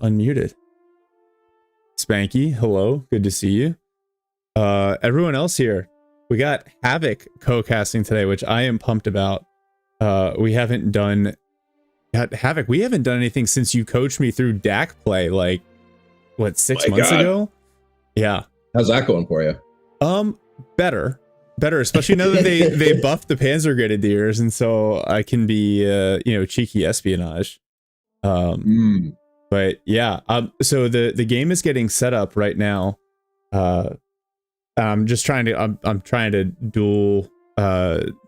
Unmuted. Spanky, hello. Good to see you. Everyone else here. We got Havoc co-casting today, which I am pumped about. We haven't done Havoc. We haven't done anything since you coached me through DAC play, like what, 6 months ago? Yeah. How's that going for you? Better, especially now that they buffed the Panzer Grenadiers, and so I can be cheeky espionage. But yeah, so the game is getting set up right now. I'm trying to dual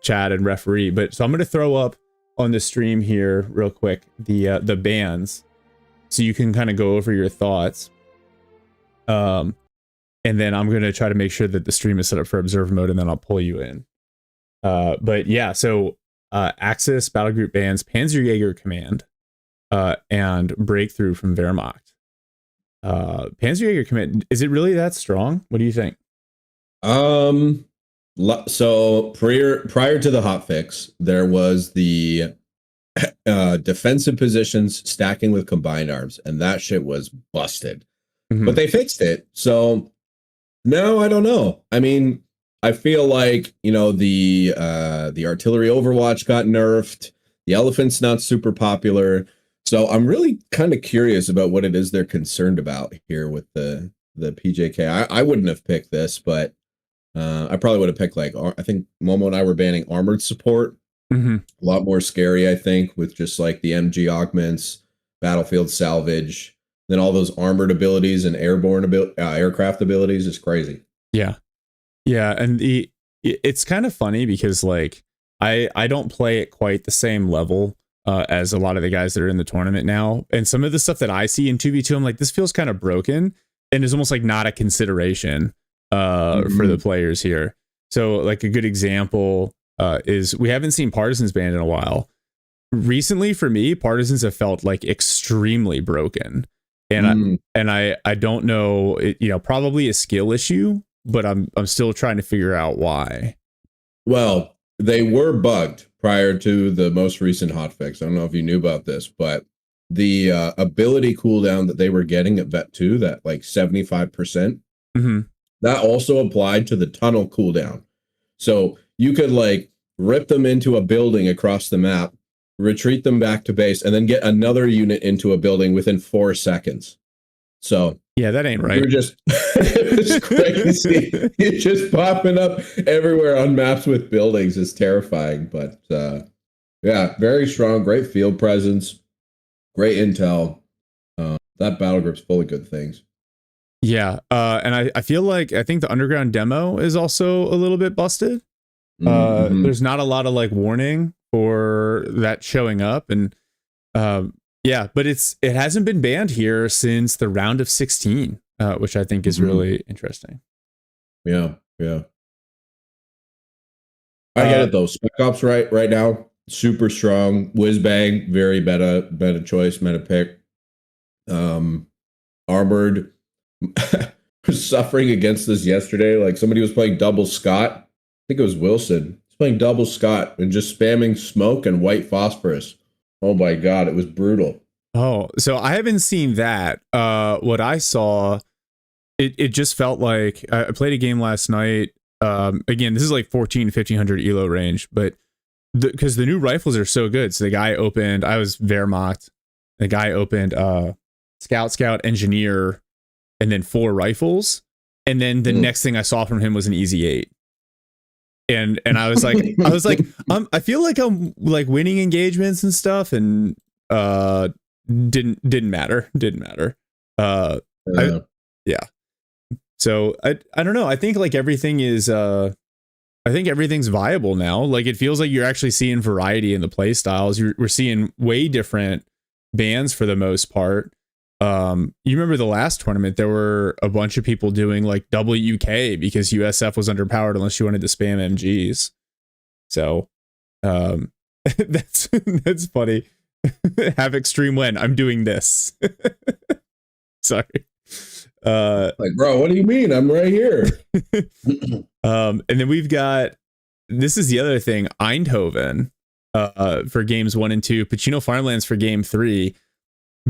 chat and referee, but so I'm going to throw up on the stream here real quick the bans, so you can kind of go over your thoughts. And then I'm going to try to make sure that the stream is set up for observer mode, and then I'll pull you in. But yeah, so Axis battle group bans Panzerjäger Command and Breakthrough from Wehrmacht. Panzerjäger Command, is it really that strong? What do you think? So prior to the hotfix, there was the defensive positions stacking with combined arms, and that shit was busted. Mm-hmm. But they fixed it, so no, I don't know. I mean, I feel like, the artillery overwatch got nerfed. The elephant's not super popular. So I'm really kind of curious about what it is they're concerned about here with the PJK. I wouldn't have picked this, but I probably would have picked, like, I think Momo and I were banning armored support. Mm-hmm. A lot more scary, I think, with just like the MG augments, battlefield salvage. Then all those armored abilities and airborne aircraft abilities is crazy. Yeah. And it's kind of funny because, like, I don't play at quite the same level as a lot of the guys that are in the tournament now. And some of the stuff that I see in 2v2, I'm like, this feels kind of broken and is almost like not a consideration for the players here. So like a good example is we haven't seen Partisans banned in a while. Recently, for me, Partisans have felt like extremely broken. And I don't know, probably a skill issue, but I'm still trying to figure out why. Well, they were bugged prior to the most recent hotfix. I don't know if you knew about this, but the ability cooldown that they were getting at Vet 2, that like 75%, that also applied to the tunnel cooldown. So you could like rip them into a building across the map, retreat them back to base, and then get another unit into a building within 4 seconds. So yeah, that ain't right. You're just it's crazy. You're just popping up everywhere on maps with buildings. Is terrifying. But yeah, very strong, great field presence, great intel. That battle group's full of good things. Yeah, and I feel like I think the underground demo is also a little bit busted. There's not a lot of like warning for that showing up, and yeah, but it hasn't been banned here since the round of 16, which I think is really interesting. Yeah. I get it though. Spec Ops right now, super strong. Whiz bang, very meta choice, meta pick. Armored was suffering against this yesterday. Like somebody was playing double Scott. I think it was Wilson. Playing double Scott and just spamming smoke and white phosphorus. Oh my god, it was brutal. Oh, so I haven't seen that. What I saw, it just felt like I played a game last night. Again, this is like 1500 elo range, but because the new rifles are so good. So the guy opened, I was Wehrmacht. The guy opened Scout, Engineer, and then 4 rifles. And then the next thing I saw from him was an Easy 8. And I was like, I feel like I'm like winning engagements and stuff, and didn't matter. Yeah. So I don't know. I think like everything is I think everything's viable now. Like it feels like you're actually seeing variety in the play styles. We're seeing way different bans for the most part. You remember the last tournament, there were a bunch of people doing like WK because USF was underpowered unless you wanted to spam MGs. So that's funny. Have extreme when I'm doing this. Sorry. Like, bro, what do you mean? I'm right here. And then we've got, this is the other thing, Eindhoven for games 1 and 2, Pacino Farmlands for game 3.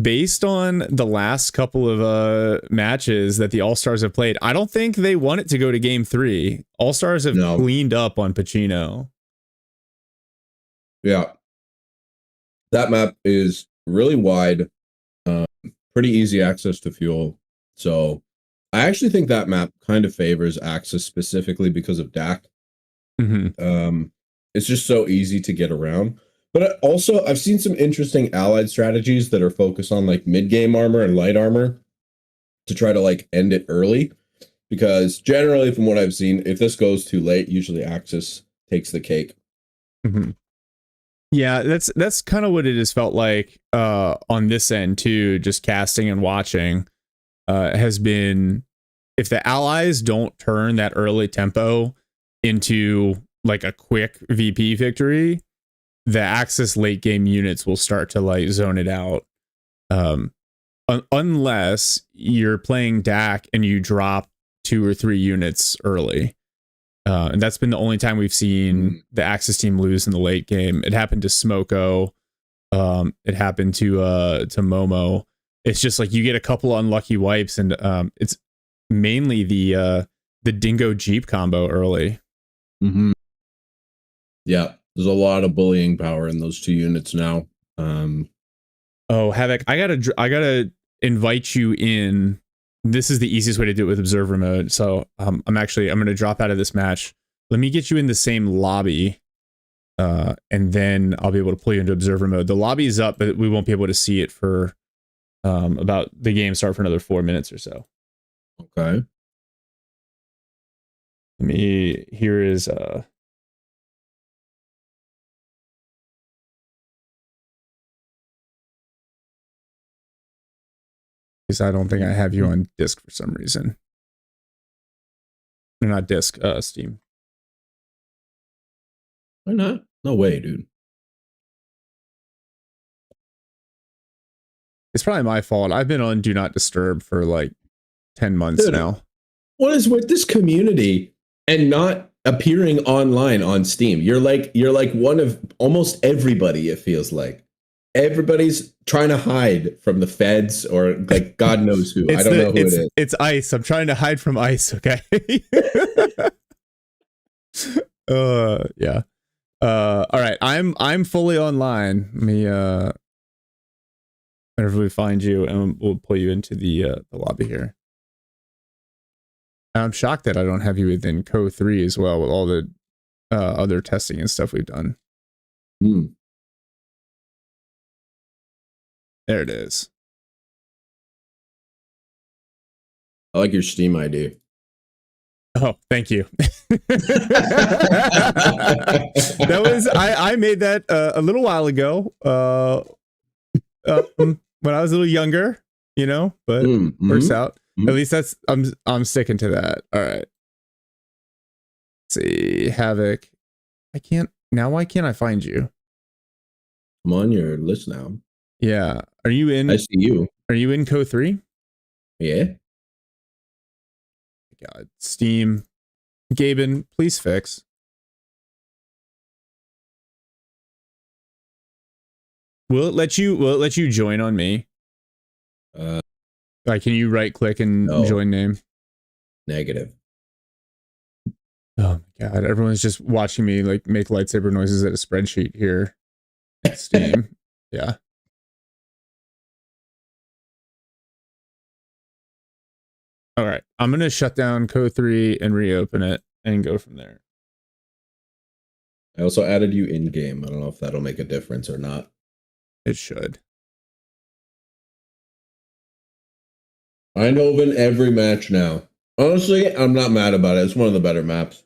based on the last couple of matches that the All-Stars have played, I don't think they want it to go to game 3. All-Stars have cleaned up on Pacino. Yeah. That map is really wide, pretty easy access to fuel. So I actually think that map kind of favors Axis specifically because of DAC. It's just so easy to get around. But also, I've seen some interesting allied strategies that are focused on like mid-game armor and light armor to try to like end it early. Because generally, from what I've seen, if this goes too late, usually Axis takes the cake. Yeah, that's kind of what it has felt like on this end too. Just casting and watching has been, if the allies don't turn that early tempo into like a quick VP victory, the Axis late game units will start to like zone it out. Unless you're playing DAC and you drop 2 or 3 units early. And that's been the only time we've seen the Axis team lose in the late game. It happened to Smoko. It happened to Momo. It's just like you get a couple unlucky wipes, and it's mainly the Dingo Jeep combo early. Yeah, there's a lot of bullying power in those 2 units now. Oh, Havoc, I gotta invite you in. This is the easiest way to do it with observer mode. So I'm going to drop out of this match. Let me get you in the same lobby. And then I'll be able to pull you into observer mode. The lobby is up, but we won't be able to see it for about the game start for another 4 minutes or so. Okay. Here is because I don't think I have you on disc for some reason. Or not disc, Steam. Why not? No way, dude. It's probably my fault. I've been on Do Not Disturb for like 10 months now. What is with this community and not appearing online on Steam? You're like one of almost everybody, it feels like. Everybody's trying to hide from the feds or like God knows who. I don't know who it is. It's ICE. I'm trying to hide from ICE, okay? Yeah. All right. I'm fully online. Let me whenever we find you, and we'll pull you into the lobby here. And I'm shocked that I don't have you within CoH3 as well with all the other testing and stuff we've done. There it is. I like your Steam ID. Oh, thank you. That was I made that a little while ago. When I was a little younger, you know, but works out. At least that's I'm sticking to that. All right. Let's see, Havoc. Why can't I find you? I'm on your list now. Yeah. Are you in? I see you. Are you in CoH3? Yeah. God, Steam. Gaben, please fix. Will it let you join on me? Like, can you right click and join name? Negative. Oh my God. Everyone's just watching me like make lightsaber noises at a spreadsheet here. Steam. Yeah. All right. I'm going to shut down CoH3 and reopen it and go from there. I also added you in game. I don't know if that'll make a difference or not. It should. Eindhoven every match now. Honestly, I'm not mad about it. It's one of the better maps.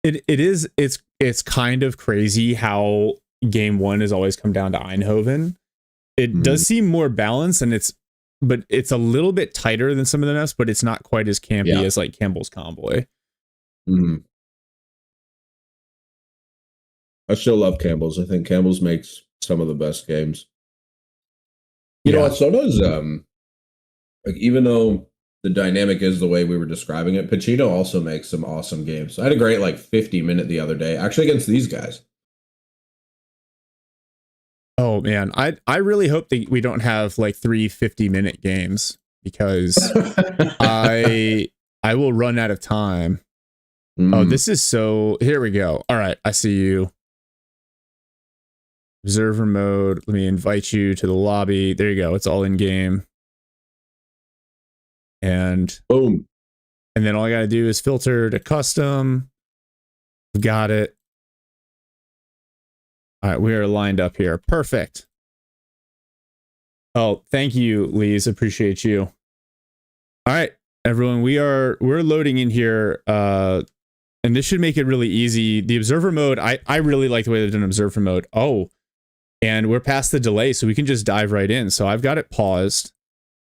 It's kind of crazy how game 1 has always come down to Eindhoven. It does seem more balanced, and it's a little bit tighter than some of the maps, but it's not quite as campy as like Campbell's Convoy. I still love Campbell's. I think Campbell's makes some of the best games. You know what? So does like, even though the dynamic is the way we were describing it, Pacino also makes some awesome games. I had a great like 50-minute the other day, actually against these guys. Oh man, I really hope that we don't have like 3 50-minute games because I will run out of time. Oh, this is so. Here we go. All right, I see you. Observer mode. Let me invite you to the lobby. There you go. It's all in game. And boom. And then all I got to do is filter to custom. Got it. All right, we are lined up here. Perfect. Oh, thank you, Lise. Appreciate you. All right, everyone, we're loading in here. And this should make it really easy. The observer mode, I really like the way they've done observer mode. Oh, and we're past the delay, so we can just dive right in. So I've got it paused.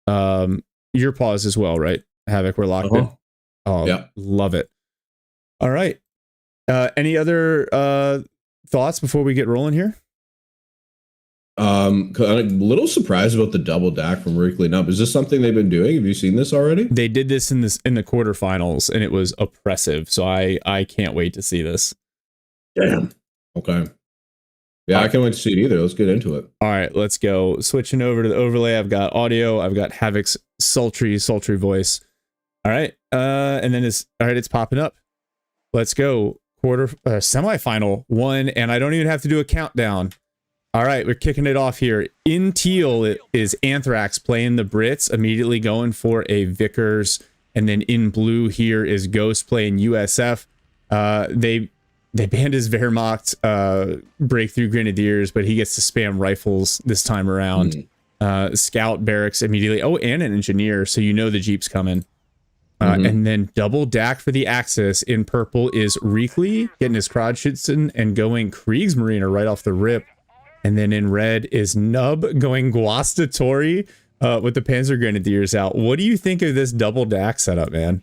You're paused as well, right? Havoc, we're locked in. Oh, yeah. Love it. All right. Any other thoughts before we get rolling here? I'm a little surprised about the double dack from Wrigley Nub. Is this something they've been doing? Have you seen this already? They did this in the quarterfinals, and it was oppressive. So I can't wait to see this. Damn. Okay. Yeah, I can't wait to see it either. Let's get into it. All right, let's go. Switching over to the overlay. I've got audio. I've got Havoc's sultry voice. All right. And then it's popping up. Let's go. Semifinal 1, and I don't even have to do a countdown. All right, we're kicking it off here. In teal, it is Anthrax playing the Brits, immediately going for a Vickers, and then in blue here is Ghost playing USF. They banned his Wehrmacht breakthrough grenadiers, but he gets to spam rifles this time around. Scout barracks immediately. Oh, and an engineer, so you know the Jeep's coming. And then double dack for the Axis. In purple is Reekley getting his Krodschützen and going Kriegsmarine right off the rip. And then in red is Nub going Guastatori with the Panzer Grenadiers out. What do you think of this double dack setup, man?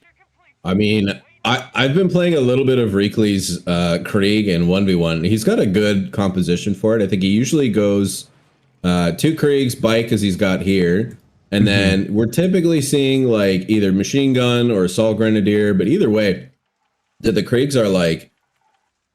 I mean, I've been playing a little bit of Reekley's Krieg in 1v1. He's got a good composition for it. I think he usually goes 2 Kriegs, bike as he's got here. And then we're typically seeing like either machine gun or assault grenadier. But either way, the Kriegs are like,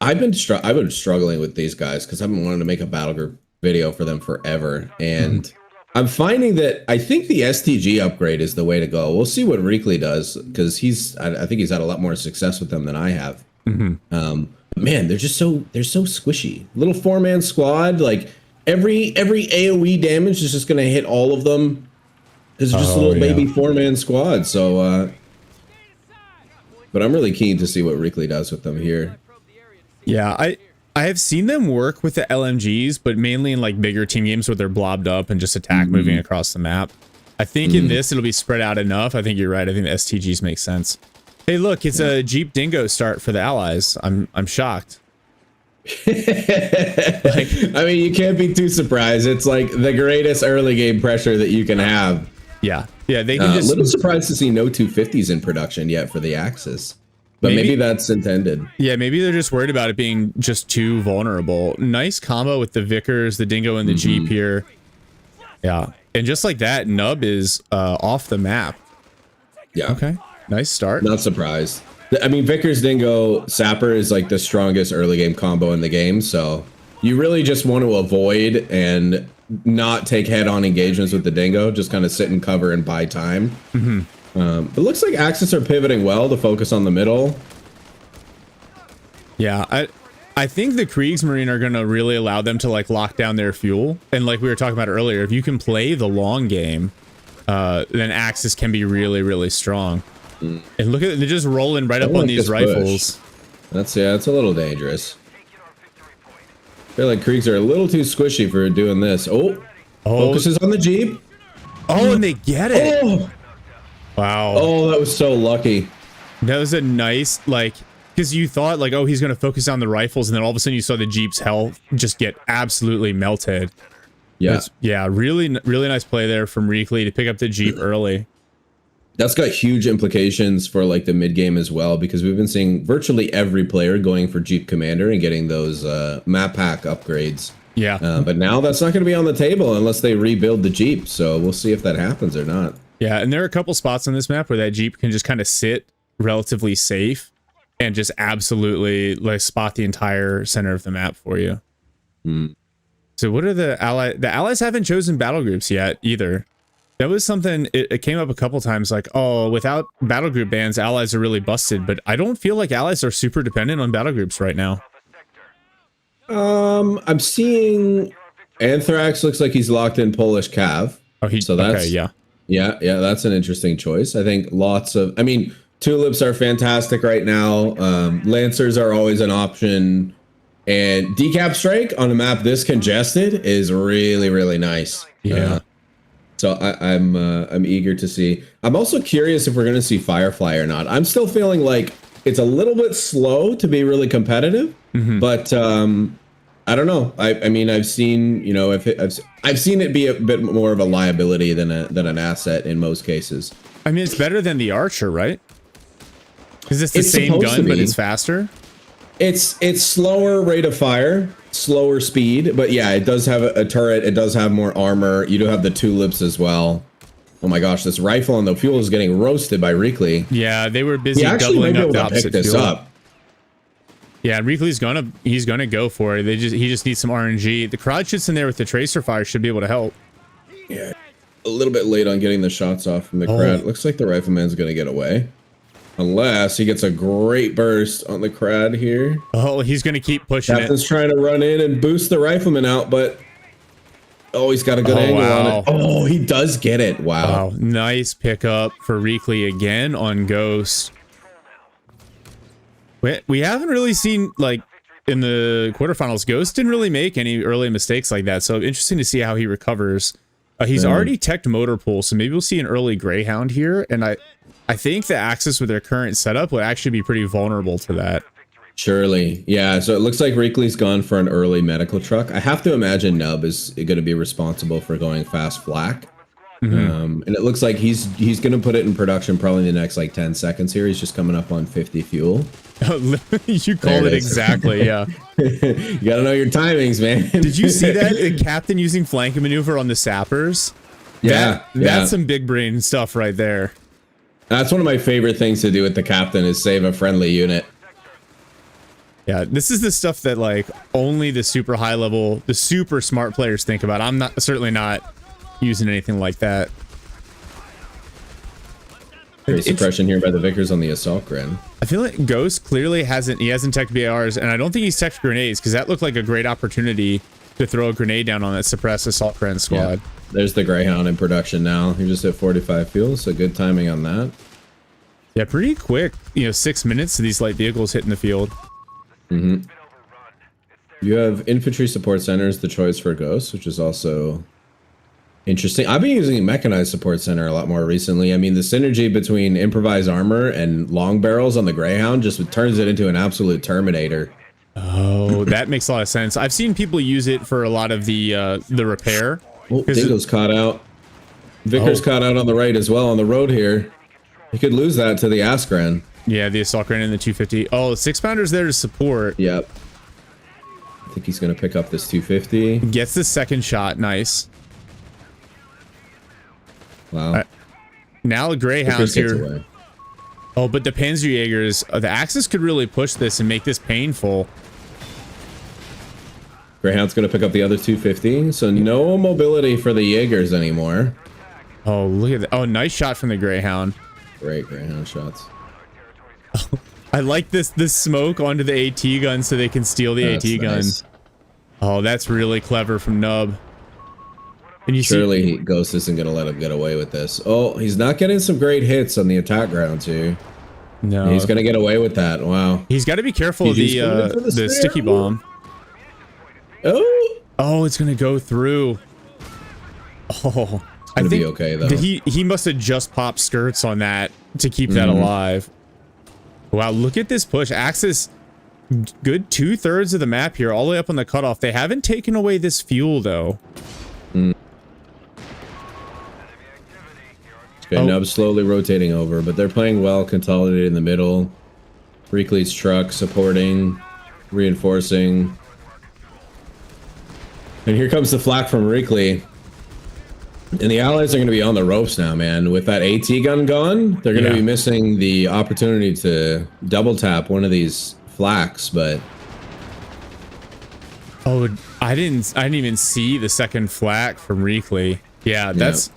I've been struggling with these guys because I've been wanting to make a battle group video for them forever. And I'm finding that I think the STG upgrade is the way to go. We'll see what Reekley does because I think he's had a lot more success with them than I have. Man, they're so squishy. Little 4-man squad, like every AoE damage is just going to hit all of them. It's just a little baby 4-man squad. So, but I'm really keen to see what Reekley does with them here. Yeah, I have seen them work with the LMGs, but mainly in like bigger team games where they're blobbed up and just attack moving across the map. I think in this it'll be spread out enough. I think you're right. I think the STGs make sense. Hey, look, it's a Jeep Dingo start for the Allies. I'm shocked. I mean, you can't be too surprised. It's like the greatest early game pressure that you can have. Yeah, they can just. A little surprised to see no 250s in production yet for the Axis, but maybe that's intended. Yeah, maybe they're just worried about it being just too vulnerable. Nice combo with the Vickers, the Dingo, and the Jeep here. Yeah, and just like that, Nub is off the map. Yeah. Okay. Nice start. Not surprised. I mean, Vickers, Dingo, Sapper is like the strongest early game combo in the game, so you really just want to avoid and not take head-on engagements with the Dingo. Just kind of sit in cover and buy time. It looks like Axis are pivoting well to focus on the middle. Yeah, I think the Kriegsmarine are going to really allow them to like lock down their fuel. And like we were talking about earlier, if you can play the long game, then Axis can be really, really strong. And look at it, they're just rolling right up on these rifles. It's a little dangerous. I feel like Kriegs are a little too squishy for doing this. Focuses on the Jeep. Oh, and they get it. Oh. Wow. Oh, that was so lucky. That was a nice, like, because you thought like, oh, he's going to focus on the rifles, and then all of a sudden you saw the Jeep's health just get absolutely melted. Yeah, really nice play there from Reekley to pick up the Jeep early. That's got huge implications for like the mid game as well, because we've been seeing virtually every player going for Jeep Commander and getting those map pack upgrades. Yeah. But now that's not going to be on the table unless they rebuild the Jeep. So we'll see if that happens or not. Yeah, and there are a couple spots on this map where that Jeep can just kind of sit relatively safe and just absolutely like spot the entire center of the map for you. So what are the allies? The allies haven't chosen battle groups yet either. That was something, it came up a couple times like, oh, without battle group bans, allies are really busted. But I don't feel like allies are super dependent on battle groups right now. I'm seeing Anthrax looks like he's locked in Polish Cav. Oh, so that's, okay, yeah. Yeah, that's an interesting choice. I think I mean, tulips are fantastic right now. Lancers are always an option. And decap strike on a map this congested is really, really nice. Yeah. So I'm eager to see. I'm also curious if we're going to see Firefly or not. I'm still feeling like it's a little bit slow to be really competitive, but I don't know. I mean, I've seen, you know, I've seen it be a bit more of a liability than an asset in most cases. I mean, it's better than the Archer, right? Because it's the same gun, but it's faster. It's slower rate of fire, slower speed, but yeah, it does have a turret. It does have more armor. You do have the tulips as well. Oh my gosh, this rifle on the fuel is getting roasted by Reekley. Yeah, they were busy doubling up the opposite fuel. Up. Yeah, Reekley's gonna go for it. He just needs some RNG. The crowd shoots in there with the tracer fire should be able to help. Yeah, a little bit late on getting the shots off from the crowd. Looks like the rifleman's gonna get away. Unless he gets a great burst on the crowd here. Oh, he's going to keep pushing Captain's trying to run in and boost the rifleman out, but... Oh, he's got a good angle on it. Oh, he does get it. Wow. Nice pickup for Reekley again on Ghost. We haven't really seen, like, in the quarterfinals, Ghost didn't really make any early mistakes like that, so interesting to see how he recovers. He's already teched motor pool, so maybe we'll see an early Greyhound here, and I think the Axis with their current setup would actually be pretty vulnerable to that. Surely. Yeah, so it looks like Reekley's gone for an early medical truck. I have to imagine Nub is going to be responsible for going fast flak. And it looks like he's going to put it in production probably in the next like 10 seconds here. He's just coming up on 50 fuel. You called it exactly, yeah. You got to know your timings, man. Did you see that? The captain using flanking maneuver on the sappers? Yeah. That's some big brain stuff right there. That's one of my favorite things to do with the captain is save a friendly unit. Yeah, this is the stuff that like only the super high level, the super smart players think about. I'm certainly not using anything like that. Great suppression here by the Vickers on the assault gren. I feel like Ghost clearly hasn't teched BARs, and I don't think he's teched grenades because that looked like a great opportunity to throw a grenade down on that suppressed assault gren squad. Yeah. There's the Greyhound in production now. He just hit 45 fuel, so good timing on that. Yeah, pretty quick. 6 minutes to these light vehicles hitting the field. You have infantry support centers, the choice for Ghost, which is also interesting. I've been using mechanized support center a lot more recently. I mean, the synergy between improvised armor and long barrels on the Greyhound just turns it into an absolute Terminator. Oh, that makes a lot of sense. I've seen people use it for a lot of the repair. Oh, Dingo's caught out. Vickers caught out on the right as well on the road here. He could lose that to the Askren. Yeah, the assault gren in the 250. Oh, 6-pounder's there to support. Yep. I think he's going to pick up this 250. Gets the second shot. Nice. Wow. Now the Greyhound's here. Oh, but the Panzerjägers, the Axis could really push this and make this painful. Greyhound's going to pick up the other 250, so no mobility for the Jaegers anymore. Oh, look at that. Oh, nice shot from the Greyhound. Great Greyhound shots. I like this smoke onto the AT gun so they can steal the AT gun. Nice. Oh, that's really clever from Nub. And Surely Ghost isn't going to let him get away with this. Oh, he's not getting some great hits on the attack grounds here. No. He's going to get away with that. Wow. He's got to be careful of the sticky bomb. Oh, it's going to go through. Oh, I think be okay though. He must have just popped skirts on that to keep that alive. Wow, look at this push. Axis, good 2/3 of the map here, all the way up on the cutoff. They haven't taken away this fuel though. Okay, Nub's slowly rotating over, but they're playing well, consolidated in the middle. Reekley's truck supporting, reinforcing. And here comes the flak from Reekley. And the allies are going to be on the ropes now, man. With that AT gun gone, they're going to be missing the opportunity to double tap one of these flaks, but Oh, I didn't even see the second flak from Reekley. Yeah, that's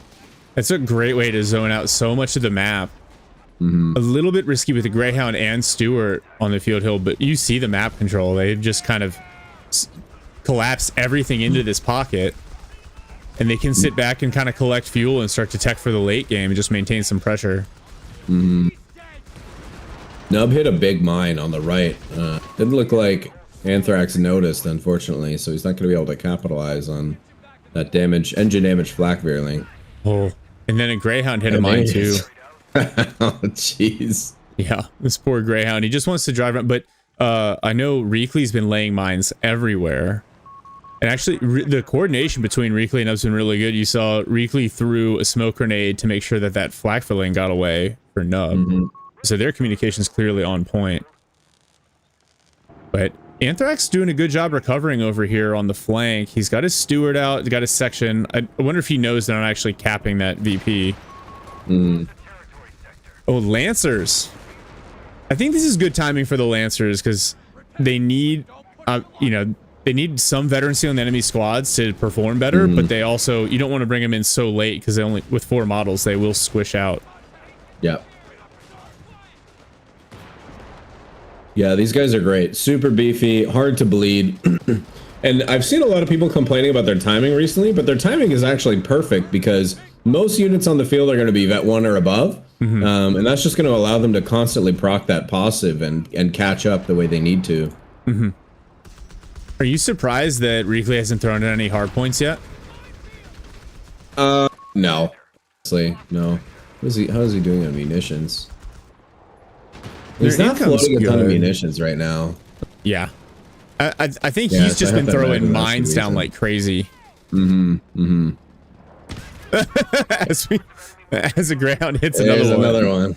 a great way to zone out so much of the map. A little bit risky with the Greyhound and Stewart on the field hill, but you see the map control. They just kind of collapse everything into this pocket, and they can sit back and kind of collect fuel and start to tech for the late game and just maintain some pressure. Nub hit a big mine on the right. Didn't look like Anthrax noticed, unfortunately, so he's not going to be able to capitalize on that damage, engine damage flak veering. Oh, and then a Greyhound hit a mine too. Oh, jeez. Yeah, this poor Greyhound. He just wants to drive around, but I know Reekley's been laying mines everywhere. And actually, the coordination between Reekley and Nub's been really good. You saw Reekley threw a smoke grenade to make sure that that flak filling got away for Nub. So their communication's clearly on point. But Anthrax doing a good job recovering over here on the flank. He's got his Steward out, he's got his section. I wonder if he knows that I'm actually capping that VP. Oh, Lancers. I think this is good timing for the Lancers because they need, you know, they need some veterancy on the enemy squads to perform better, but they also, you don't want to bring them in so late because they only, with 4 models, they will squish out. Yeah. Yeah, these guys are great. Super beefy, hard to bleed. And I've seen a lot of people complaining about their timing recently, but their timing is actually perfect because most units on the field are going to be Vet 1 or above. And that's just going to allow them to constantly proc that passive and catch up the way they need to. Are you surprised that Reekley hasn't thrown in any hard points yet? No. Honestly, no. How is he doing on munitions? He's not floating a ton of munitions right now. Yeah. I think he's just been throwing mines down like crazy. As a Greyhound hits another one.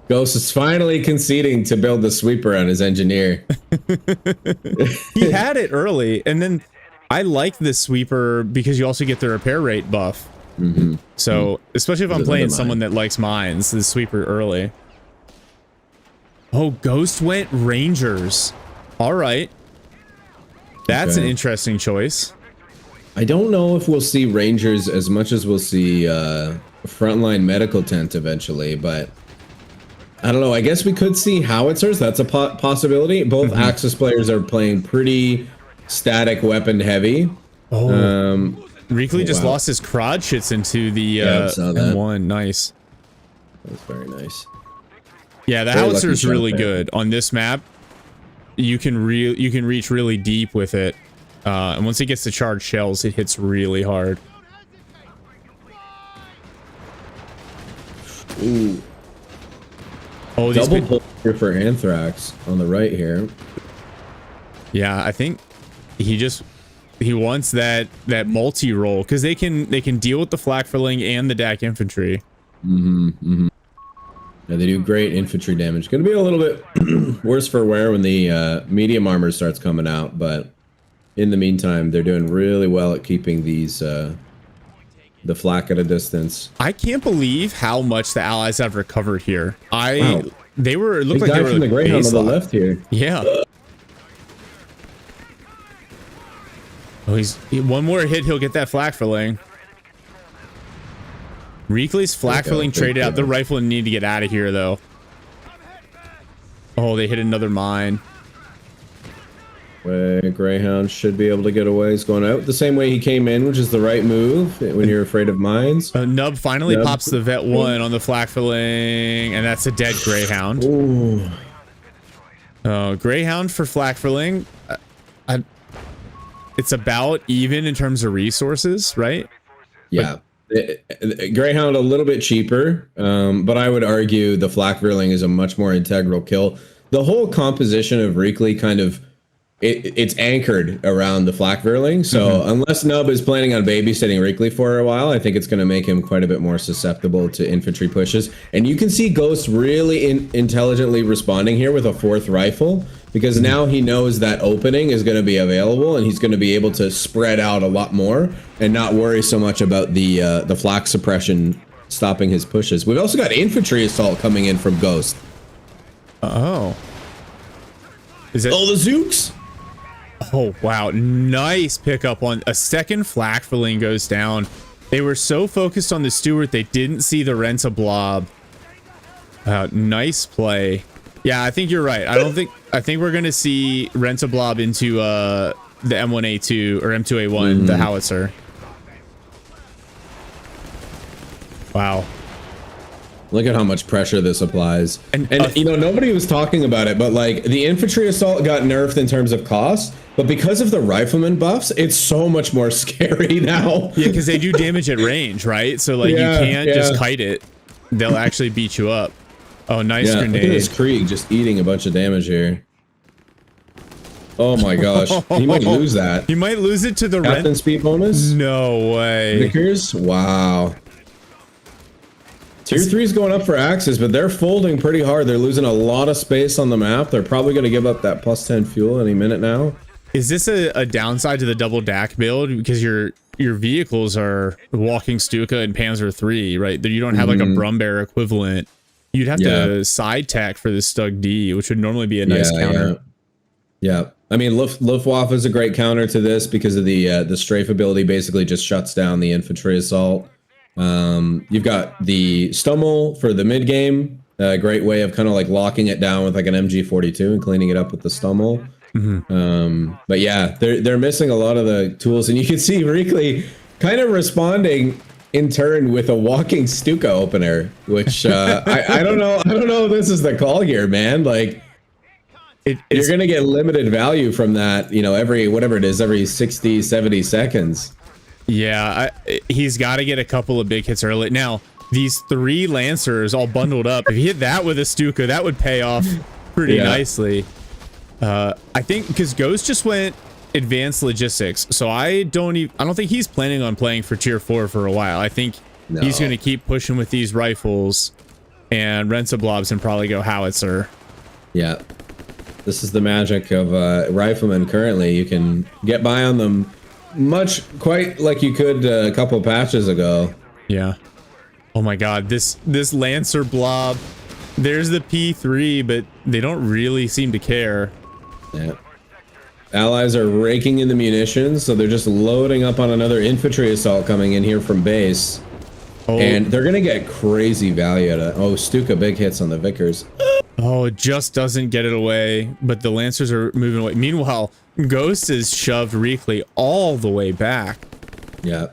Ghost is finally conceding to build the sweeper on his engineer. He had it early, and then I like this sweeper because you also get the repair rate buff. So, especially if I'm playing someone that likes mines, the sweeper early. Oh, Ghost went Rangers. All right. That's an interesting choice. I don't know if we'll see Rangers as much as we'll see frontline medical tent eventually, but I don't know. I guess we could see howitzers. That's a possibility. Both Axis players are playing pretty static weapon heavy. Reekley just lost his crotchets into the M1. Nice. That's very nice. Yeah, the howitzer is really good on this map. You can reach really deep with it. And once it gets to charged shells, it hits really hard. Ooh. Oh, double pull here for Anthrax on the right here. Yeah, I think he wants that multi-roll because they can deal with the flak filling and the DAC infantry. Yeah, they do great infantry damage. Going to be a little bit worse for wear when the medium armor starts coming out, but in the meantime, they're doing really well at keeping these the flak at a distance. I can't believe how much the Allies have recovered here. It looked like they were from the Greyhound on the left here. Yeah. Oh, one more hit, he'll get that flak filling. Reekley's flak filling traded out. The riflemen need to get out of here, though. Oh, they hit another mine. Greyhound should be able to get away. He's going out the same way he came in, which is the right move when you're afraid of mines. Nub finally pops the Vet 1 on the flak filling, and that's a dead Greyhound. Ooh. Greyhound for flak filling. It's about even in terms of resources, right? Yeah. Greyhound a little bit cheaper, but I would argue the flak filling is a much more integral kill. The whole composition of Reekley kind of it's anchored around the flak virling. So unless Nub is planning on babysitting Reekley for a while, I think it's going to make him quite a bit more susceptible to infantry pushes. And you can see Ghost really intelligently responding here with a 4th rifle, because now he knows that opening is going to be available and he's going to be able to spread out a lot more and not worry so much about the flak suppression stopping his pushes. We've also got infantry assault coming in from Ghost. Oh. Is it? Oh, the Zooks! Oh, wow. Nice pickup on a second flak-filling goes down. They were so focused on the Stewart, they didn't see the Renta blob. Nice play. Yeah, I think you're right. I think we're going to see Renta blob into the M1A2 or M2A1, the howitzer. Wow. Look at how much pressure this applies. And you know, nobody was talking about it, but like the infantry assault got nerfed in terms of cost, but because of the rifleman buffs, it's so much more scary now. Yeah, because they do damage at range, right? So like you can't just kite it. They'll actually beat you up. Oh, nice grenade. Look at this Krieg just eating a bunch of damage here. Oh my gosh. He might lose that. He might lose it to the Captain speed bonus? No way. Vickers? Wow. Tier 3 is going up for Axis, but they're folding pretty hard. They're losing a lot of space on the map. They're probably going to give up that plus 10 fuel any minute now. Is this a downside to the double DAC build? Because your vehicles are walking Stuka and Panzer III, right? You don't have like a Brumbear equivalent. You'd have to side tack for the Stug D, which would normally be a nice counter. Yeah. I mean, Luftwaffe is a great counter to this because of the strafe ability basically just shuts down the infantry assault. You've got the Stummel for the mid game, a great way of kind of like locking it down with like an MG42 and cleaning it up with the Stummel. But yeah, they're missing a lot of the tools, and you can see Reekley kind of responding in turn with a walking Stuka opener, which I don't know if this is the call here, man. Like you're gonna get limited value from that, you know, every whatever it is, every 60-70 seconds. Yeah, he's got to get a couple of big hits early. Now, these 3 Lancers all bundled up, if he hit that with a Stuka, that would pay off pretty nicely. I think because Ghost just went advanced logistics, so I don't think he's planning on playing for tier 4 for a while. I think he's going to keep pushing with these rifles and Renta blobs and probably go howitzer. Yeah. This is the magic of riflemen currently. You can get by on them quite like you could a couple patches ago. Yeah. Oh my god, this Lancer blob. There's the P3, but they don't really seem to care. Yeah. Allies are raking in the munitions, so they're just loading up on another infantry assault coming in here from base. And they're gonna get crazy value out of it. Oh, Stuka big hits on the Vickers. Oh, it just doesn't get it away, but the Lancers are moving away. Meanwhile, Ghost has shoved Reekley all the way back. Yeah.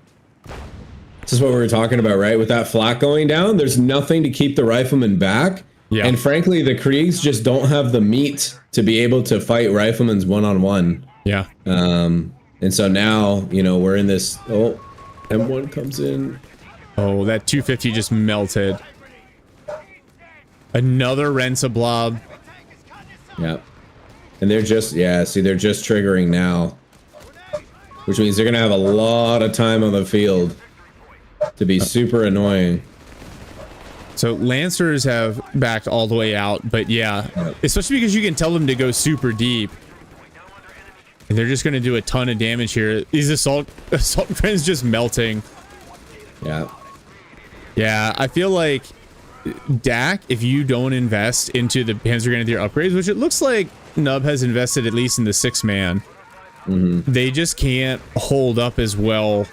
This is what we were talking about, right? With that flak going down, there's nothing to keep the riflemen back. Yeah. And frankly, the Kriegs just don't have the meat to be able to fight riflemen's one-on-one. Yeah. And so now, you know, we're in this... Oh, M1 comes in. Oh, that 250 just melted. Another Renta blob. Yeah. And they're just, see, they're just triggering now. Which means they're going to have a lot of time on the field to be super annoying. So Lancers have backed all the way out, but especially because you can tell them to go super deep. And they're just going to do a ton of damage here. These assault trends just melting. Yeah. Yeah, I feel like DAC, if you don't invest into the Panzer Grenadier upgrades, which it looks like Nub has invested at least in the 6-man, they just can't hold up as well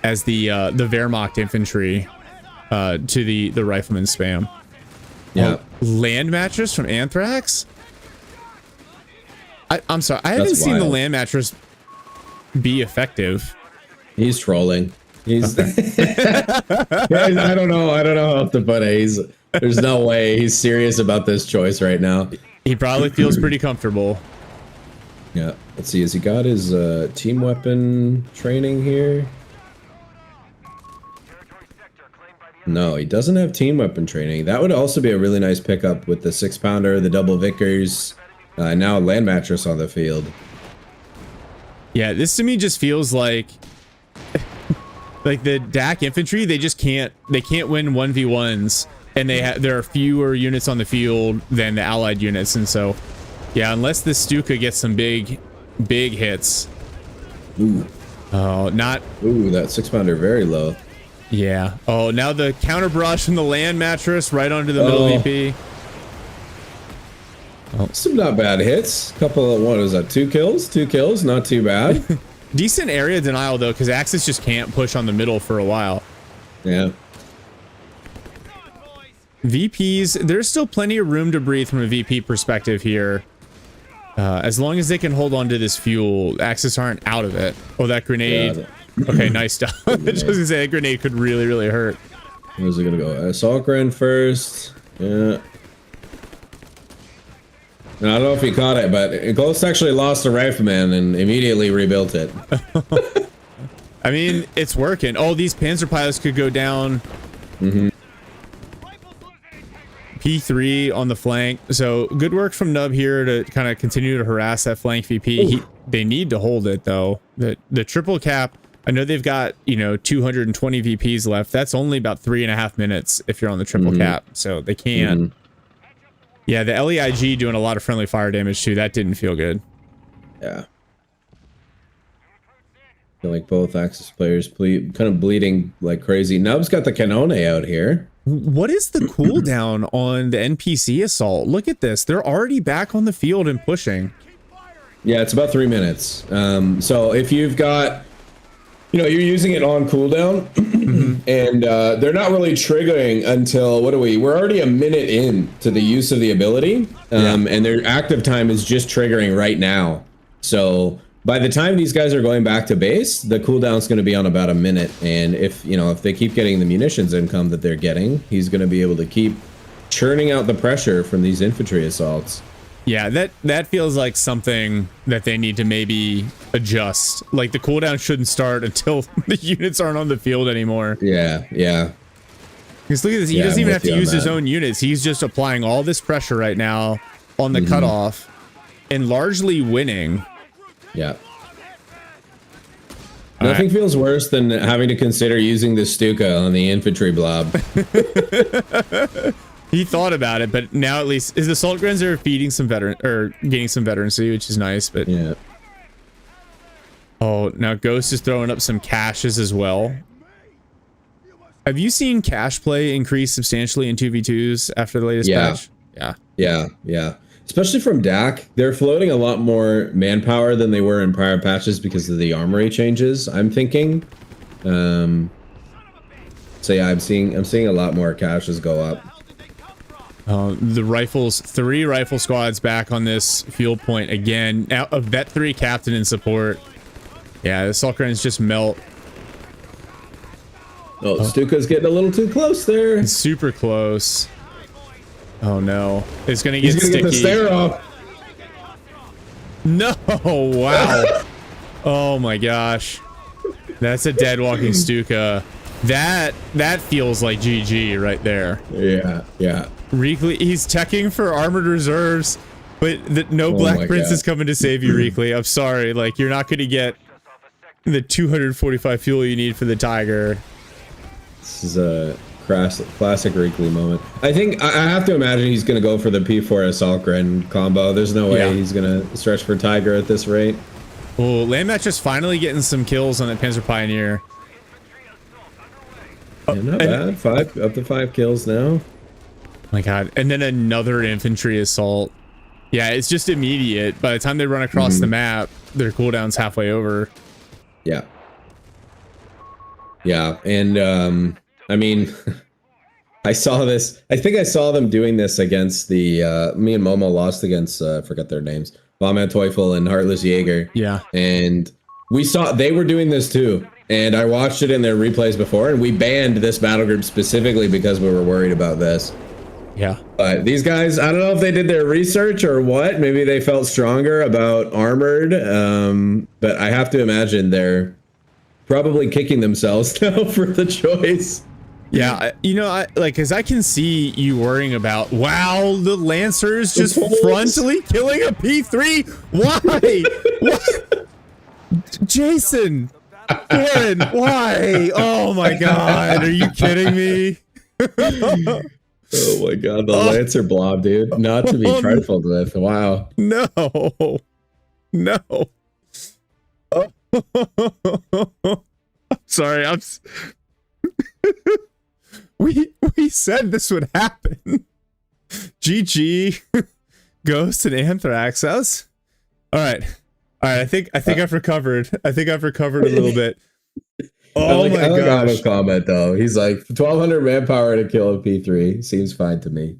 as the Wehrmacht infantry to the rifleman spam. Yeah. Land mattress from Anthrax? I'm sorry, I haven't seen the land mattress be effective. He's trolling. He's I don't know how to put it. There's no way he's serious about this choice right now. He probably feels pretty comfortable. Yeah. Let's see. Has he got his team weapon training here? No, he doesn't have team weapon training. That would also be a really nice pickup with the 6-pounder, the double Vickers, now a land mattress on the field. Yeah, this to me just feels like the DAC infantry, they can't win 1v1s, and there are fewer units on the field than the allied units, and so yeah, unless the Stuka gets some big hits. Ooh. Oh, not. Ooh, that 6-pounder very low. Yeah. Oh, now the counter barrage from the land mattress right onto the middle VP. Some not bad hits. Couple of, what is that? 2 kills? 2 kills, not too bad. Decent area denial though, because Axis just can't push on the middle for a while. Yeah. VPs, there's still plenty of room to breathe from a VP perspective here. As long as they can hold on to this fuel, Axis aren't out of it. Oh, that grenade. Yeah. Okay, nice stuff. I was gonna say that grenade could really, really hurt. Where's it gonna go? Assault Gren first. Yeah. And I don't know if he caught it, but Ghost actually lost a rifleman and immediately rebuilt it. I mean, it's working. Oh, these Panzer pilots could go down. Mm-hmm. P3 on the flank. So good work from Nub here to kind of continue to harass that flank VP. They need to hold it though. The triple cap, I know they've got, you know, 220 VPs left. That's only about 3.5 minutes if you're on the triple cap. So they can't. Yeah, the LEIG doing a lot of friendly fire damage too. That didn't feel good. Yeah. I feel like both Axis players kind of bleeding like crazy. Nub's got the Canone out here. What is the cooldown on the NPC assault? Look at this. They're already back on the field and pushing. Yeah, it's about 3 minutes. So if you've got, you know, you're using it on cooldown and they're not really triggering until, what are we? We're already a minute in to the use of the ability. And their active time is just triggering right now. So by the time these guys are going back to base, the cooldown is going to be on about a minute. And if, you know, if they keep getting the munitions income that they're getting, he's going to be able to keep churning out the pressure from these infantry assaults. Yeah, that feels like something that they need to maybe adjust. Like the cooldown shouldn't start until the units aren't on the field anymore. Yeah, yeah. Because look at this, he doesn't even have to use his own units. He's just applying all this pressure right now on the cutoff and largely winning. Yeah. Nothing feels worse than having to consider using the Stuka on the infantry blob. He thought about it, but now at least his assault grens are feeding some veteran or getting some veterancy, which is nice. But yeah. Oh, now Ghost is throwing up some caches as well. Have you seen cache play increase substantially in 2v2s after the latest patch? Yeah. Especially from DAC, they're floating a lot more manpower than they were in prior patches because of the armory changes, I'm thinking. So yeah, I'm seeing a lot more caches go up. The rifles, 3 rifle squads back on this fuel point again. Now a Vet 3 captain in support. Yeah, the assault grens just melt. Oh, Stuka's getting a little too close there. It's super close. Oh no, it's gonna get sticky. Get the stare off. No, wow. Oh my gosh, that's a dead walking Stuka. That feels like GG right there. Yeah. Reekley, he's checking for armored reserves, but no Black Prince is coming to save you, Reekley. I'm sorry, like you're not gonna get the 245 fuel you need for the Tiger. This is a classic Reekley moment. I think I have to imagine he's going to go for the P4 Assault Gren combo. There's no way he's going to stretch for Tiger at this rate. Oh, Landmatch just finally getting some kills on that Panzer Pioneer. Yeah, not bad. Up to 5 kills now. Oh my god. And then another infantry assault. Yeah, it's just immediate. By the time they run across the map, their cooldown's halfway over. Yeah. Yeah, and I mean, I saw this. I think I saw them doing this against the. Me and Momo lost against. I forget their names. Vahman Teufel and Heartless Jaeger. Yeah. And we saw they were doing this too. And I watched it in their replays before, and we banned this battle group specifically because we were worried about this. Yeah. But these guys, I don't know if they did their research or what. Maybe they felt stronger about armored. But I have to imagine they're probably kicking themselves now for the choice. Yeah, you know, because I can see you worrying about, wow, the Lancers just frontally killing a P3. Why? What? Jason, Aaron, why? Oh my God, are you kidding me? Oh my God, the Lancer blob, dude. Not to be trifled with. Wow. No. Sorry, we said this would happen. GG. Ghost and Anthrax. All right. I think I've recovered. I think I've recovered a little bit. Oh my gosh. Auto's comment though. He's like 1,200 manpower to kill a P3 seems fine to me.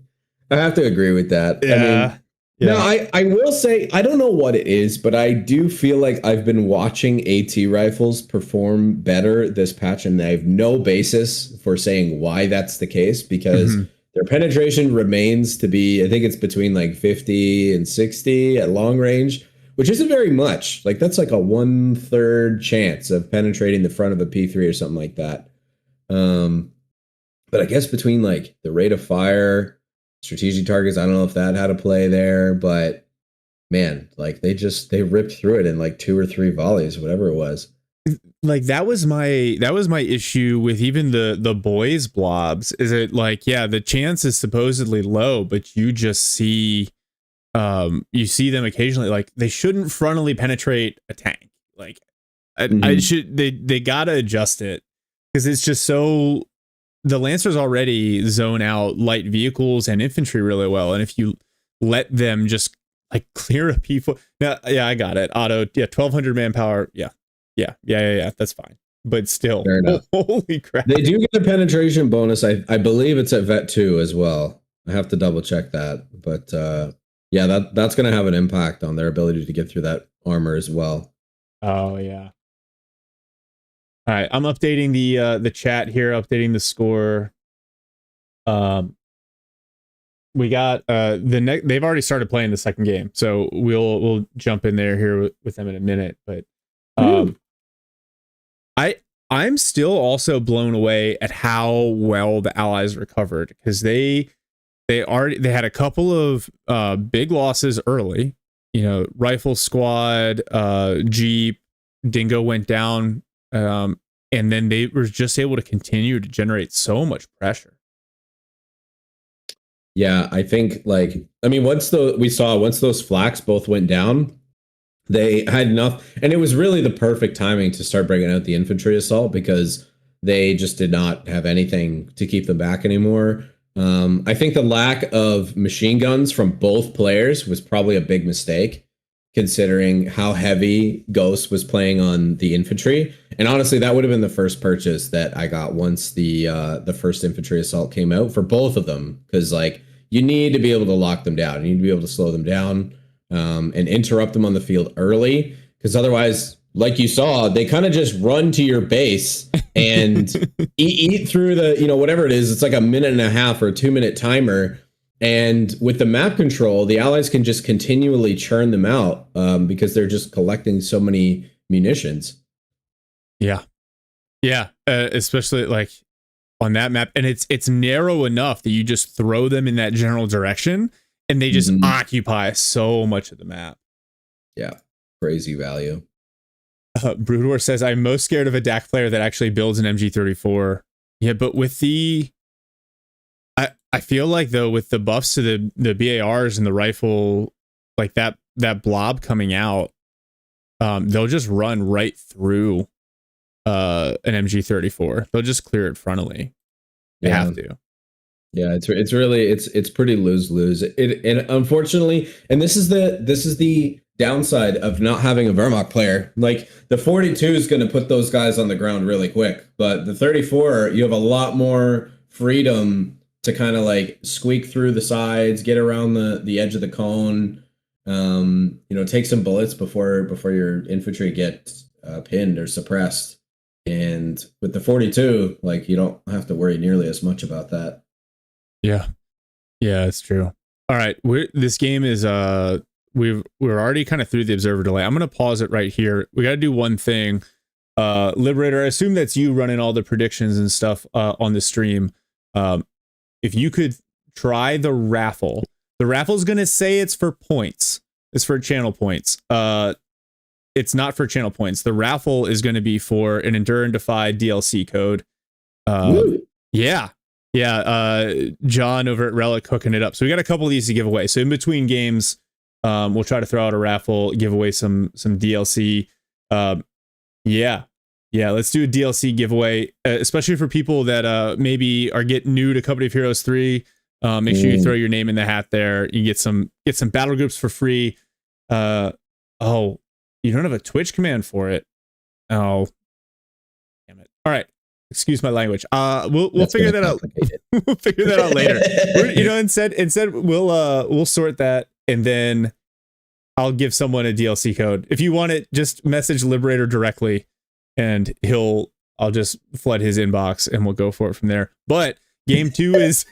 I have to agree with that. Yeah. I mean, no, I will say I don't know what it is, but I do feel like I've been watching AT rifles perform better this patch, and I have no basis for saying why that's the case because their penetration remains to be, I think it's between like 50 and 60 at long range, which isn't very much. Like that's like a 1/3 chance of penetrating the front of a P3 or something like that. But I guess between like the rate of fire, strategic targets, I don't know if that had a play there, but man, like they ripped through it in like 2 or 3 volleys, whatever it was. Like that was my issue with even the boys blobs. Is it like, yeah, the chance is supposedly low, but you just see you see them occasionally. Like they shouldn't frontally penetrate a tank. Like I should they gotta adjust it because it's just so. The Lancers already zone out light vehicles and infantry really well, and if you let them just like clear a P4, yeah, I got it. Auto, yeah, 1,200 manpower, yeah, that's fine. But still, holy crap! They do get a penetration bonus. I believe it's at Vet 2 as well. I have to double check that, but yeah, that's going to have an impact on their ability to get through that armor as well. Oh yeah. All right, I'm updating the chat here, updating the score. We got they've already started playing the second game, so we'll jump in there here with them in a minute. But I'm still also blown away at how well the Allies recovered because they had a couple of big losses early. You know, rifle squad, Jeep, Dingo went down. And then they were just able to continue to generate so much pressure. Yeah, I think once those flaks both went down, they had enough, and it was really the perfect timing to start bringing out the infantry assault because they just did not have anything to keep them back anymore. I think the lack of machine guns from both players was probably a big mistake, considering how heavy Ghost was playing on the infantry. And honestly, that would have been the first purchase that I got once the first infantry assault came out for both of them. Because like you need to be able to lock them down. You need to be able to slow them down and interrupt them on the field early. Because otherwise, like you saw, they kind of just run to your base and eat through the, whatever it is. It's like a 1.5 or 2 minute timer. And with the map control, the Allies can just continually churn them out because they're just collecting so many munitions. Yeah. Especially like on that map. And it's narrow enough that you just throw them in that general direction and they just occupy so much of the map. Yeah. Crazy value. Broodwar says, I'm most scared of a DAC player that actually builds an MG34. Yeah, but with the... I feel like though with the buffs to the BARs and the rifle, like that blob coming out, they'll just run right through an MG34. They'll just clear it frontally. They have to. Yeah, it's really pretty lose-lose. And unfortunately, and this is the downside of not having a Wehrmacht player. Like the 42 is going to put those guys on the ground really quick, but the 34, you have a lot more freedom to kind of like squeak through the sides, get around the edge of the cone, take some bullets before your infantry gets pinned or suppressed. And with the 42, like you don't have to worry nearly as much about that. Yeah, it's true. All right, this game is we're already kind of through the observer delay. I'm gonna pause it right here. We got to do one thing. Liberator, I assume that's you running all the predictions and stuff on the stream. If you could try the raffle is going to say it's for points. It's for channel points. It's not for channel points. The raffle is going to be for an Endure and Defy DLC code. Yeah. John over at Relic hooking it up. So we got a couple of these to give away. So in between games, we'll try to throw out a raffle, give away some DLC. Yeah, let's do a DLC giveaway, especially for people that maybe are getting new to Company of Heroes 3. Make sure you throw your name in the hat there. You get some battle groups for free. Oh, you don't have a Twitch command for it. Oh, damn it. All right. Excuse my language. We'll figure that out. We'll figure that out later. Instead we'll sort that, and then I'll give someone a DLC code. If you want it, just message Liberator directly, and I'll just flood his inbox, and we'll go for it from there. But game 2 is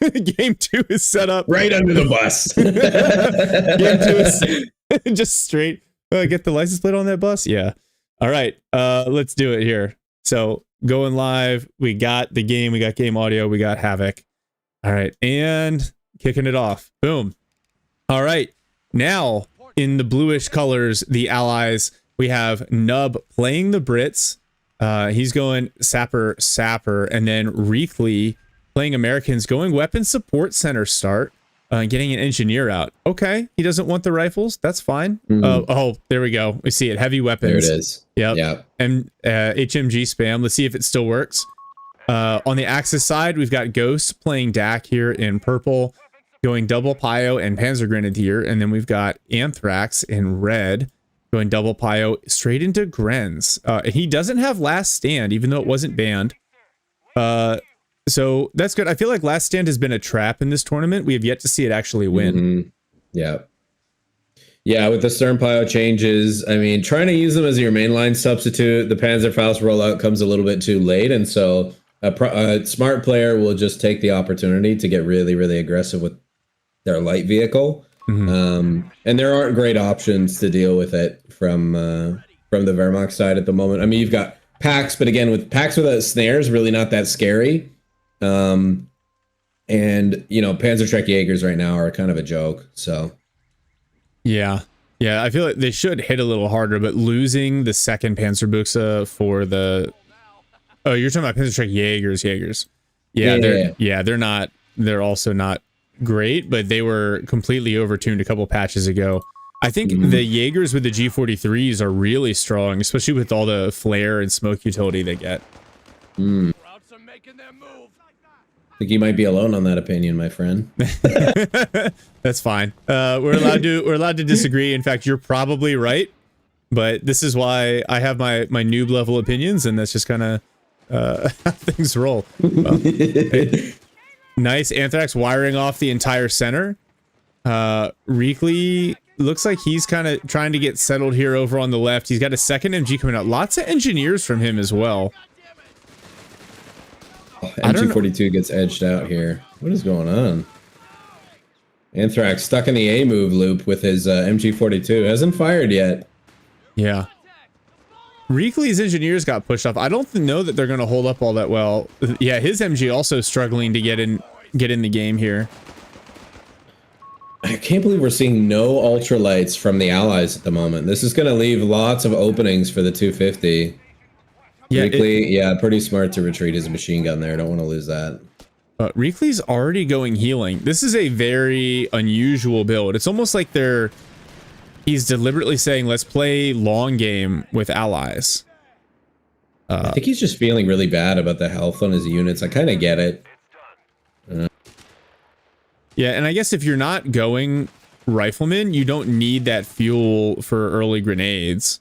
set up right under the bus. Game 2 is just straight. Get the license plate on that bus. Yeah. All right. Let's do it here. So going live. We got the game. We got game audio. We got Havoc. All right, and kicking it off. Boom. All right. Now in the bluish colors, the allies. We have Nub playing the Brits. He's going sapper, and then Reekley playing Americans, going weapons support center start, getting an engineer out. Okay, he doesn't want the rifles. That's fine. Oh, there we go. We see it. Heavy weapons. There it is. Yep. And HMG spam. Let's see if it still works. On the Axis side, we've got Ghost playing Dak here in purple, going double Pio and Panzer Grenadier, and then we've got Anthrax in red, going double Pio straight into Grenz. He doesn't have Last Stand, even though it wasn't banned. So that's good. I feel like Last Stand has been a trap in this tournament. We have yet to see it actually win. Yeah, with the Stern Pio changes, I mean, trying to use them as your mainline substitute, the Panzerfaust rollout comes a little bit too late, and so a smart player will just take the opportunity to get really, really aggressive with their light vehicle. And there aren't great options to deal with it from the Wehrmacht side at the moment. I mean, you've got packs, but again, with packs without snares, really not that scary. And you know, Panzertrek Jaegers right now are kind of a joke. So yeah, I feel like they should hit a little harder, but losing the second Panzerbuchse for the you're talking about Panzertrek Jaegers. They're also not great, but they were completely overtuned a couple patches ago. I think the Jaegers with the G43s are really strong, especially with all the flare and smoke utility they get. I think you might be alone on that opinion, my friend. That's fine. We're allowed to disagree. In fact, you're probably right, but this is why I have my noob level opinions, and that's just kind of how things roll. Well, nice Anthrax wiring off the entire center. Reekley looks like he's kind of trying to get settled here over on the left. He's got a second MG coming out. Lots of engineers from him as well. MG42 gets edged out here. What is going on? Anthrax stuck in the A move loop with his MG42. Hasn't fired yet. Yeah. Reekley's engineers got pushed off. I don't know that they're going to hold up all that well. Yeah, his MG also struggling to get in the game here. I can't believe we're seeing no ultralights from the allies at the moment. This is going to leave lots of openings for the 250. Yeah, Reekley, pretty smart to retreat his machine gun there. Don't want to lose that. Reekley's already going healing. This is a very unusual build. It's almost like he's deliberately saying, let's play long game with allies. I think he's just feeling really bad about the health on his units. I kind of get it. Yeah, and I guess if you're not going rifleman, you don't need that fuel for early grenades.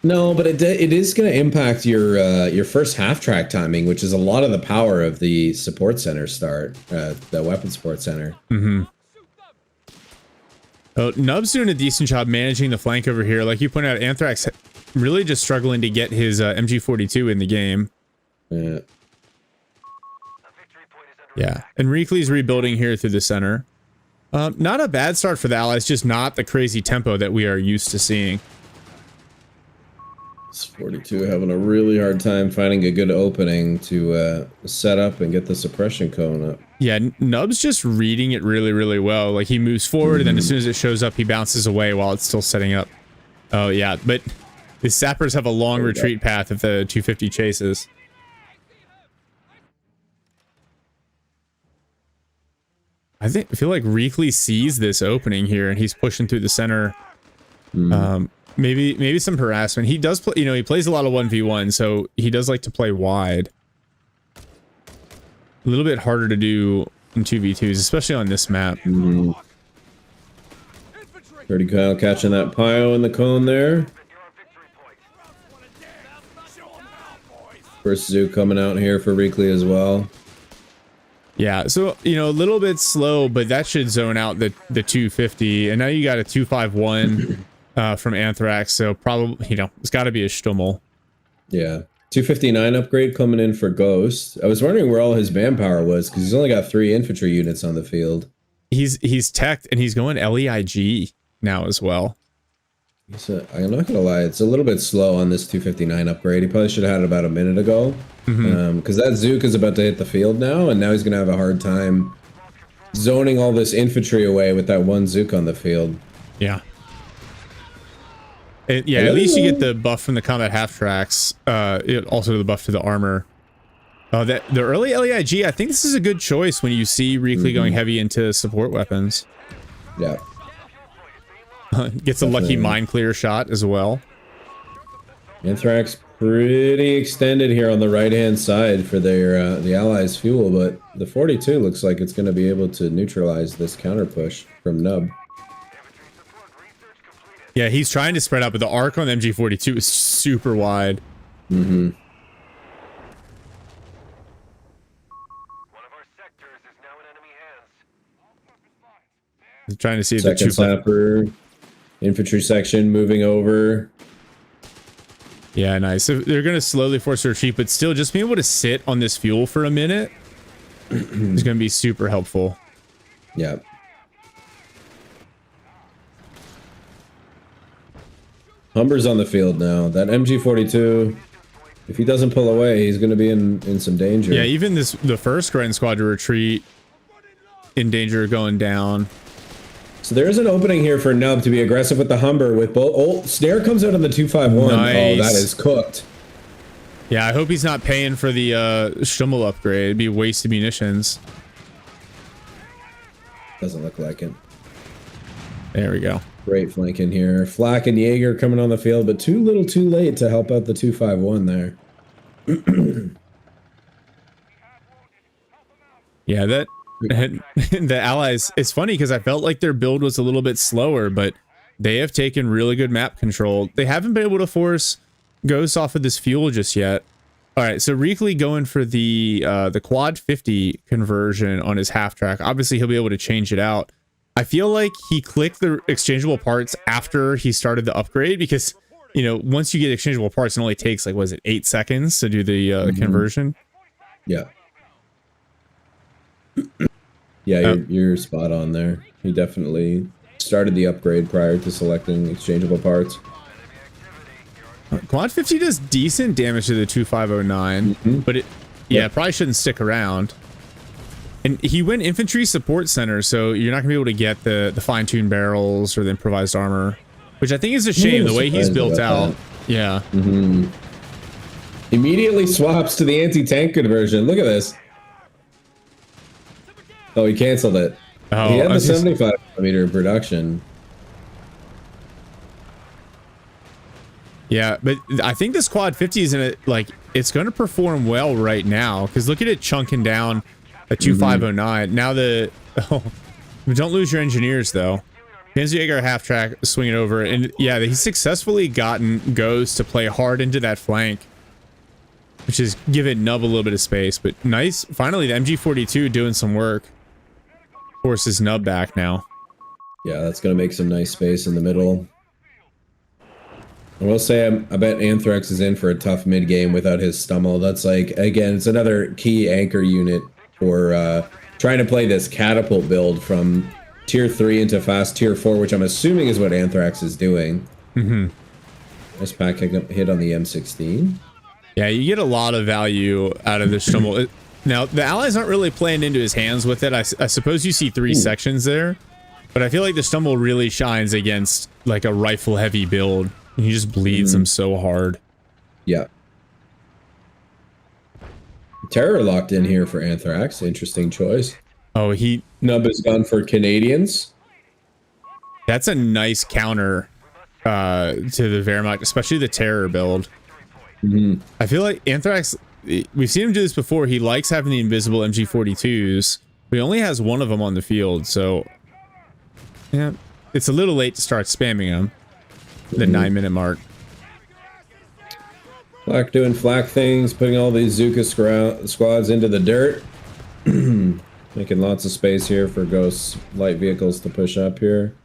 No, but it is going to impact your first half track timing, which is a lot of the power of the support center start, the weapon support center. Nub's doing a decent job managing the flank over here. Like you pointed out, Anthrax really just struggling to get his MG42 in the game. Yeah, and Reekley's rebuilding here through the center. Not a bad start for the allies, just not the crazy tempo that we are used to seeing. 42 having a really hard time finding a good opening to set up and get the suppression cone up. Yeah, Nub's just reading it really, really well. Like he moves forward, and then as soon as it shows up, he bounces away while it's still setting up. Oh yeah, but the sappers have a long retreat path if the 250 chases. I feel like Reekley sees this opening here, and he's pushing through the center. Maybe some harassment. He does play, he plays a lot of 1v1, so he does like to play wide. A little bit harder to do in 2v2s, especially on this map. Pretty Kyle catching that Pio in the cone there. First Zoo coming out here for Reekley as well. Yeah, so, you know, a little bit slow, but that should zone out the 250. And now you got a 251 from Anthrax, so probably, you know, it's got to be a Stummel. Yeah. 259 upgrade coming in for Ghost. I was wondering where all his manpower was, because he's only got 3 infantry units on the field. He's teched, and he's going LEIG now as well. I'm not gonna lie, it's a little bit slow on this 259 upgrade. He probably should have had it about a minute ago, because that Zook is about to hit the field now, and now he's gonna have a hard time zoning all this infantry away with that one Zook on the field. Yeah. Yeah, at least you get the buff from the combat half tracks. Also the buff to the armor. The early LEIG, I think this is a good choice when you see Reekley going heavy into support weapons. Yeah. Gets a lucky mind clear shot as well. Anthrax pretty extended here on the right hand side for their the Allies' fuel, but the 42 looks like it's going to be able to neutralize this counter push from Nub. Yeah, he's trying to spread out, but the arc on the MG42 is super wide. Mm-hmm. Trying to see if second slapper, infantry section moving over. Yeah, nice. So they're going to slowly force a retreat, but still just being able to sit on this fuel for a minute is going to be super helpful. Yeah. Humber's on the field now. That MG42, if he doesn't pull away, he's going to be in some danger. Yeah, even the first Grand Squad to retreat in danger of going down. So there is an opening here for Nub to be aggressive with the Humber with both. Oh, Snare comes out on the 251. Nice. Oh, that is cooked. Yeah, I hope he's not paying for the Stummel upgrade. It'd be wasted munitions. Doesn't look like it. There we go. Great flank in here. Flak and Jaeger coming on the field, but too little too late to help out the 251 there. Yeah, the Allies, it's funny because I felt like their build was a little bit slower, but they have taken really good map control. They haven't been able to force Ghost off of this fuel just yet. All right, so Reekley going for the quad 50 conversion on his half track. Obviously, he'll be able to change it out. I feel like he clicked the exchangeable parts after he started the upgrade because, you know, once you get exchangeable parts, it only takes, like, was it 8 seconds to do the conversion? Yeah. Yeah, you're spot on there. He definitely started the upgrade prior to selecting exchangeable parts. Quad 50 does decent damage to the 2509, but it, probably shouldn't stick around. And he went infantry support center, so you're not gonna be able to get the fine-tuned barrels or the improvised armor, which I think is a shame the way he's built out. Yeah. Immediately swaps to the anti-tank conversion. Look at this. Oh, he canceled it. Oh, he had the 75mm production. Yeah, but I think this quad 50 is in it, like, it's going to perform well right now because look at it chunking down a 2509. Now don't lose your engineers though. Panzerjäger half track, swing it over, and yeah, he's successfully gotten Ghost to play hard into that flank, which is giving Nub a little bit of space. But nice, finally the MG42 doing some work. Forces Nub back now. Yeah, that's gonna make some nice space in the middle. I will say I bet Anthrax is in for a tough mid game without his Stummel. That's like, again, it's another key anchor unit for trying to play this catapult build from tier 3 into fast tier 4, which I'm assuming is what Anthrax is doing. Nice pack hit on the M16. Yeah, you get a lot of value out of this Stummel. Now, the Allies aren't really playing into his hands with it. I suppose you see 3 sections there, but I feel like the Stummel really shines against like a rifle-heavy build. And he just bleeds them so hard. Yeah. Terror locked in here for Anthrax. Interesting choice. Oh, Nub has gone for Canadians. That's a nice counter to the Wehrmacht, especially the Terror build. I feel like Anthrax, we've seen him do this before. He likes having the invisible MG42s He only has one of them on the field, so yeah, it's a little late to start spamming him. The 9-minute mark. Flak doing flak things, putting all these Zuka squads into the dirt. Making lots of space here for Ghost's light vehicles to push up here.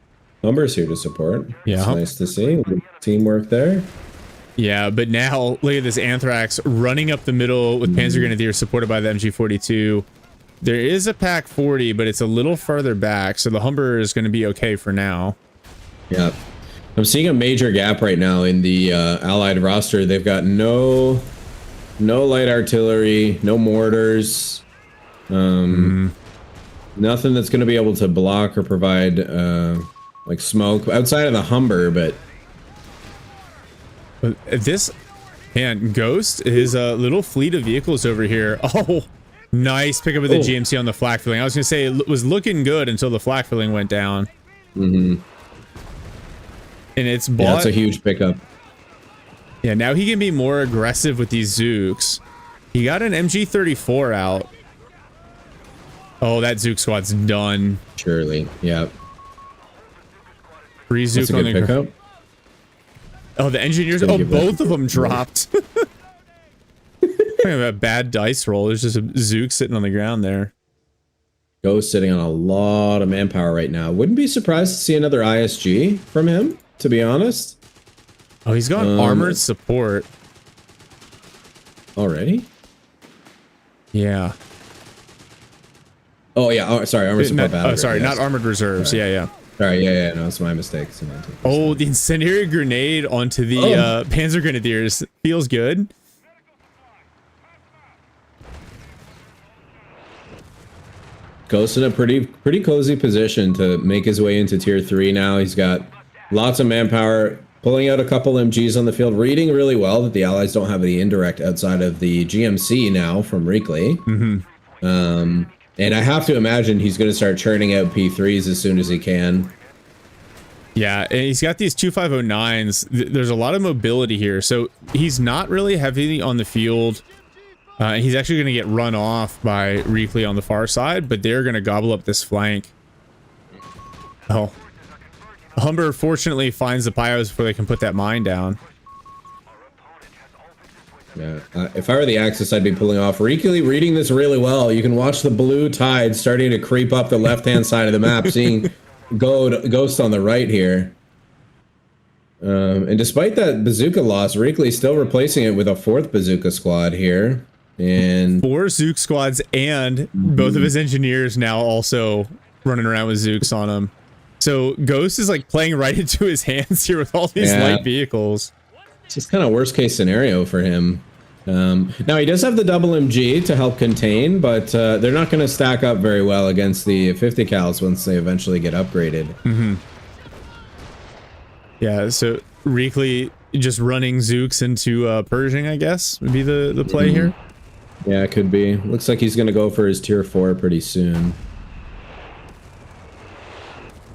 Humber's here to support. Yeah. It's nice to see. Teamwork there. Yeah, but now look at this Anthrax running up the middle with Panzer Grenadiers supported by the MG42. There is a Pack 40, but it's a little farther back, so the Humber is going to be okay for now. Yeah. I'm seeing a major gap right now in the Allied roster. They've got no light artillery, no mortars, nothing that's going to be able to block or provide like smoke outside of the Humber. But this, man, Ghost, his little fleet of vehicles over here. Oh, nice pickup of the GMC on the flak filling. I was going to say it was looking good until the flak filling went down. And it's bought. Yeah, that's a huge pickup. Yeah, now he can be more aggressive with these Zooks. He got an MG34 out. Oh, that Zook squad's done. Surely, yeah. Free Zook on the pickup. Oh, the engineers. Oh, both of them dropped. I have a bad dice roll. There's just a Zook sitting on the ground there. Ghost sitting on a lot of manpower right now. Wouldn't be surprised to see another ISG from him, to be honest. Oh, he's got armored support. Already? Yeah. Oh, yeah. Oh, sorry. Armored support battery. Oh, sorry. Yes. Not armored reserves. Right. Yeah. Sorry. Yeah. No, it's my mistake. Oh, the incendiary grenade onto the Panzer Grenadiers. Feels good. Ghost in a pretty cozy position to make his way into tier 3 now. He's got lots of manpower, pulling out a couple MGs on the field, reading really well that the Allies don't have the indirect outside of the GMC now from Reekley. And I have to imagine he's going to start churning out P3s as soon as he can. Yeah, and he's got these 2509s. There's a lot of mobility here, so he's not really heavy on the field. He's actually going to get run off by Reekley on the far side, but they're going to gobble up this flank. Oh. Humber fortunately finds the Pyos before they can put that mine down. Yeah, if I were the Axis, I'd be pulling off. Reekley reading this really well. You can watch the blue tide starting to creep up the left-hand side of the map, seeing Ghost on the right here. And despite that bazooka loss, Reekley's still replacing it with a 4th bazooka squad here. And 4 Zook squads and both of his engineers now also running around with Zooks on them. So Ghost is like playing right into his hands here with all these light vehicles. It's just kind of worst case scenario for him. Now he does have the double MG to help contain, but they're not going to stack up very well against the 50 cals once they eventually get upgraded. Yeah, so Reekley just running Zooks into Pershing, I guess, would be the play here. Yeah, it could be. Looks like he's going to go for his tier 4 pretty soon.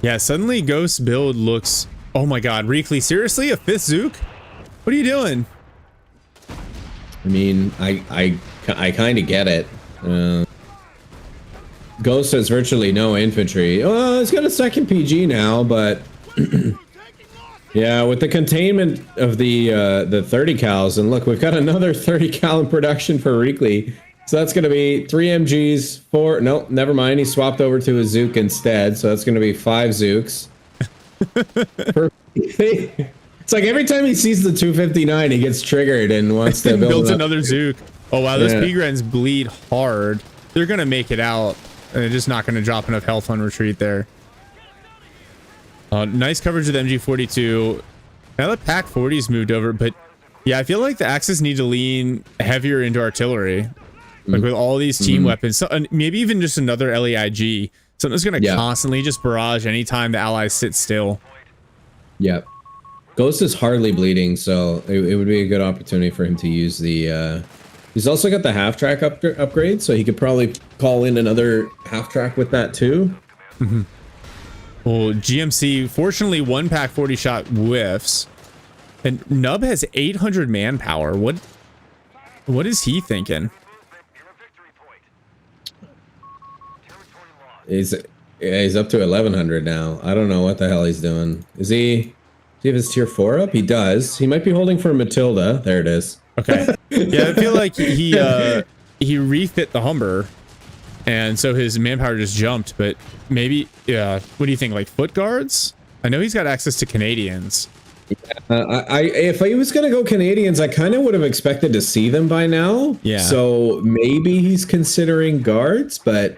Yeah, suddenly Ghost's build looks... Oh my god, Reekley, seriously? A 5th Zook? What are you doing? I mean, I kind of get it. Ghost has virtually no infantry. Oh, it's got a 2nd PG now, but... yeah, with the containment of the 30 cals, and look, we've got another 30 cal in production for Reekley. So that's going to be 3 MGs, 4... No, never mind. He swapped over to a Zook instead, so that's going to be 5 Zooks. It's like every time he sees the 259, he gets triggered and wants to build another Zook. Oh, wow, those P-Grens bleed hard. They're going to make it out, and they're just not going to drop enough health on retreat there. Nice coverage of the MG42. Now the Pack 40's moved over, but yeah, I feel like the Axis need to lean heavier into artillery. Like with all these team weapons, so, maybe even just another LEIG. Something that's going to constantly just barrage anytime the Allies sit still. Yep. Ghost is hardly bleeding, so it would be a good opportunity for him to use the... He's also got the half-track upgrade, so he could probably call in another half-track with that too. Well, GMC, fortunately, 1 Pack 40 shot whiffs. And Nub has 800 manpower. What is he thinking? He's up to 1100 now. I don't know what the hell he's doing. Does he have his tier 4 up? He does. He might be holding for Matilda. There it is. Okay. Yeah, I feel like he refit the Humber, and so his manpower just jumped. But maybe, what do you think? Like foot guards? I know he's got access to Canadians. If he was gonna go Canadians, I kind of would have expected to see them by now. Yeah. So maybe he's considering guards, but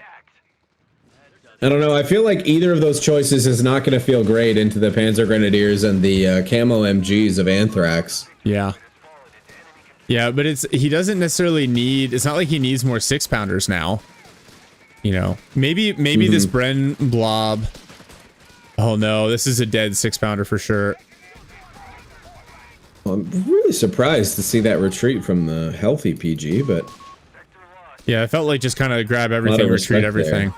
I don't know. I feel like either of those choices is not going to feel great into the Panzer Grenadiers and the camo MGs of Anthrax. Yeah. Yeah, but he doesn't necessarily need. It's not like he needs more 6-pounders now. You know, maybe this Bren blob. Oh no, this is a dead 6-pounder for sure. Well, I'm really surprised to see that retreat from the healthy PG, but yeah, I felt like just kind of grab everything, retreat everything.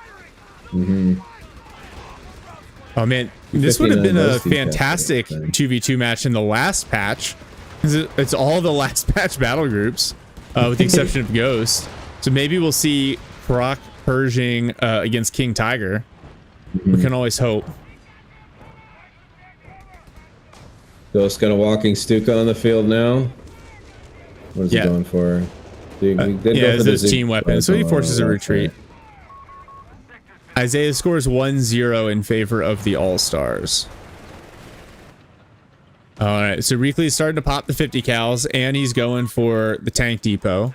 Oh man, this would have been a fantastic 2v2 match in the last patch. It's all the last patch battle groups, with the exception of Ghost. So maybe we'll see Croc Pershing against King Tiger. We can always hope. Ghost got a walking Stuka on the field now. What is he going for? It's his team weapon, so he forces a retreat. Isaiah scores 1-0 in favor of the All-Stars. All right, so Reekley's starting to pop the 50 cals, and he's going for the tank depot.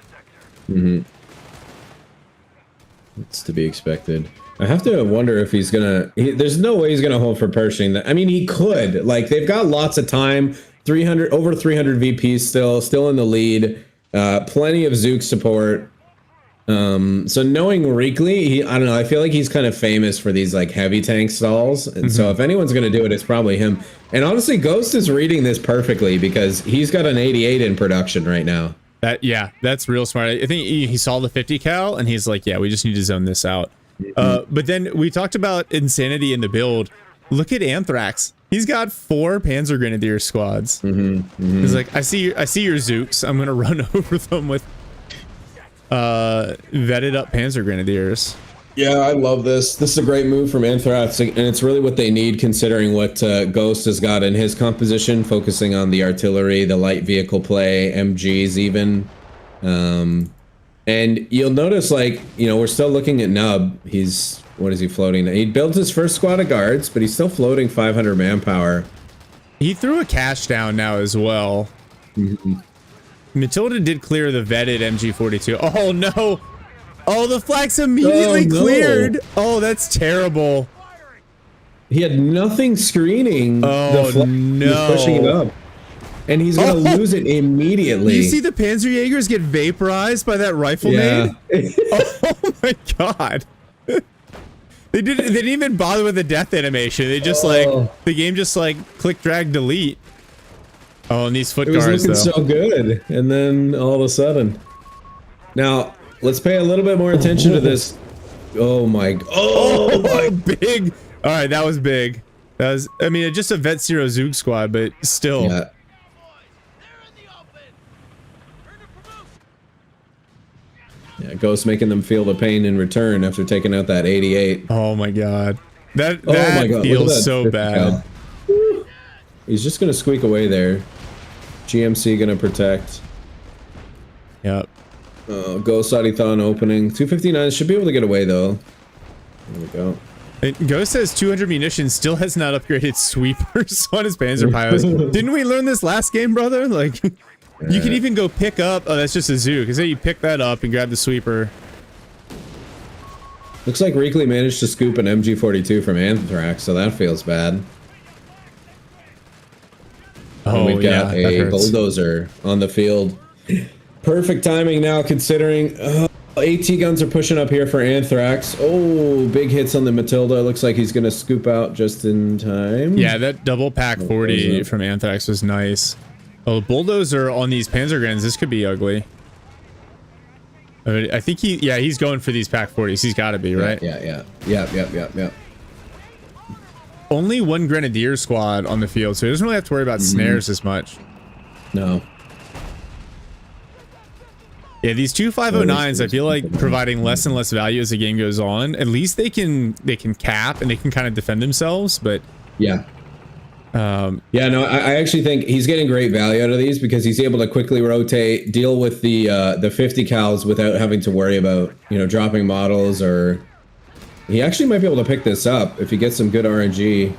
It's to be expected. I have to wonder if he's gonna. There's no way he's gonna hold for Pershing. I mean, he could. Like, they've got lots of time. 300 over 300 VPs still in the lead. Plenty of Zook support. So knowing Reekley, I don't know. I feel like he's kind of famous for these like heavy tank stalls, and so if anyone's gonna do it, it's probably him. And honestly, Ghost is reading this perfectly because he's got an 88 in production right now. That's real smart. I think he saw the 50 cal and he's like, yeah, we just need to zone this out. But then we talked about insanity in the build. Look at Anthrax. He's got 4 Panzer Grenadier squads. He's like, I see your Zooks. I'm gonna run over them with vetted up Panzer Grenadiers. Yeah, I love this. This is a great move from Anthrax, and it's really what they need considering what Ghost has got in his composition, focusing on the artillery, the light vehicle play, MGs even. And you'll notice, like, you know, we're still looking at Nub. What is he floating? He built his first squad of guards, but he's still floating 500 manpower. He threw a cash down now as well. Matilda did clear the vetted MG42. Oh no! Oh, the flag's immediately cleared. Oh, that's terrible. He had nothing screening. Oh no! He was pushing it up, and he's gonna lose it immediately. You see the Panzerjägers get vaporized by that rifleman? Yeah. Oh my god! They didn't even bother with the death animation. They just like the game just like click, drag, delete. Oh, and these foot guards, it was looking so good, and then all of a sudden. Now let's pay a little bit more attention to this. Oh my! Oh my! Big! All right, that was big. That was. I mean, just a Vet Zero Zoog squad, but still. Yeah. Yeah, Ghost making them feel the pain in return after taking out that 88. Oh my god. That feels so bad. He's just gonna squeak away there. GMC gonna protect. Yep. Ghost Adithon opening. 259 should be able to get away though. There we go. Ghost has 200 munitions, still has not upgraded sweepers on his Panzer pilots. Didn't we learn this last game, brother? Like, you can even go pick up. Oh, that's just a Zook. Because you pick that up and grab the sweeper. Looks like Reekley managed to scoop an MG42 from Anthrax, so that feels bad. Oh, and we've got a bulldozer on the field. Perfect timing now, considering AT guns are pushing up here for Anthrax. Oh, big hits on the Matilda. Looks like he's going to scoop out just in time. Yeah, that double pack 40 from Anthrax was nice. Oh, bulldozer on these Panzer Grens. This could be ugly. I think he's going for these pack 40s. He's got to be, right? Yeah. Only 1 Grenadier squad on the field, so he doesn't really have to worry about snares as much. No. Yeah, these two 509s, I feel like providing less and less value as the game goes on. At least they can cap and they can kind of defend themselves, but yeah. Yeah, no, I actually think he's getting great value out of these because he's able to quickly rotate, deal with the 50 cals without having to worry about, you know, dropping models, or he actually might be able to pick this up if he gets some good RNG.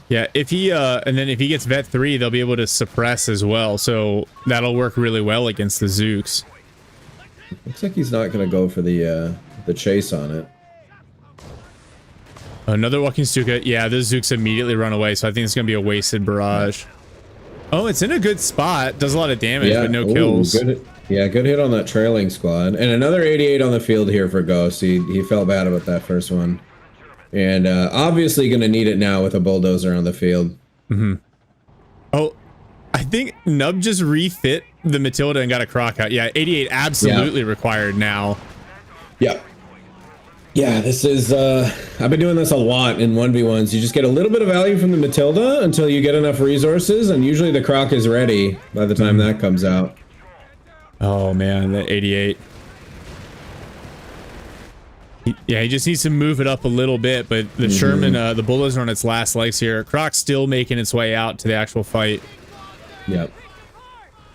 Yeah, if he and then if he gets vet 3, they'll be able to suppress as well, so that'll work really well against the Zooks. Looks like he's not going to go for the chase on it. Another walking Stuka. Yeah, the Zooks immediately run away, so I think it's going to be a wasted barrage. Oh, it's in a good spot. Does a lot of damage, but no kills. Good, yeah, good hit on that trailing squad. And another 88 on the field here for Ghost. He felt bad about that first one. And obviously going to need it now with a bulldozer on the field. Mm-hmm. Oh, I think Nub just refit the Matilda and got a croc out. Yeah, 88 absolutely required now. Yeah. Yeah, this is, I've been doing this a lot in 1v1s. You just get a little bit of value from the Matilda until you get enough resources, and usually the croc is ready by the time that comes out. Oh man, that 88. Yeah, he just needs to move it up a little bit, but the Sherman, the bulldozer on its last legs here. Croc's still making its way out to the actual fight. Yep.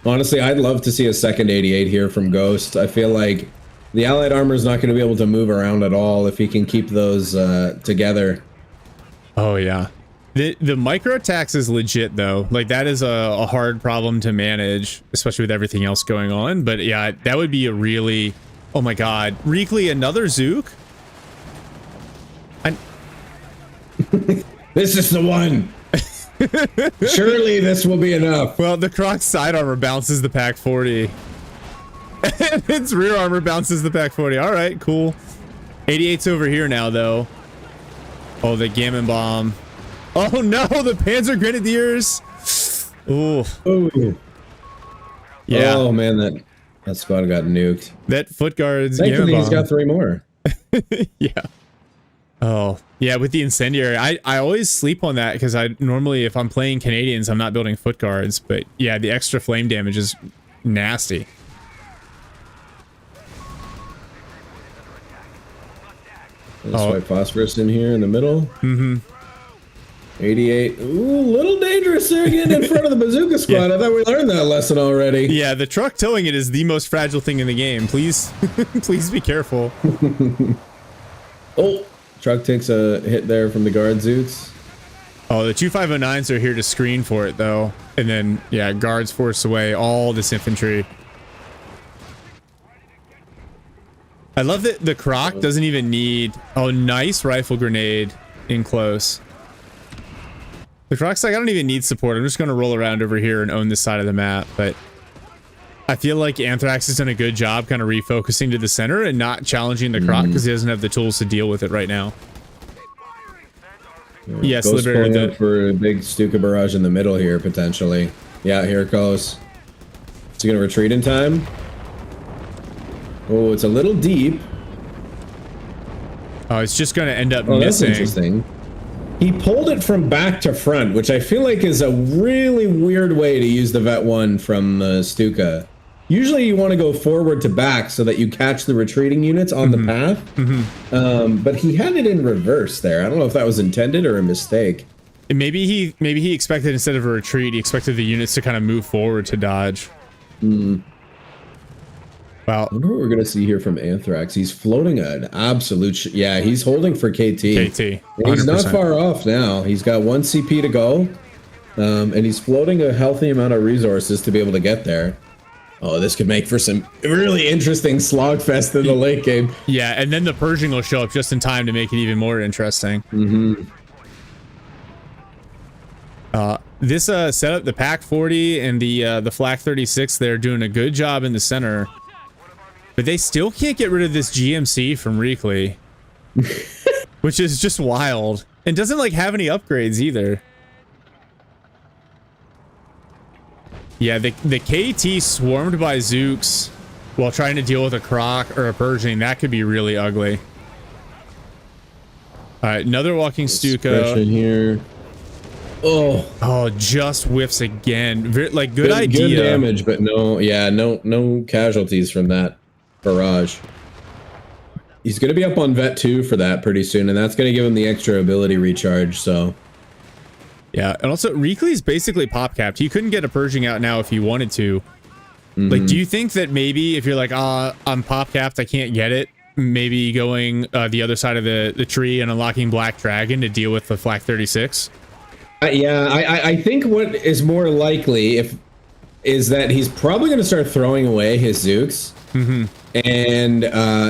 Honestly, I'd love to see a second 88 here from Ghost. I feel like the allied armor is not going to be able to move around at all if he can keep those together. Oh yeah, the micro attacks is legit though. Like that is a hard problem to manage, especially with everything else going on. But yeah, that would be a really, oh my god, Reekley, another Zook. This is the one. Surely this will be enough. Well, the Croc's side armor bounces the Pack 40. And its rear armor bounces the Pack 40. All right, cool. 88's over here now, though. Oh, the Gammon Bomb. Oh, no, the Panzer Grenadiers. Ooh. Ooh. Yeah. Oh, man, that squad got nuked. That Foot Guard's Thankfully, he's got 3 more. Yeah. Oh, yeah, with the Incendiary. I always sleep on that because I normally, if I'm playing Canadians, I'm not building Foot Guards. But yeah, the extra flame damage is nasty. Swipe phosphorus in here in the middle. 88. Ooh, a little dangerous there again in front of the bazooka squad. Yeah. I thought we learned that lesson already. Yeah, the truck towing it is the most fragile thing in the game. Please, please be careful. Oh, truck takes a hit there from the guard Zoots. Oh, the 2509s are here to screen for it though. And then, yeah, guards force away all this infantry. I love that the Croc doesn't even need... Oh, nice rifle grenade in close. The Croc's like, I don't even need support. I'm just going to roll around over here and own this side of the map. But I feel like Anthrax has done a good job kind of refocusing to the center and not challenging the Croc because he doesn't have the tools to deal with it right now. Yes, Liberator for a big Stuka barrage in the middle here, potentially. Yeah, here it goes. Is he going to retreat in time? Oh, it's a little deep. Oh, it's just going to end up missing. That's interesting. He pulled it from back to front, which I feel like is a really weird way to use the Vet 1 from Stuka. Usually you want to go forward to back so that you catch the retreating units on the path. But he had it in reverse there. I don't know if that was intended or a mistake. And maybe he expected, instead of a retreat, he expected the units to kind of move forward to dodge. Wow. I wonder what we're going to see here from Anthrax. He's floating an absolute... yeah, he's holding for KT. KT. 100%. He's not far off now. He's got 1 CP to go. And he's floating a healthy amount of resources to be able to get there. Oh, this could make for some really interesting slogfest in the late game. Yeah, and then the Pershing will show up just in time to make it even more interesting. This setup, the Pack 40 and the Flak 36, they're doing a good job in the center. But they still can't get rid of this GMC from Reekley. Which is just wild. And doesn't like have any upgrades either. Yeah, the KT swarmed by Zooks while trying to deal with a Croc or a Pershing. That could be really ugly. Alright, another walking Stuka. Here. Oh, just whiffs again. Like good idea. Good damage, but no casualties from that barrage. He's going to be up on Vet 2 for that pretty soon, and that's going to give him the extra ability recharge, so. Yeah, and also, Reekley's basically pop capped. He couldn't get a purging out now if he wanted to. Like, do you think that maybe if you're like, I'm pop capped, I can't get it, maybe going the other side of the tree and unlocking Black Dragon to deal with the Flak 36? I think what is more likely is that he's probably going to start throwing away his Zooks. And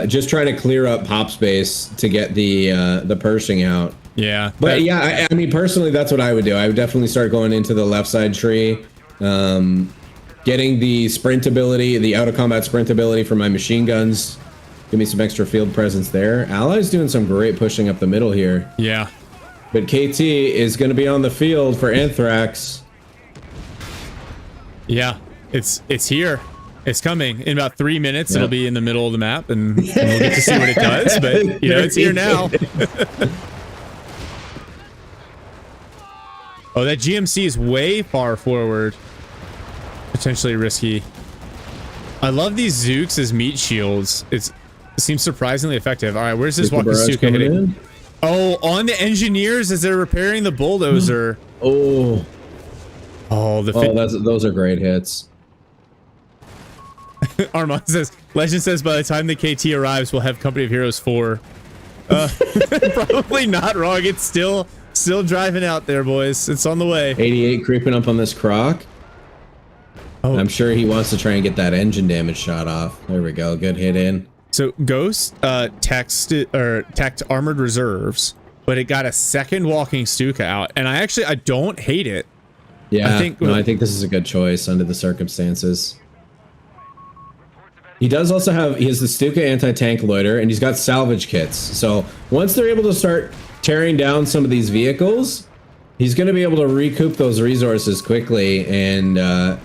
just try to clear up pop space to get the Pershing out. Yeah. But yeah, I mean, personally, that's what I would do. I would definitely start going into the left side tree, getting the sprint ability, the out of combat sprint ability for my machine guns. Give me some extra field presence there. Allies doing some great pushing up the middle here. Yeah. But KT is going to be on the field for Anthrax. Yeah, it's here. It's coming. In about 3 minutes, it'll be in the middle of the map, and we'll get to see what it does, but, you know, it's here now. Oh, that GMC is way far forward. Potentially risky. I love these Zooks as meat shields. It seems surprisingly effective. All right, where's this Wakasuka hitting? Oh, on the engineers as they're repairing the bulldozer. Oh, the those are great hits. Armand says, Legend says by the time the KT arrives, we'll have Company of Heroes 4. Probably not wrong. It's still driving out there, boys. It's on the way. 88 creeping up on this Croc. Oh, I'm sure he wants to try and get that engine damage shot off. There we go. Good hit in. So Ghost teched armored reserves, but it got a second walking Stuka out, and I don't hate it. Yeah, I think this is a good choice under the circumstances. He does also he has the Stuka anti-tank loiter, and he's got salvage kits. So once they're able to start tearing down some of these vehicles, he's going to be able to recoup those resources quickly and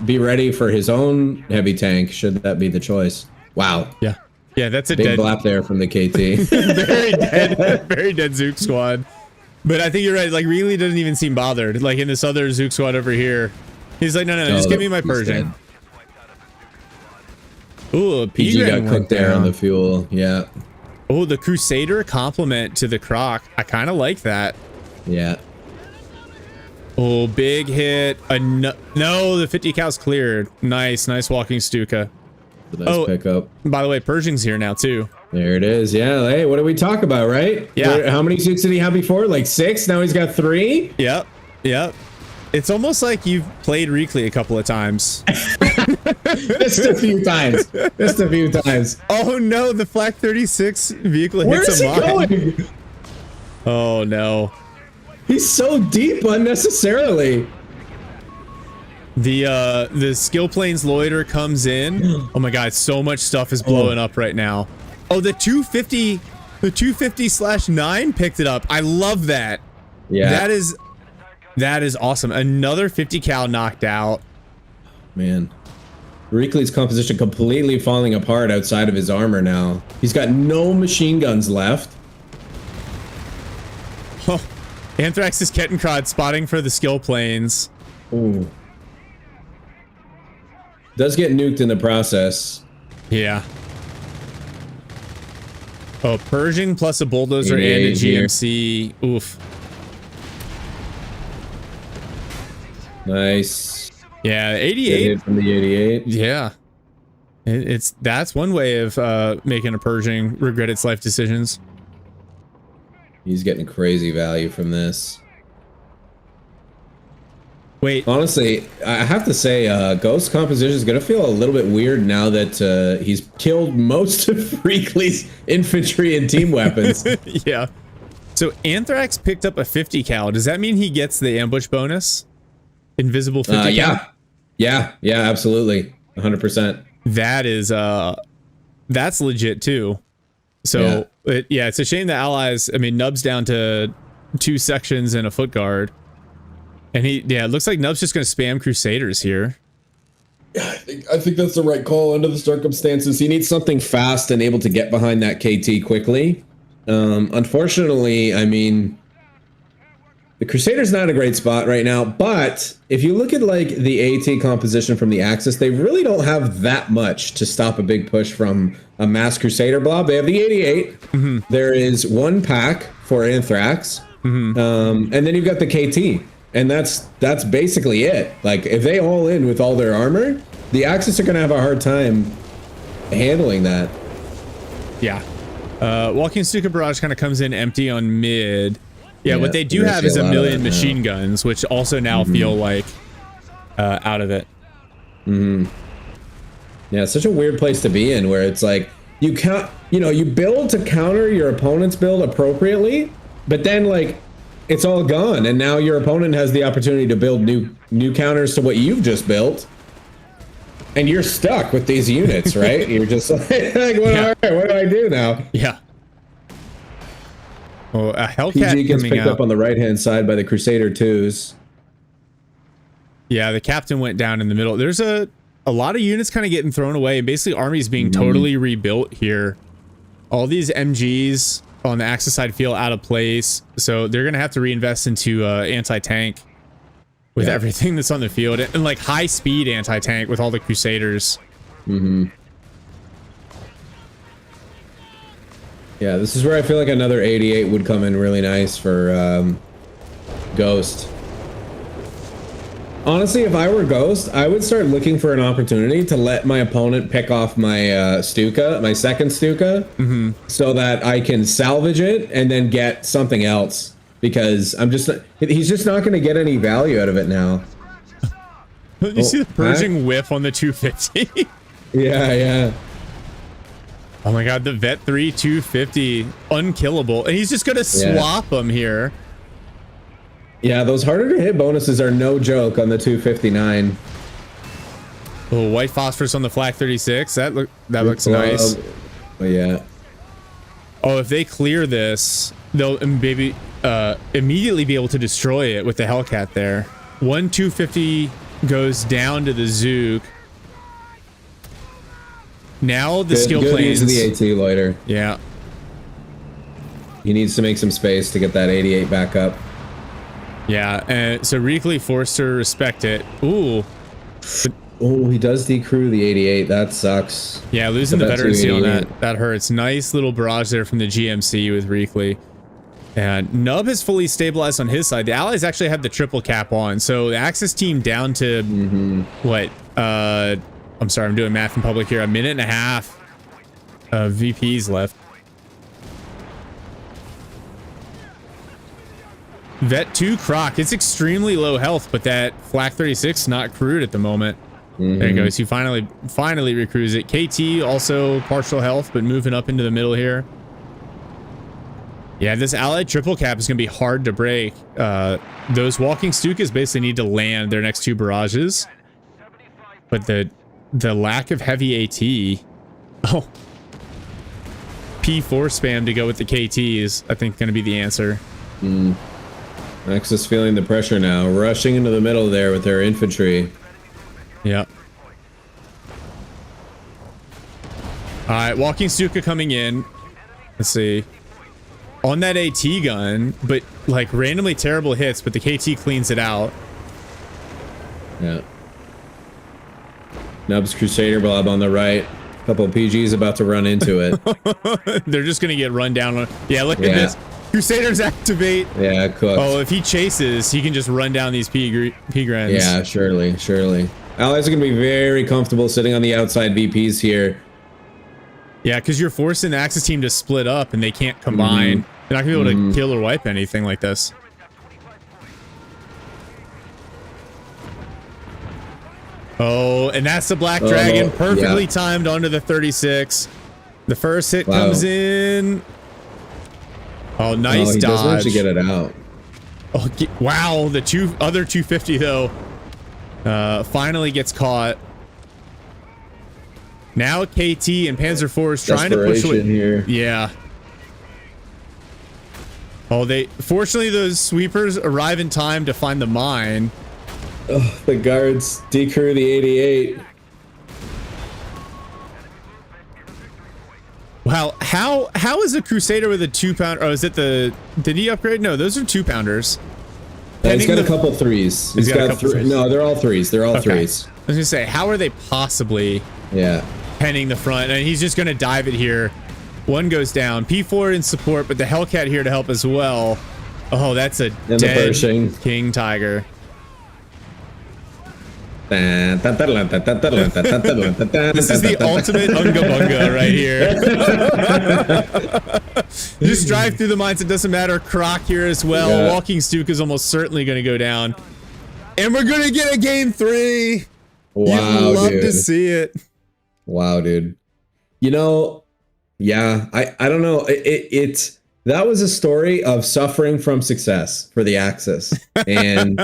be ready for his own heavy tank, should that be the choice. Wow. Yeah, that's a big blap there from the KT. very dead Zook squad. But I think you're right. Like, really doesn't even seem bothered. Like in this other Zook squad over here, he's like, no, just give me my Pershing. Ooh, a PG got cooked there on the fuel. Yeah. Oh, the Crusader compliment to the Croc. I kind of like that. Yeah. Oh, big hit. No, the 50 cal's cleared. Nice walking Stuka. Nice pickup. By the way, Pershing's here now too. There it is. Yeah. Hey, what did we talk about, right? Yeah. How many Zooks did he have before? Like 6? Now he's got 3? Yep. It's almost like you've played Reekley a couple of times. Just a few times. Oh no, the Flak 36 vehicle hits him. Where's he going? Oh no. He's so deep unnecessarily. The skill planes loiter comes in. Oh my god, so much stuff is blowing up right now. Oh, the 250/9 picked it up. I love that. Yeah. That is awesome. Another 50 cal knocked out. Man. Reekley's composition completely falling apart outside of his armor now. He's got no machine guns left. Oh, Anthrax's Kettenkrad spotting for the skill planes. Ooh. Does get nuked in the process. Yeah. Oh, Pershing plus a bulldozer and a GMC. Oof. Nice. Yeah, 88 from the 88. Yeah, that's one way of making a Pershing regret its life decisions. He's getting crazy value from this. Wait, honestly, I have to say, Ghost composition is gonna feel a little bit weird now that he's killed most of Reekley's infantry and team weapons. Yeah. So Anthrax picked up a 50 cal. Does that mean he gets the ambush bonus? Invisible 50 cal? Yeah, absolutely. 100%. That is, that's legit too. So, it's a shame the allies, I mean, Nub's down to 2 sections and a foot guard. And it looks like Nub's just going to spam Crusaders here. Yeah, I think that's the right call under the circumstances. He needs something fast and able to get behind that KT quickly. Unfortunately, I mean, The Crusader's not in a great spot right now, but if you look at like the AT composition from the Axis, they really don't have that much to stop a big push from a mass Crusader blob. They have the 88. There is one pack for Anthrax, and then you've got the KT, and that's basically it. Like if they all in with all their armor, the Axis are going to have a hard time handling that. Yeah. Walking Stuka Barrage kind of comes in empty on mid. Yeah, what they do have is a million machine guns, which also now feel like out of it. Yeah, it's such a weird place to be in, where it's like you can't, you build to counter your opponent's build appropriately, but then like it's all gone, and now your opponent has the opportunity to build new counters to what you've just built, and you're stuck with these units, right? You're just like what do I do now? Yeah. Oh, a Hellcat PG gets coming picked out. up on the right-hand side by the Crusader 2s. Yeah, the captain went down in the middle. There's a lot of units kind of getting thrown away, and basically armies being totally rebuilt here. All these MGs on the Axis side feel out of place, so they're gonna have to reinvest into anti-tank with everything that's on the field, and like high-speed anti-tank with all the Crusaders. Yeah, this is where I feel like another 88 would come in really nice for Ghost. Honestly, if I were Ghost, I would start looking for an opportunity to let my opponent pick off my Stuka, my second Stuka, so that I can salvage it and then get something else. Because he's just not going to get any value out of it now. You see the purging whiff on the 250? Yeah. Oh my god, the Vet 3 250, unkillable. And he's just going to swap them here. Yeah, those harder to hit bonuses are no joke on the 259. Oh, white phosphorus on the Flak 36. That looks nice. Yeah. Oh, if they clear this, they'll maybe immediately be able to destroy it with the Hellcat there. 250 goes down to the Zook. Now the skill planes. Good use of the AT loiter. Yeah. He needs to make some space to get that 88 back up. Yeah, and so Reekley forced to respect it. Ooh. Oh, he does decrew the 88. That sucks. Yeah, losing the veterancy on that hurts. Nice little barrage there from the GMC with Reekley. And Nub has fully stabilized on his side. The Allies actually have the triple cap on. So the Axis team down to what? I'm sorry, I'm doing math in public here. 1.5 minutes of VPs left. Vet 2 Croc. It's extremely low health, but that Flak 36 not crewed at the moment. There he goes. He finally recruits it. KT also partial health, but moving up into the middle here. Yeah, this allied triple cap is going to be hard to break. Those walking Stukas basically need to land their next 2 barrages, but the lack of heavy AT. Oh, P4 spam to go with the KT is, I think, going to be the answer. Axis feeling the pressure now, rushing into the middle there with their infantry. Yep. All right, walking Stuka coming in. Let's see. On that AT gun, but like randomly terrible hits, but the KT cleans it out. Yeah. Nub's Crusader blob on the right. A couple of PGs about to run into it. They're just gonna get run down. Yeah, look at this. Crusaders activate. Yeah, cooked. Oh, if he chases, he can just run down these P-grens. Yeah, surely. Allies are going to be very comfortable sitting on the outside VPs here. Yeah, because you're forcing the Axis team to split up and they can't combine. They're not going to be able to kill or wipe anything like this. Oh, and that's the Black Dragon. Perfectly timed onto the 36. The first hit comes in. Oh, nice dodge. He does manage to get it out. Oh, wow. The other 250 though finally gets caught. Now KT and Panzer IV is trying to push away here. Yeah. Oh, fortunately those sweepers arrive in time to find the mine. Oh, the guards decrew the 88. Wow, how is a Crusader with a 2-pounder? Oh, is it did he upgrade? No, those are 2-pounders. He's got a couple threes. He's got three. No, they're all threes. They're all threes. I was gonna say, how are they possibly penning the front? And he's just gonna dive it here. One goes down. P4 in support, but the Hellcat here to help as well. Oh, that's a dead King Tiger. This is the ultimate Unga Bunga right here. Just drive through the mines. It doesn't matter. Croc here as well. Yeah. Walking Stuka is almost certainly going to go down. And we're going to get a game 3. Wow, you'd love to see it. Wow, dude. You know, yeah, I don't know. It's that was a story of suffering from success for the Axis. And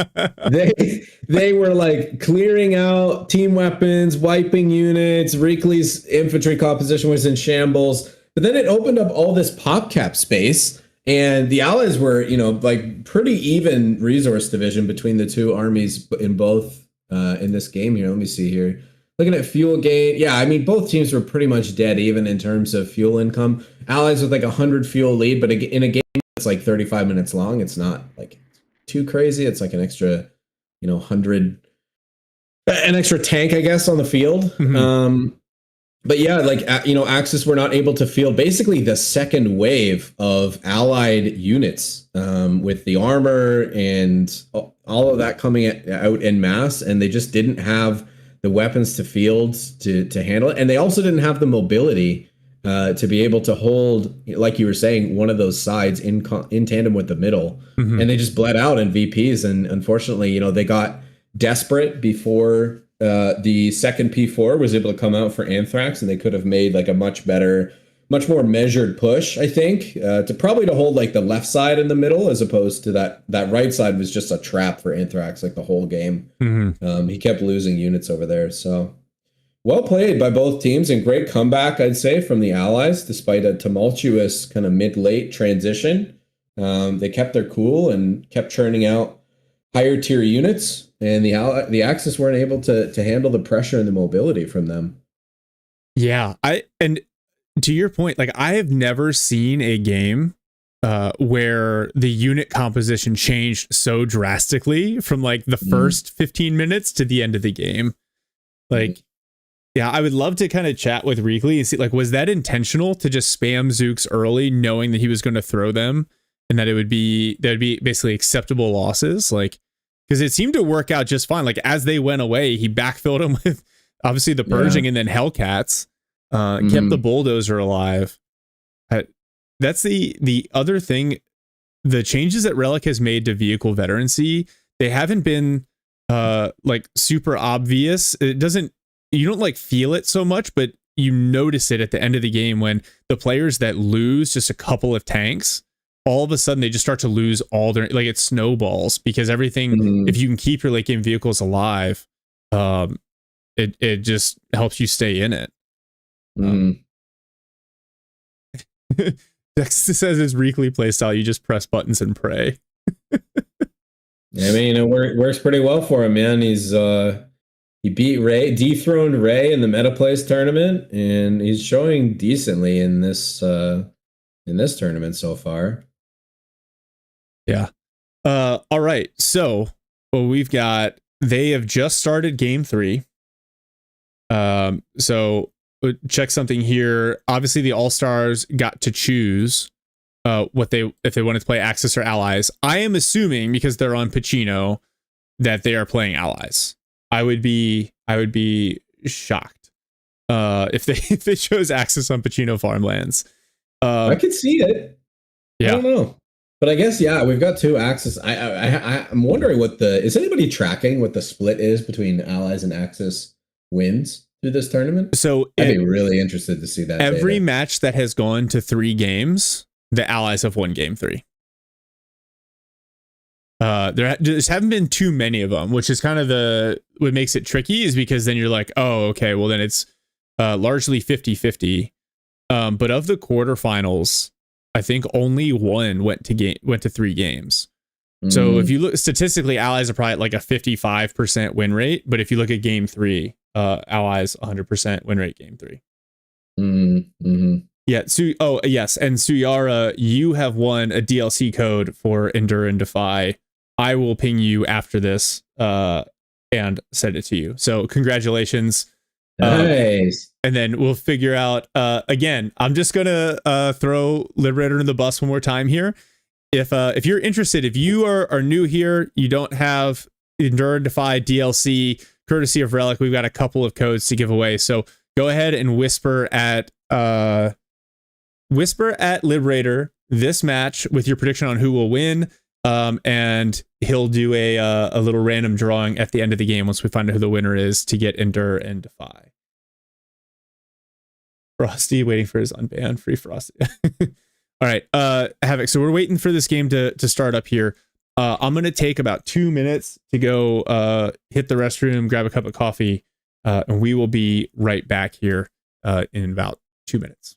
they were like clearing out team weapons, wiping units. Reekley's infantry composition was in shambles. But then it opened up all this PopCap space. And the Allies were, you know, like pretty even resource division between the two armies in both in this game here. Let me see here. Looking at fuel gain, yeah, I mean, both teams were pretty much dead even in terms of fuel income. Allies with like 100 fuel lead, but in a game that's like 35 minutes long, it's not like too crazy. It's like an extra, you know, an extra tank, I guess, on the field. Mm-hmm. But yeah, like, you know, Axis were not able to field basically the second wave of Allied units with the armor and all of that coming out en masse, and they just didn't have the weapons to field to handle it. And they also didn't have the mobility to be able to hold, like you were saying, one of those sides in tandem with the middle. Mm-hmm. And they just bled out in VPs. And unfortunately, you know, they got desperate before the second P4 was able to come out for Anthrax, and they could have made like a much more measured push, I think, to hold like the left side in the middle, as opposed to that right side was just a trap for Anthrax like the whole game. Mm-hmm. He kept losing units over there. So well played by both teams, and great comeback, I'd say, from the Allies, despite a tumultuous kind of mid-late transition. They kept their cool and kept churning out higher tier units, and the Axis weren't able to handle the pressure and the mobility from them. Yeah, and to your point, like, I have never seen a game where the unit composition changed so drastically from like the first 15 minutes to the end of the game. Like, yeah, I would love to kind of chat with Reekley and see, like, was that intentional to just spam Zooks early, knowing that he was going to throw them and that there'd be basically acceptable losses? Like, because it seemed to work out just fine. Like, as they went away, he backfilled them with obviously the Purging and then Hellcats. Kept the Bulldozer alive. That's the other thing. The changes that Relic has made to vehicle veterancy, they haven't been like super obvious. You don't like feel it so much, but you notice it at the end of the game when the players that lose just a couple of tanks, all of a sudden they just start to lose all their, like, it snowballs, because everything, if you can keep your late game vehicles alive, it just helps you stay in it. Dex says his Reekley playstyle, you just press buttons and pray. I mean, it works pretty well for him, man. He beat Ray, dethroned Ray in the Meta Plays tournament, and he's showing decently in this tournament so far. Yeah. All right. So, well, we've got, they have just started game 3. So check something here. Obviously, the All-Stars got to choose if they wanted to play Axis or Allies. I am assuming, because they're on Pacino, that they are playing Allies. I would be shocked if they chose Axis on Pacino farmlands. I could see it. Yeah. I don't know, but I guess we've got two Axis. I'm wondering is anybody tracking what the split is between Allies and Axis wins through this tournament? So I'd be really interested to see that. Every match that has gone to 3 games, the Allies have won game 3. There just haven't been too many of them, which is kind of what makes it tricky, is because then you're like, oh, okay, well then it's largely 50-50. But of the quarterfinals, I think only one went to 3 games. So if you look statistically, Allies are probably at like a 55% win rate. But if you look at game 3, Allies 100% win rate game 3. Yeah. Yes. And Suyara, you have won a DLC code for Endure and Defy. I will ping you after this and send it to you. So congratulations. Nice. And then we'll figure out, again, I'm just going to throw Liberator in the bus one more time here. If you're interested, if you are new here, you don't have Endure and Defy DLC, courtesy of Relic, we've got a couple of codes to give away. So go ahead and whisper at Liberator this match with your prediction on who will win. And he'll do a little random drawing at the end of the game once we find out who the winner is to get Endure and Defy. Frosty waiting for his unban. Free Frosty. All right, Havoc. So we're waiting for this game to start up here. I'm going to take about 2 minutes to go hit the restroom, grab a cup of coffee, and we will be right back here in about 2 minutes.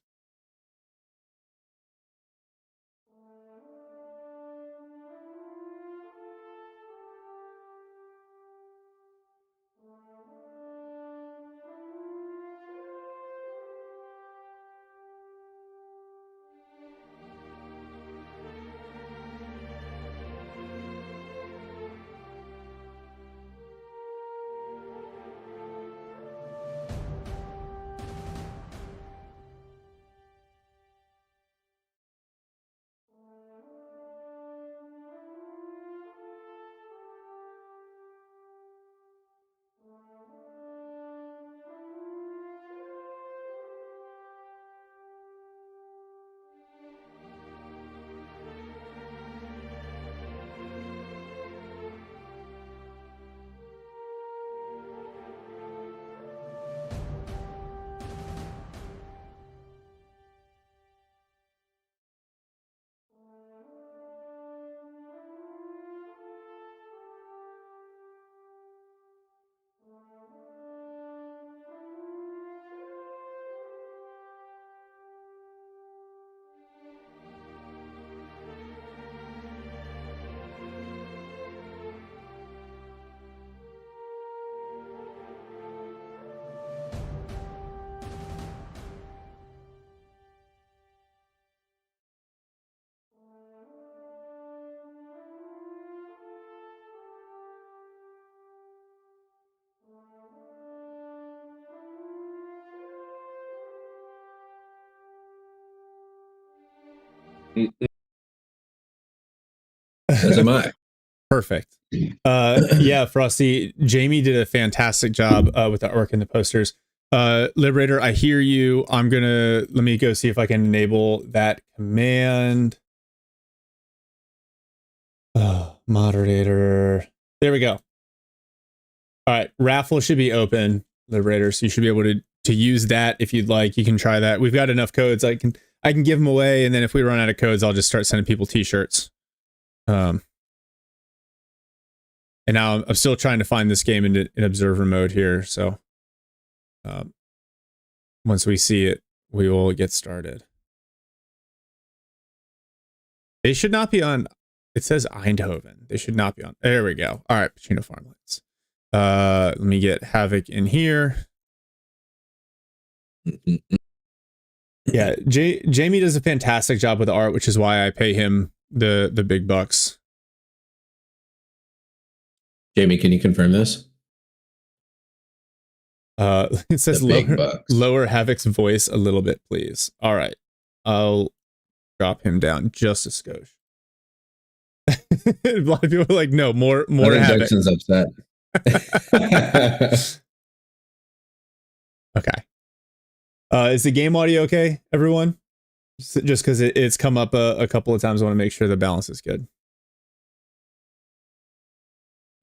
As am I. Perfect. Yeah, Frosty, Jamie did a fantastic job with the artwork and the posters. Liberator, I hear you. Let me go see if I can enable that command. Moderator. There we go. All right, raffle should be open, Liberator, so you should be able to use that if you'd like. You can try that. We've got enough codes. I can give them away, and then if we run out of codes, I'll just start sending people t-shirts. And now I'm still trying to find this game in observer mode here. So once we see it, we will get started. They should not be on. It says Eindhoven. They should not be on. There we go. All right, Pacino Farmlands. Let me get Havoc in here. Yeah, Jamie does a fantastic job with the art, which is why I pay him the big bucks. Jamie, can you confirm this? It says lower Havoc's voice a little bit, please. All right, I'll drop him down just a skosh. A lot of people are like, no, more Havoc. Jackson's upset. Okay. Is the game audio okay, everyone? Just because it's come up a couple of times, I want to make sure the balance is good.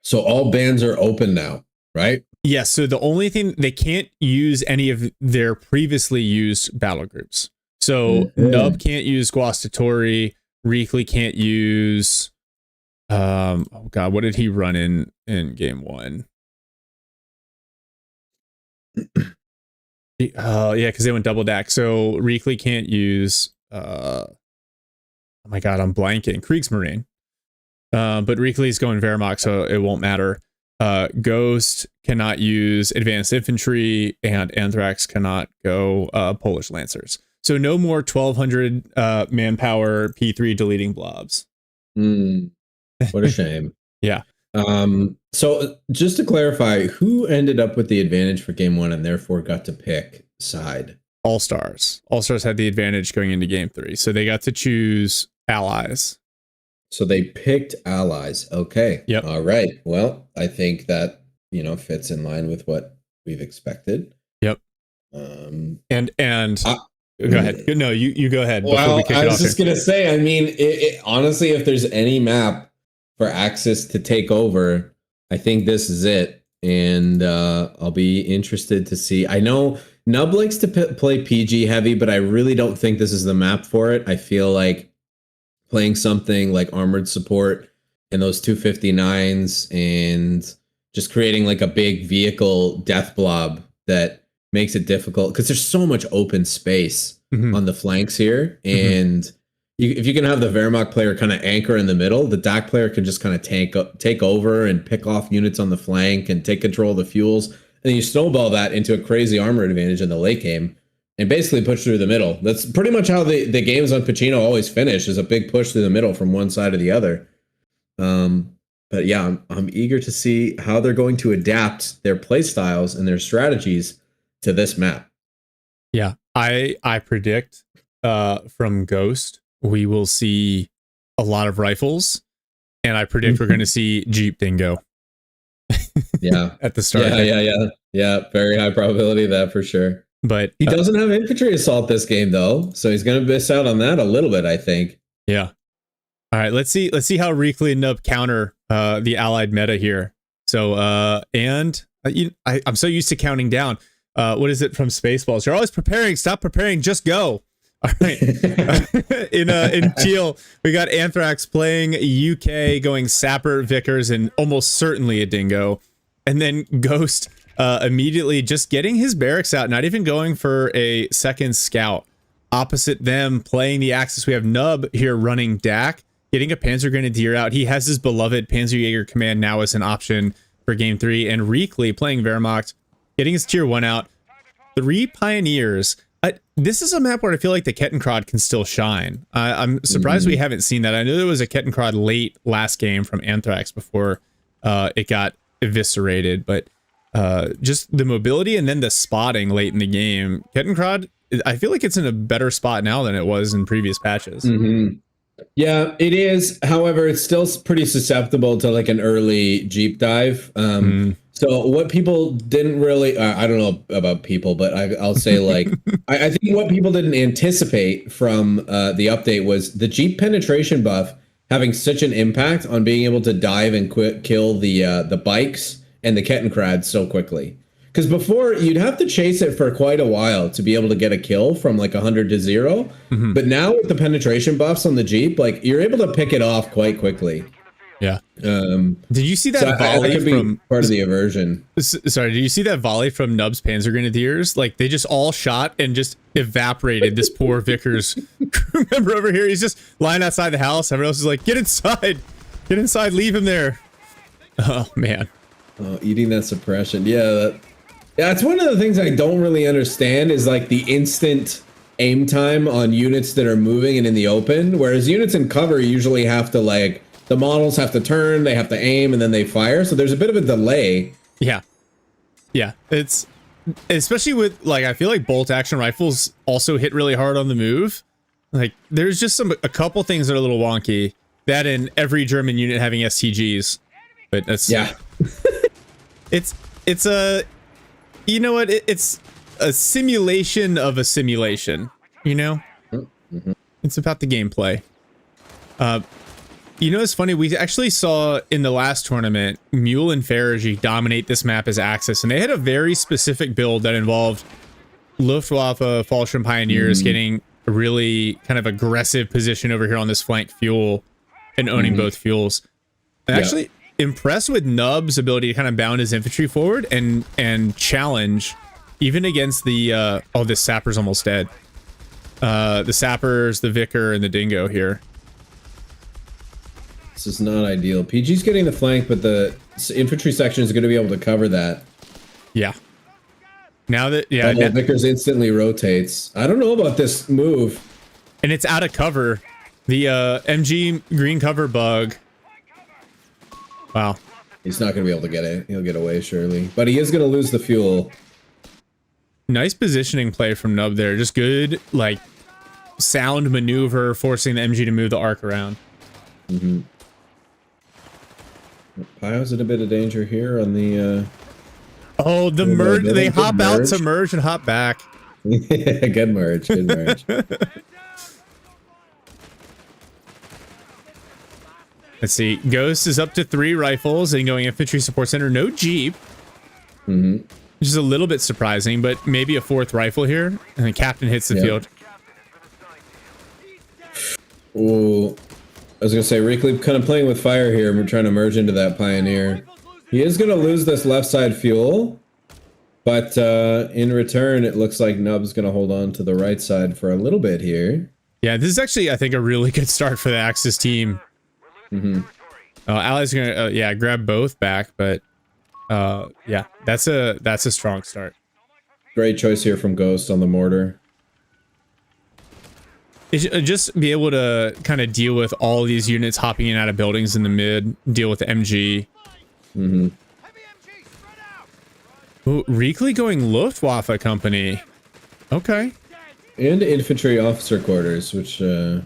So all bans are open now, right? Yes. So the only thing, they can't use any of their previously used battle groups. So Nub can't use Guastatori. Reekley can't use. Oh God, what did he run in game one? Oh yeah, because they went double deck. So Reekley can't use. Oh my God, I'm blanking. Kriegsmarine. But Reekley's going Wehrmacht, so it won't matter. Ghost cannot use advanced infantry, and Anthrax cannot go Polish Lancers. So no more 1200 manpower P3 deleting blobs. What a shame. Yeah. So just to clarify, who ended up with the advantage for game 1 and therefore got to pick side? All-Stars. All-Stars had the advantage going into game 3. So they got to choose allies. So they picked allies. Okay. Yep. All right. Well, I think that, fits in line with what we've expected. Yep. Go ahead. No, you go ahead. Well, I was just going to say, I mean, honestly, if there's any map for Axis to take over, I think this is it. And I'll be interested to see. I know Nub likes to play PG heavy, but I really don't think this is the map for it. I feel like playing something like Armored Support and those 259s and just creating like a big vehicle death blob that makes it difficult because there's so much open space on the flanks here. And if you can have the Wehrmacht player kind of anchor in the middle, the DAC player can just kind of take over and pick off units on the flank and take control of the fuels. And then you snowball that into a crazy armor advantage in the late game and basically push through the middle. That's pretty much how the games on Pacino always finish, is a big push through the middle from one side or the other. But yeah, I'm eager to see how they're going to adapt their play styles and their strategies to this map. Yeah, I predict from Ghost we will see a lot of rifles, and I predict we're going to see Jeep Dingo. Yeah, at the start. Yeah. Very high probability of that for sure. But he doesn't have infantry assault this game though, so he's going to miss out on that a little bit, I think. Yeah. All right, let's see how Reekley and Nub counter the allied meta here. So I'm so used to counting down. What is it from Spaceballs? You're always preparing. Stop preparing. Just go. All right. in teal, we got Anthrax playing UK, going Sapper, Vickers, and almost certainly a Dingo. And then Ghost immediately just getting his barracks out, not even going for a second scout. Opposite them, playing the Axis, we have Nub here running DAC, getting a Panzer Grenadier out. He has his beloved Panzerjäger command now as an option for game 3. And Reekley playing Wehrmacht, getting his tier 1 out. 3 Pioneers. This is a map where I feel like the Kettenkrad can still shine. I'm surprised we haven't seen that. I know there was a Kettenkrad late last game from Anthrax before it got eviscerated, but just the mobility and then the spotting late in the game. Kettenkrad, I feel like it's in a better spot now than it was in previous patches. Yeah, it is. However, it's still pretty susceptible to like an early Jeep dive. So what people didn't really, I don't know about people, but I'll say like, I think what people didn't anticipate from the update was the Jeep penetration buff having such an impact on being able to dive and kill the bikes and the Kettenkrad so quickly. Because before, you'd have to chase it for quite a while to be able to get a kill from like 100 to 0. But now with the penetration buffs on the Jeep, like you're able to pick it off quite quickly. Yeah. Did you see that volley from part of the aversion? Sorry, did you see that volley from Nub's Panzer Grenadiers? Like they just all shot and just evaporated this poor Vickers crew member over here. He's just lying outside the house. Everyone else is like, get inside, leave him there. Oh man. Oh, eating that suppression. Yeah, that's one of the things I don't really understand is like the instant aim time on units that are moving and in the open, whereas units in cover usually have to like, the models have to turn, they have to aim, and then they fire. So there's a bit of a delay. Yeah. It's especially with like, I feel like bolt action rifles also hit really hard on the move. Like there's just a couple things that are a little wonky. That and every German unit having STGs, but that's it's a, you know what? It's a simulation of a simulation. You know, it's about the gameplay. You know, it's funny. We actually saw in the last tournament, Mule and Farage dominate this map as Axis, and they had a very specific build that involved Luftwaffe, Fallschirm Pioneers getting a really kind of aggressive position over here on this flank fuel and owning both fuels. I'm actually impressed with Nub's ability to kind of bound his infantry forward and challenge, even against the this Sapper's almost dead. The Sappers, the Vicar, and the Dingo here. This is not ideal. PG's getting the flank, but the infantry section is going to be able to cover that. Yeah. Now that, Vickers instantly rotates. I don't know about this move. And it's out of cover. The MG green cover bug. Wow. He's not going to be able to get it. He'll get away surely, but he is going to lose the fuel. Nice positioning play from Nub there. Just good, like, sound maneuver, forcing the MG to move the arc around. Mm-hmm. Pio's in a bit of danger here on the... Oh, the merge. They hop out to merge and hop back. Yeah, good merge. Good merge. Let's see. Ghost is up to 3 rifles and going infantry support center. No Jeep. Mm-hmm. Which is a little bit surprising, but maybe a 4th rifle here. And the captain hits the field. Ooh. I was going to say, Reekly kind of playing with fire here. We're trying to merge into that Pioneer. He is going to lose this left side fuel. But in return, it looks like Nub's going to hold on to the right side for a little bit here. Yeah, this is actually, I think, a really good start for the Axis team. Mm-hmm. Allies going to, yeah, grab both back, but yeah, that's a strong start. Great choice here from Ghost on the mortar. Just be able to kind of deal with all these units hopping in and out of buildings in the mid, deal with the MG. Mm-hmm. Ooh, Reekly going Luftwaffe company. Okay. And infantry officer quarters, which a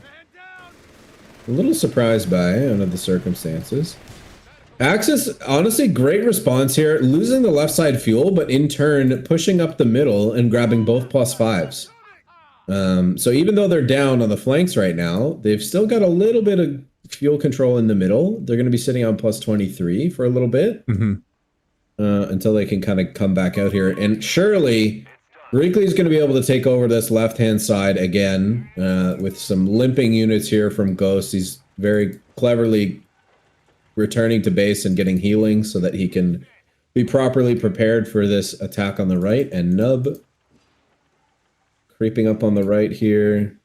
little surprised by under the circumstances. Axis, honestly, great response here. Losing the left side fuel, but in turn pushing up the middle and grabbing both +5s. So even though they're down on the flanks right now, they've still got a little bit of fuel control in the middle. They're going to be sitting on +23 for a little bit. Mm-hmm. Until they can kind of come back out here. And surely Reekly's going to be able to take over this left-hand side again with some limping units here from Ghost. He's very cleverly returning to base and getting healing so that he can be properly prepared for this attack on the right. And Nub creeping up on the right here.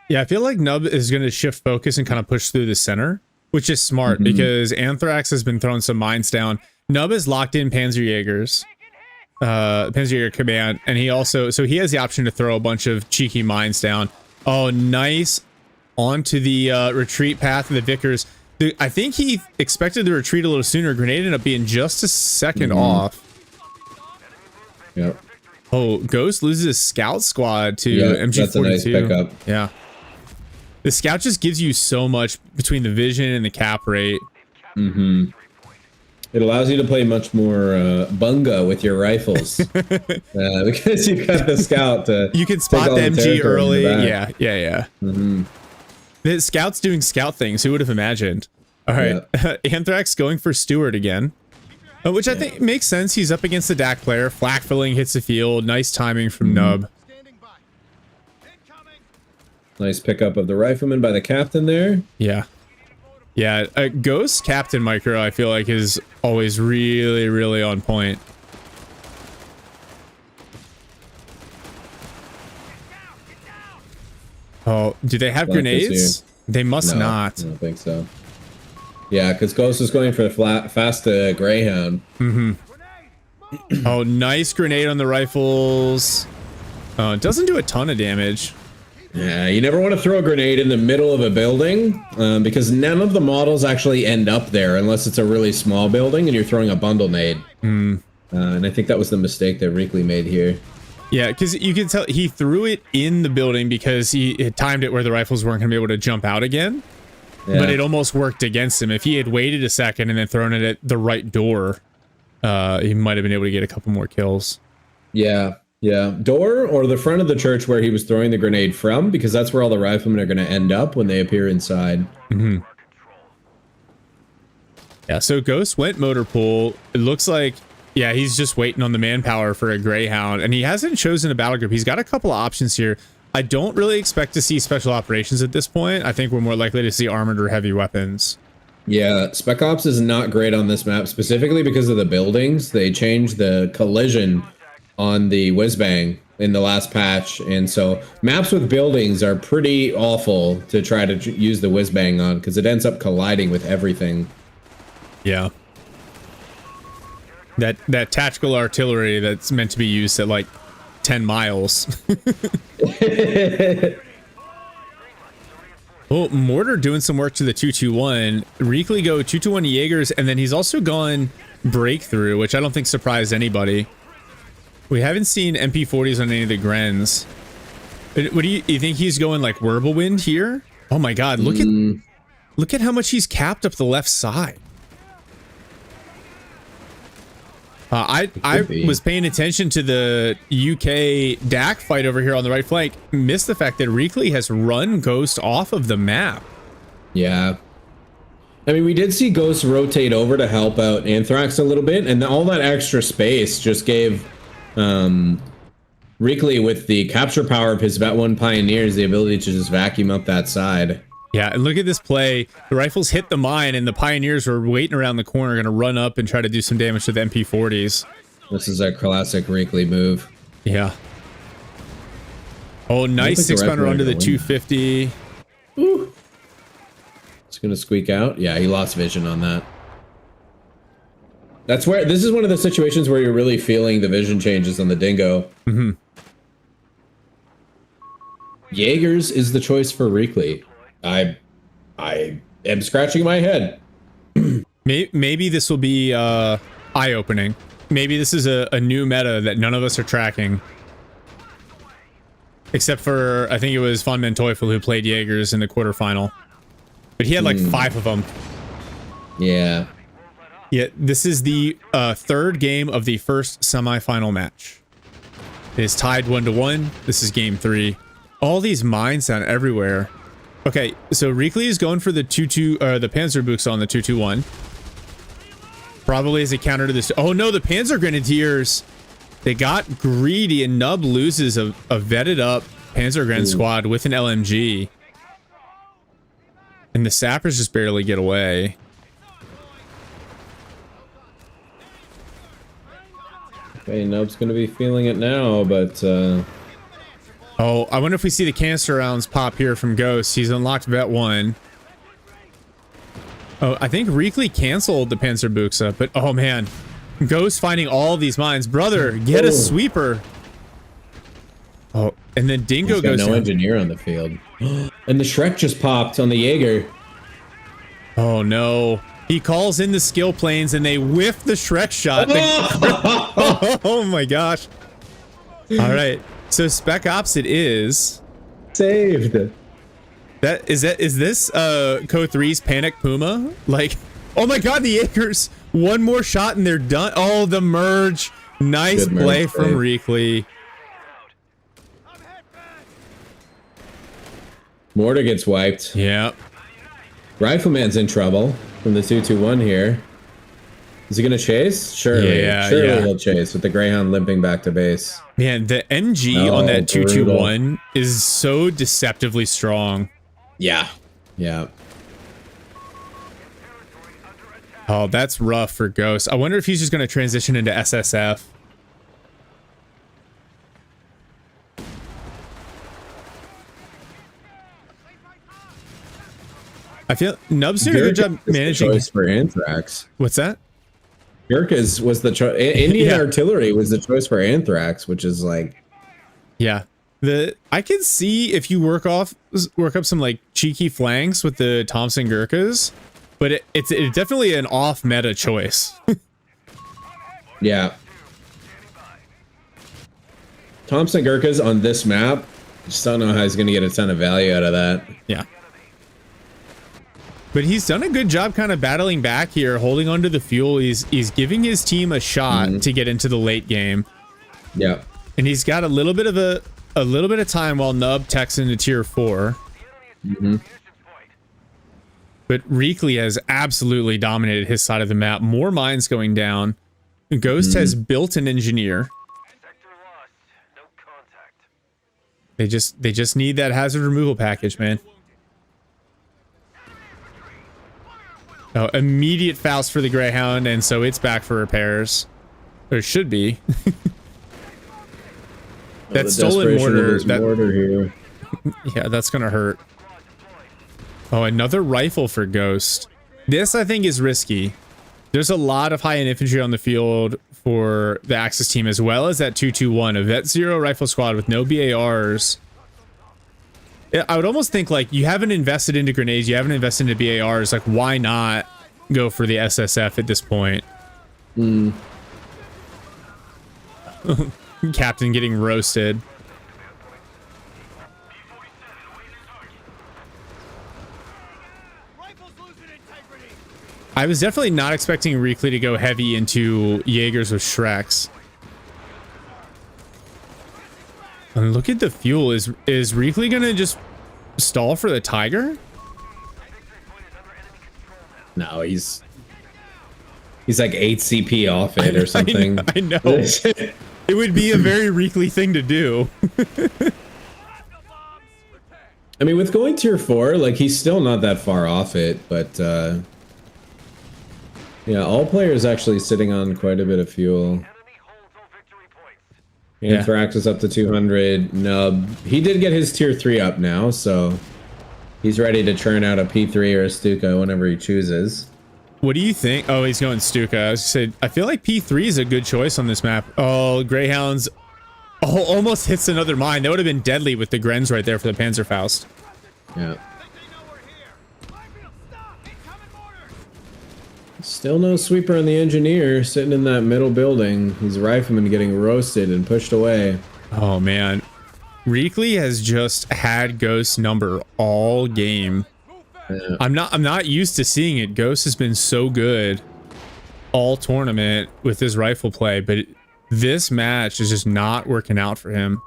Yeah, I feel like Nub is going to shift focus and kind of push through the center, which is smart because Anthrax has been throwing some mines down. Nub is locked in Panzerjägers, Panzerjäger command, and he also, so he has the option to throw a bunch of cheeky mines down. Oh, nice. Onto the retreat path of the Vickers. Dude, I think he expected the retreat a little sooner. Grenade ended up being just a second off. Yep. Oh, Ghost loses his scout squad to MG42. That's a nice pickup. Yeah. The scout just gives you so much between the vision and the cap rate. Mm-hmm. It allows you to play much more bunga with your rifles because you've got the scout to. You can spot the MG early. Yeah. Mm-hmm. The scout's doing scout things. Who would have imagined? All right, Anthrax going for Stewart again, which I think makes sense. He's up against the DAC player. Flak filling hits the field. Nice timing from Nub. Nice pickup of the rifleman by the captain there. Yeah. Yeah, Ghost Captain Micro, I feel like, is always really, really on point. Oh, do they have grenades? They must not. I don't think so. Yeah, because Ghost is going for the fast Greyhound. Mm-hmm. Oh, nice grenade on the rifles. Oh, it doesn't do a ton of damage. Yeah, you never want to throw a grenade in the middle of a building because none of the models actually end up there unless it's a really small building and you're throwing a bundle nade. And I think that was the mistake that Reekly made here. Yeah, because you can tell he threw it in the building because he had timed it where the rifles weren't going to be able to jump out again. Yeah. But it almost worked against him. If he had waited a second and then thrown it at the right door, he might have been able to get a couple more kills. Yeah. Yeah, door or the front of the church where he was throwing the grenade from, because that's where all the riflemen are going to end up when they appear inside. Mm-hmm. Yeah, so Ghost went motor pool. It looks like, yeah, he's just waiting on the manpower for a Greyhound, and he hasn't chosen a battle group. He's got a couple of options here. I don't really expect to see special operations at this point. I think we're more likely to see armored or heavy weapons. Yeah, Spec Ops is not great on this map, specifically because of the buildings. They changed the collision on the whiz-bang in the last patch, and so maps with buildings are pretty awful to try to use the whiz-bang on because it ends up colliding with everything. Yeah. That tactical artillery that's meant to be used at like 10 miles. Oh, Mortar doing some work to the 221. Reekley go 221 Jaegers, and then he's also gone Breakthrough, which I don't think surprised anybody. We haven't seen MP40s on any of the Grens. What do you think he's going like Whirlwind here? Oh my god, look at how much he's capped up the left side. I was paying attention to the UK DAC fight over here on the right flank. Missed the fact that Reekley has run Ghost off of the map. Yeah. I mean, we did see Ghost rotate over to help out Anthrax a little bit, and all that extra space just gave Reekley, with the capture power of his vet1 Pioneers, the ability to just vacuum up that side. Yeah, and look at this play. The rifles hit the mine, and the Pioneers were waiting around the corner, going to run up and try to do some damage to the MP40s. This is a classic Reekley move. Yeah. Oh, nice 6-pounder onto the 250. Ooh. It's going to squeak out. Yeah, he lost vision on that. This is one of the situations where you're really feeling the vision changes on the Dingo. Mm-hmm. Jaegers is the choice for Reekley. I am scratching my head. Maybe this will be eye-opening. Maybe this is a new meta that none of us are tracking. Except for, I think it was Von Manteuffel who played Jaegers in the quarterfinal. But he had like 5 of them. Yeah. Yeah, this is the third game of the first semifinal match. It is tied 1-1. This is game 3. All these mines down everywhere. Okay, so Reekley is going for the the Panzerbuchs on the 221. Probably as a counter to this. Oh no, the Panzer Grenadiers. They got greedy, and Nub loses a vetted up Panzer Gren squad with an LMG. And the Sappers just barely get away. Okay, Nub's going to be feeling it now, but... Oh, I wonder if we see the canister rounds pop here from Ghost. He's unlocked vet 1. Oh, I think Reekley canceled the Panzerbuchs, but oh man. Ghost finding all these mines. Brother, get a sweeper. Oh, and then Dingo goes no engineer on the field. And the Shrek just popped on the Jaeger. Oh no. He calls in the skill planes and they whiff the Shrek shot. Oh my gosh. All right. So spec ops it is. Saved. Is this Co3's Panic Puma? Like, oh my god, the Jaegers. One more shot and they're done. Oh, the merge. Nice play from Reekley. Mortar gets wiped. Yeah. Rifleman's in trouble from the 221 here. Is he gonna chase? Surely. Yeah, Surely he'll chase with the Greyhound limping back to base. Man, the MG on that 221 is so deceptively strong. Yeah. Yeah. Oh, that's rough for Ghost. I wonder if he's just going to transition into SSF. I feel Nub's doing a good job managing. Choice for Anthrax. What's that? Gurkha's was the choice. Indian artillery was the choice for Anthrax, which is like, yeah. I can see if you work up some like cheeky flanks with the Thompson Gurkhas, but it's definitely an off meta choice. Yeah. Thompson Gurkhas on this map, just don't know how he's going to get a ton of value out of that. Yeah. But he's done a good job kind of battling back here, holding onto the fuel. He's giving his team a shot to get into the late game. Yeah. And he's got a little bit of time while Nub techs into tier 4. But Reekley has absolutely dominated his side of the map. More mines going down. Ghost has built an engineer. They just need that hazard removal package, man. Oh, immediate Faust for the Greyhound, and so it's back for repairs. Or it should be. That stolen mortar. Here. Yeah, that's gonna hurt. Oh, another rifle for Ghost. This, I think, is risky. There's a lot of high-end infantry on the field for the Axis team, as well as that 221, a Vet 0 rifle squad with no BARs. I would almost think like you haven't invested into grenades, you haven't invested into BARs. Like, why not go for the SSF at this point? Captain getting roasted. I was definitely not expecting Reekley to go heavy into Jaegers with Shreks. And look at the fuel. Is Reekley gonna just stall for the Tiger? No, he's like 8 CP off it or something. I know. It would be a very Reekley thing to do. I mean, with going tier 4, like, he's still not that far off it, but yeah, all players actually sitting on quite a bit of fuel. Anthrax is up to 200. Nub, he did get his tier 3 up now, so he's ready to churn out a P3 or a Stuka whenever he chooses. What do you think? Oh, he's going Stuka. I was just saying, I feel like P3 is a good choice on this map. Oh, Greyhounds almost hits another mine. That would have been deadly with the Grens right there for the Panzerfaust. Yeah. Still no sweeper on the engineer sitting in that middle building. He's rifleman getting roasted and pushed away. Oh man, Reekley has just had Ghost number all game. Yeah. I'm not used to seeing it. Ghost has been so good all tournament with his rifle play, but this match is just not working out for him.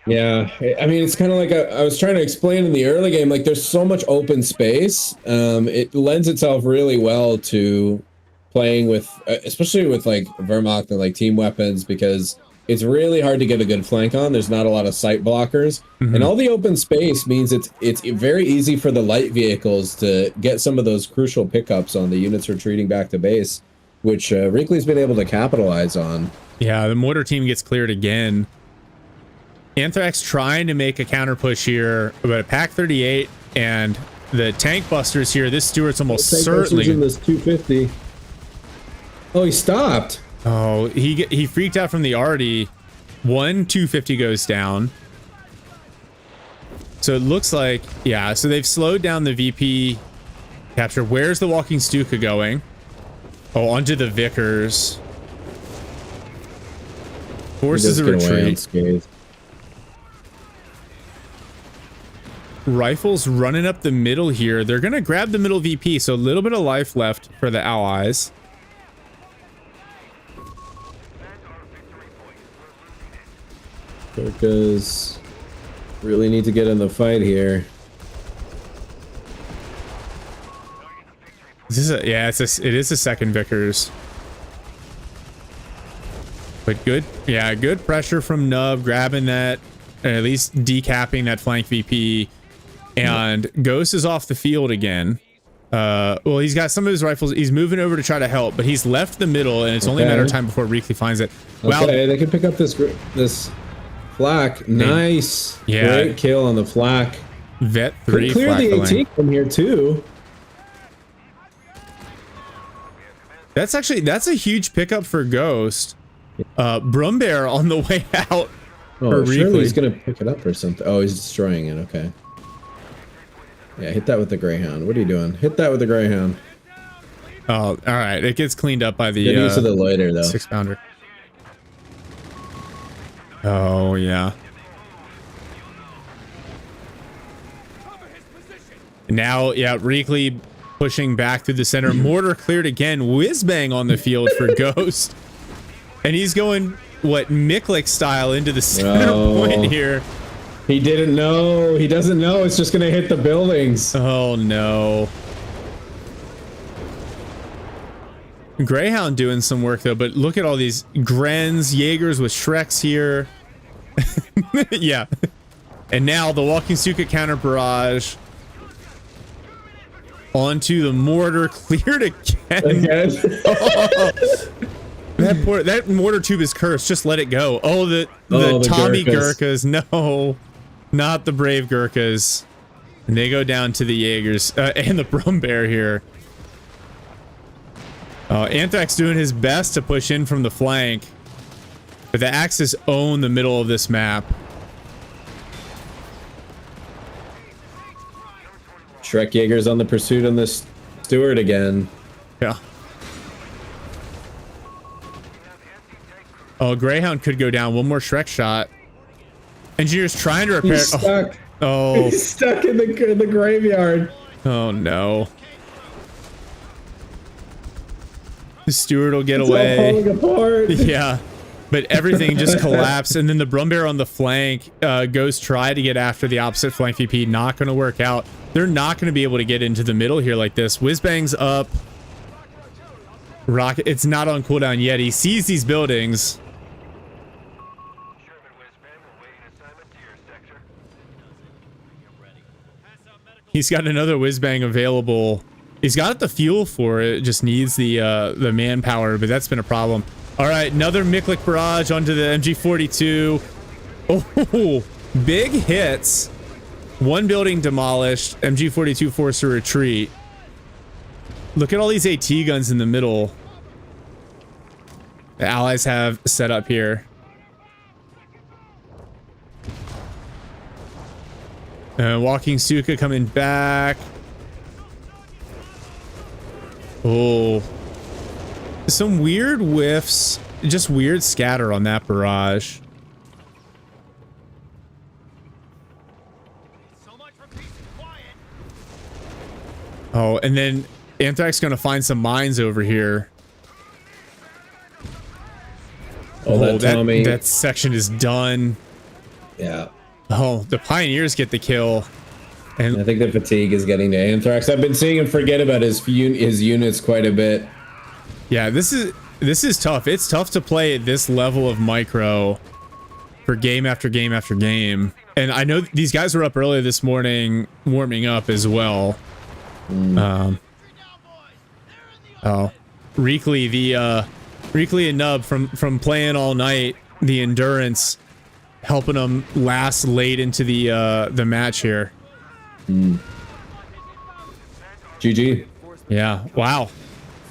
Yeah, I mean, it's kind of like I was trying to explain in the early game, like there's so much open space. It lends itself really well to playing with, especially with like Wehrmacht and like team weapons, because it's really hard to get a good flank on. There's not a lot of sight blockers, and all the open space means it's very easy for the light vehicles to get some of those crucial pickups on the units retreating back to base, which Reekley's been able to capitalize on. Yeah, the mortar team gets cleared again. Anthrax trying to make a counter push here, but a Pack 38 and the tank busters here. This Stuart's almost certainly in this 250. Oh, he stopped. Oh, he freaked out from the arty. 250 goes down. So it looks like, yeah, so they've slowed down the VP capture. Where's the walking Stuka going? Oh, onto the Vickers. Forces a retreat. Rifles running up the middle here. They're gonna grab the middle VP, so a little bit of life left for the allies. Because really need to get in the fight here. This is a, yeah, it is a second Vickers. But good, yeah, good pressure from Nub, grabbing that, at least decapping that flank VP. And Ghost is off the field again. Well, he's got some of his rifles. He's moving over to try to help, but he's left the middle, and it's only a matter of time before Reekley finds it. Wow. Okay, they can pick up this flak. Nice. Yeah. Great kill on the flak. Vet 3 Could clear the 18 from here too. That's a huge pickup for Ghost. Brumbear on the way out. Oh, surely he's gonna pick it up or something. Oh, he's destroying it. Okay. Yeah, hit that with the Greyhound. What are you doing? Hit that with the Greyhound. Oh, all right. It gets cleaned up by the good use of the loiter though. 6-pounder. Oh yeah. Now, yeah, Reekley pushing back through the center. Mortar cleared again. Whiz bang on the field for Ghost, and he's going what Miklik style into the center point here. He didn't know. He doesn't know. It's just gonna hit the buildings. Oh no. Greyhound doing some work though, but look at all these Grens, Jaegers with Shreks here. Yeah. And now the walking Stuka counter barrage onto the mortar, cleared again. Oh. That mortar tube is cursed. Just let it go. Oh, the Tommy Gurkhas. No, not the brave Gurkhas. And they go down to the Jaegers and the Brumbear here. Anthrax doing his best to push in from the flank, but the Axis own the middle of this map. Shrek Jaeger's on the pursuit on this Steward again. Yeah. Oh, Greyhound could go down. One more Shrek shot. Engineer's trying to repair. He's stuck. Oh. He's stuck in the graveyard. Oh no. The Steward will get It's away. all falling apart. Yeah. But everything just collapsed, and then the Brumbear on the flank goes try to get after the opposite flank VP. Not going to work out. They're not going to be able to get into the middle here like this. Whizbang's up. Rocket. It's not on cooldown yet. He sees these buildings. He's got another Whizbang available. He's got the fuel for it. Just needs the manpower, but that's been a problem. All right, another Miklik barrage onto the MG42. Oh, big hits. One building demolished. MG42 forced to retreat. Look at all these AT guns in the middle. The Allies have set up here. Walking Stuka coming back. Oh. Some weird whiffs. Just weird scatter on that barrage. Oh, and then Anthrax gonna find some mines over here. Oh, that section is done. Yeah. Oh, the Pioneers get the kill. And I think the fatigue is getting to Anthrax. I've been seeing him forget about his units quite a bit. Yeah, this is tough. It's tough to play at this level of micro for game after game after game. And I know these guys were up early this morning warming up as well. Oh, Reekley and Nub from playing all night, the endurance helping them last late into the match here. GG. Yeah. Wow.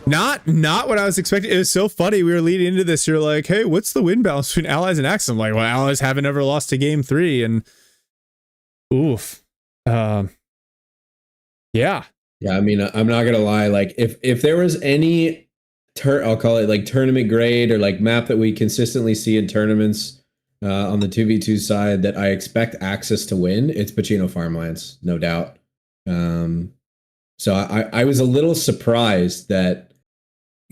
Not what I was expecting. It was so funny. We were leading into this. You're like, hey, what's the win balance between Allies and Axis? I'm like, well, Allies haven't ever lost to game 3, and oof. Yeah. Yeah, I mean, I'm not gonna lie. Like, if there was any I'll call it like tournament grade or like map that we consistently see in tournaments on the 2v2 side that I expect Axis to win, it's Pacino Farmlands, no doubt. So I was a little surprised that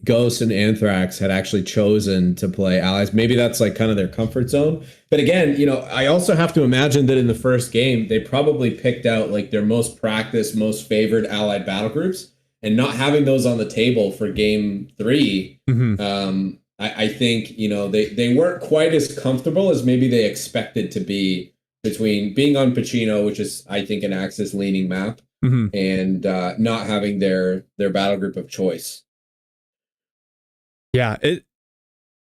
Ghost and Anthrax had actually chosen to play Allies. Maybe that's like kind of their comfort zone. But again, you know, I also have to imagine that in the first game, they probably picked out like their most practiced, most favored Allied battle groups, and not having those on the table for game 3. I think, you know, they weren't quite as comfortable as maybe they expected to be between being on Pacino, which is, I think, an Axis leaning map, and not having their battle group of choice. Yeah,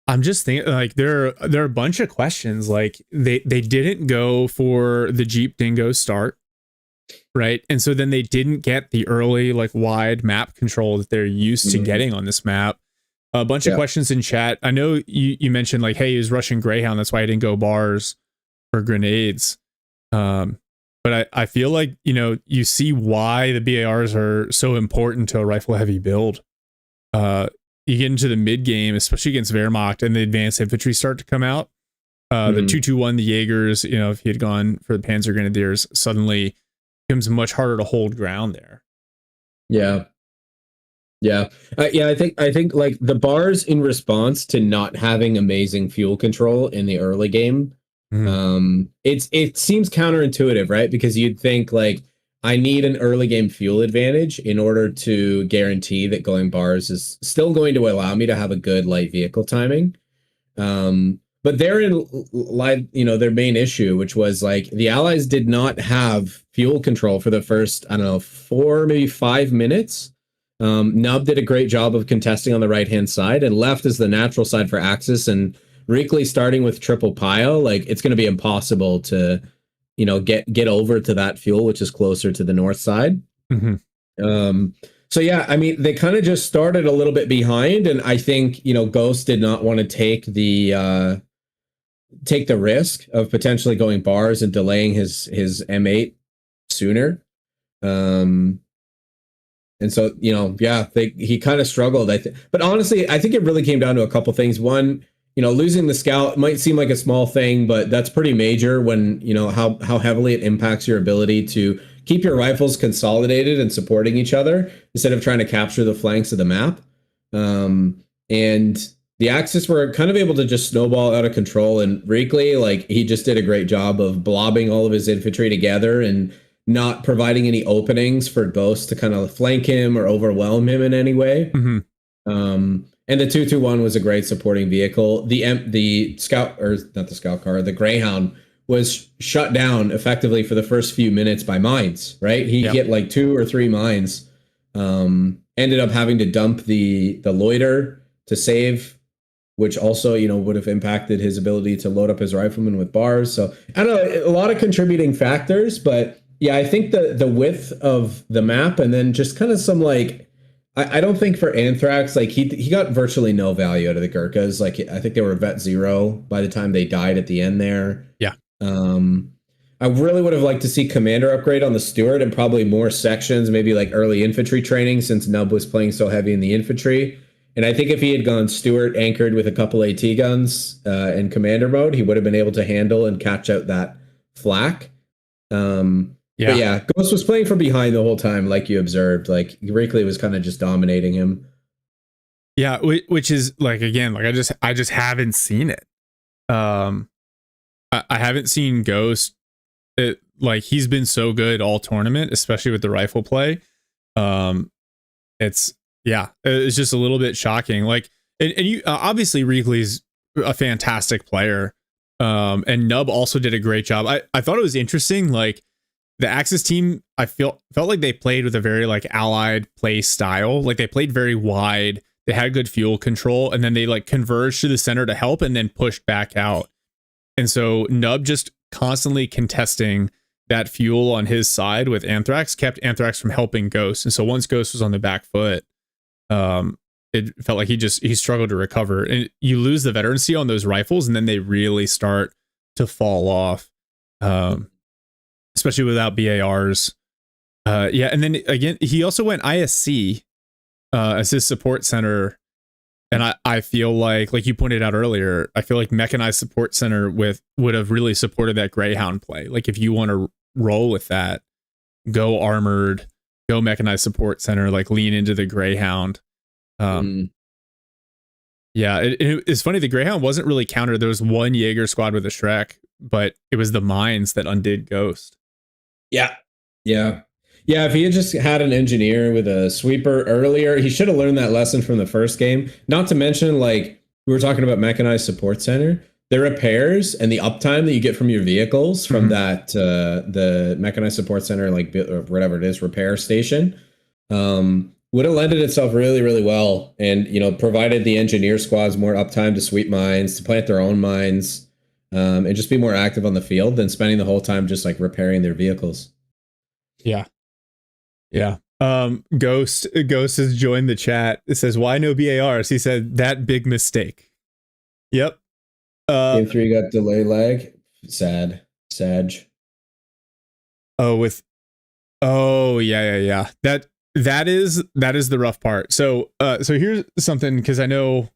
I'm just thinking like there are a bunch of questions. Like they didn't go for the Jeep Dingo start, right? And so then they didn't get the early like wide map control that they're used to getting on this map. A bunch of questions in chat. I know you mentioned like, hey, he was rushing Greyhound, that's why I didn't go bars or grenades. But I feel like, you know, you see why the BARs are so important to a rifle heavy build. You get into the mid game, especially against Wehrmacht, and the advanced infantry start to come out. The 221, the Jaegers, you know, if he had gone for the Panzer Grenadiers, suddenly becomes much harder to hold ground there. Yeah. I think like the bars in response to not having amazing fuel control in the early game, it seems counterintuitive, right? Because you'd think like, I need an early game fuel advantage in order to guarantee that going bars is still going to allow me to have a good light vehicle timing. But therein lied, you know, their main issue, which was like the Allies did not have fuel control for the first, I don't know, 4, maybe 5 minutes. Nub did a great job of contesting on the right-hand side, and left is the natural side for Axis, and Reekley starting with triple pile, like it's going to be impossible to, you know, get over to that fuel, which is closer to the north side. So yeah, I mean, they kind of just started a little bit behind, and I think, you know, Ghost did not want to take the risk of potentially going bars and delaying his M8 sooner. And so, yeah, he kind of struggled. But honestly, I think it really came down to a couple things. One, losing the scout might seem like a small thing, but that's pretty major when how heavily it impacts your ability to keep your rifles consolidated and supporting each other instead of trying to capture the flanks of the map. And the Axis were kind of able to just snowball out of control. And Reekley, like, he just did a great job of blobbing all of his infantry together and not providing any openings for Ghost to kind of flank him or overwhelm him in any way. Mm-hmm. And the 221 was a great supporting vehicle. The scout, or not the scout car, the Greyhound was shut down effectively for the first few minutes by mines, right? He hit like 2 or 3 mines. Ended up having to dump the loiter to save, which also, would have impacted his ability to load up his rifleman with bars. So I don't know, a lot of contributing factors, but yeah, I think the width of the map, and then just kind of some like, I don't think for Anthrax, like he got virtually no value out of the Gurkhas. Like, I think they were vet 0 by the time they died at the end there. Yeah. I really would have liked to see commander upgrade on the Stuart and probably more sections, maybe like early infantry training, since Nub was playing so heavy in the infantry. And I think if he had gone Stuart anchored with a couple AT guns in commander mode, he would have been able to handle and catch out that flak. But yeah, Ghost was playing from behind the whole time, like you observed. Like, Reekley was kind of just dominating him. Yeah, which is like, again, like I just haven't seen it. I haven't seen Ghost. Like, he's been so good all tournament, especially with the rifle play. It's just a little bit shocking. Like, and you obviously Reekley's a fantastic player. And Nub also did a great job. I thought it was interesting, like, the Axis team, I felt like they played with a very like allied play style. Like, they played very wide. They had good fuel control, and then they like converged to the center to help and then pushed back out. And so Nub just constantly contesting that fuel on his side with Anthrax kept Anthrax from helping Ghost. And so once Ghost was on the back foot, it felt like he struggled to recover. And you lose the veterancy on those rifles, and then they really start to fall off. Especially without BARs. And then again, he also went ISC as his support center. And I feel like you pointed out earlier, I feel like mechanized support center would have really supported that Greyhound play. Like, if you want to roll with that, go armored, go mechanized support center, like lean into the Greyhound. Yeah, it's funny. The Greyhound wasn't really countered. There was one Jaeger squad with a Shrek, but it was the mines that undid Ghost. Yeah. If he had just had an engineer with a sweeper earlier, he should have learned that lesson from the first game. Not to mention, like, we were talking about mechanized support center, the repairs and the uptime that you get from your vehicles from that the mechanized support center, like, or whatever it is, repair station, would have lended itself really, really well, and provided the engineer squads more uptime to sweep mines, to plant their own mines, and just be more active on the field than spending the whole time just like repairing their vehicles. Yeah. Ghost has joined the chat. It says, why no BARs? He said, that big mistake. Yep. Game 3 got delay lag. Sag. Yeah. That is the rough part. So here's something, because I know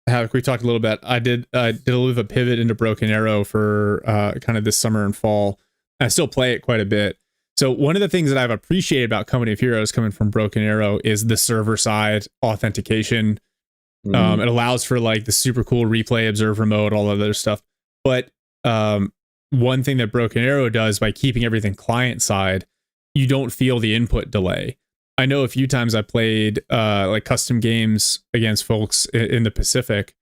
how we talked a little bit. I did a little bit of a pivot into Broken Arrow for kind of this summer and fall. I still play it quite a bit. So one of the things that I've appreciated about Company of Heroes coming from Broken Arrow is the server side authentication. It allows for like the super cool replay observer mode, all that other stuff. But one thing that Broken Arrow does, by keeping everything client side, you don't feel the input delay. I know a few times I played like custom games against folks in the Pacific,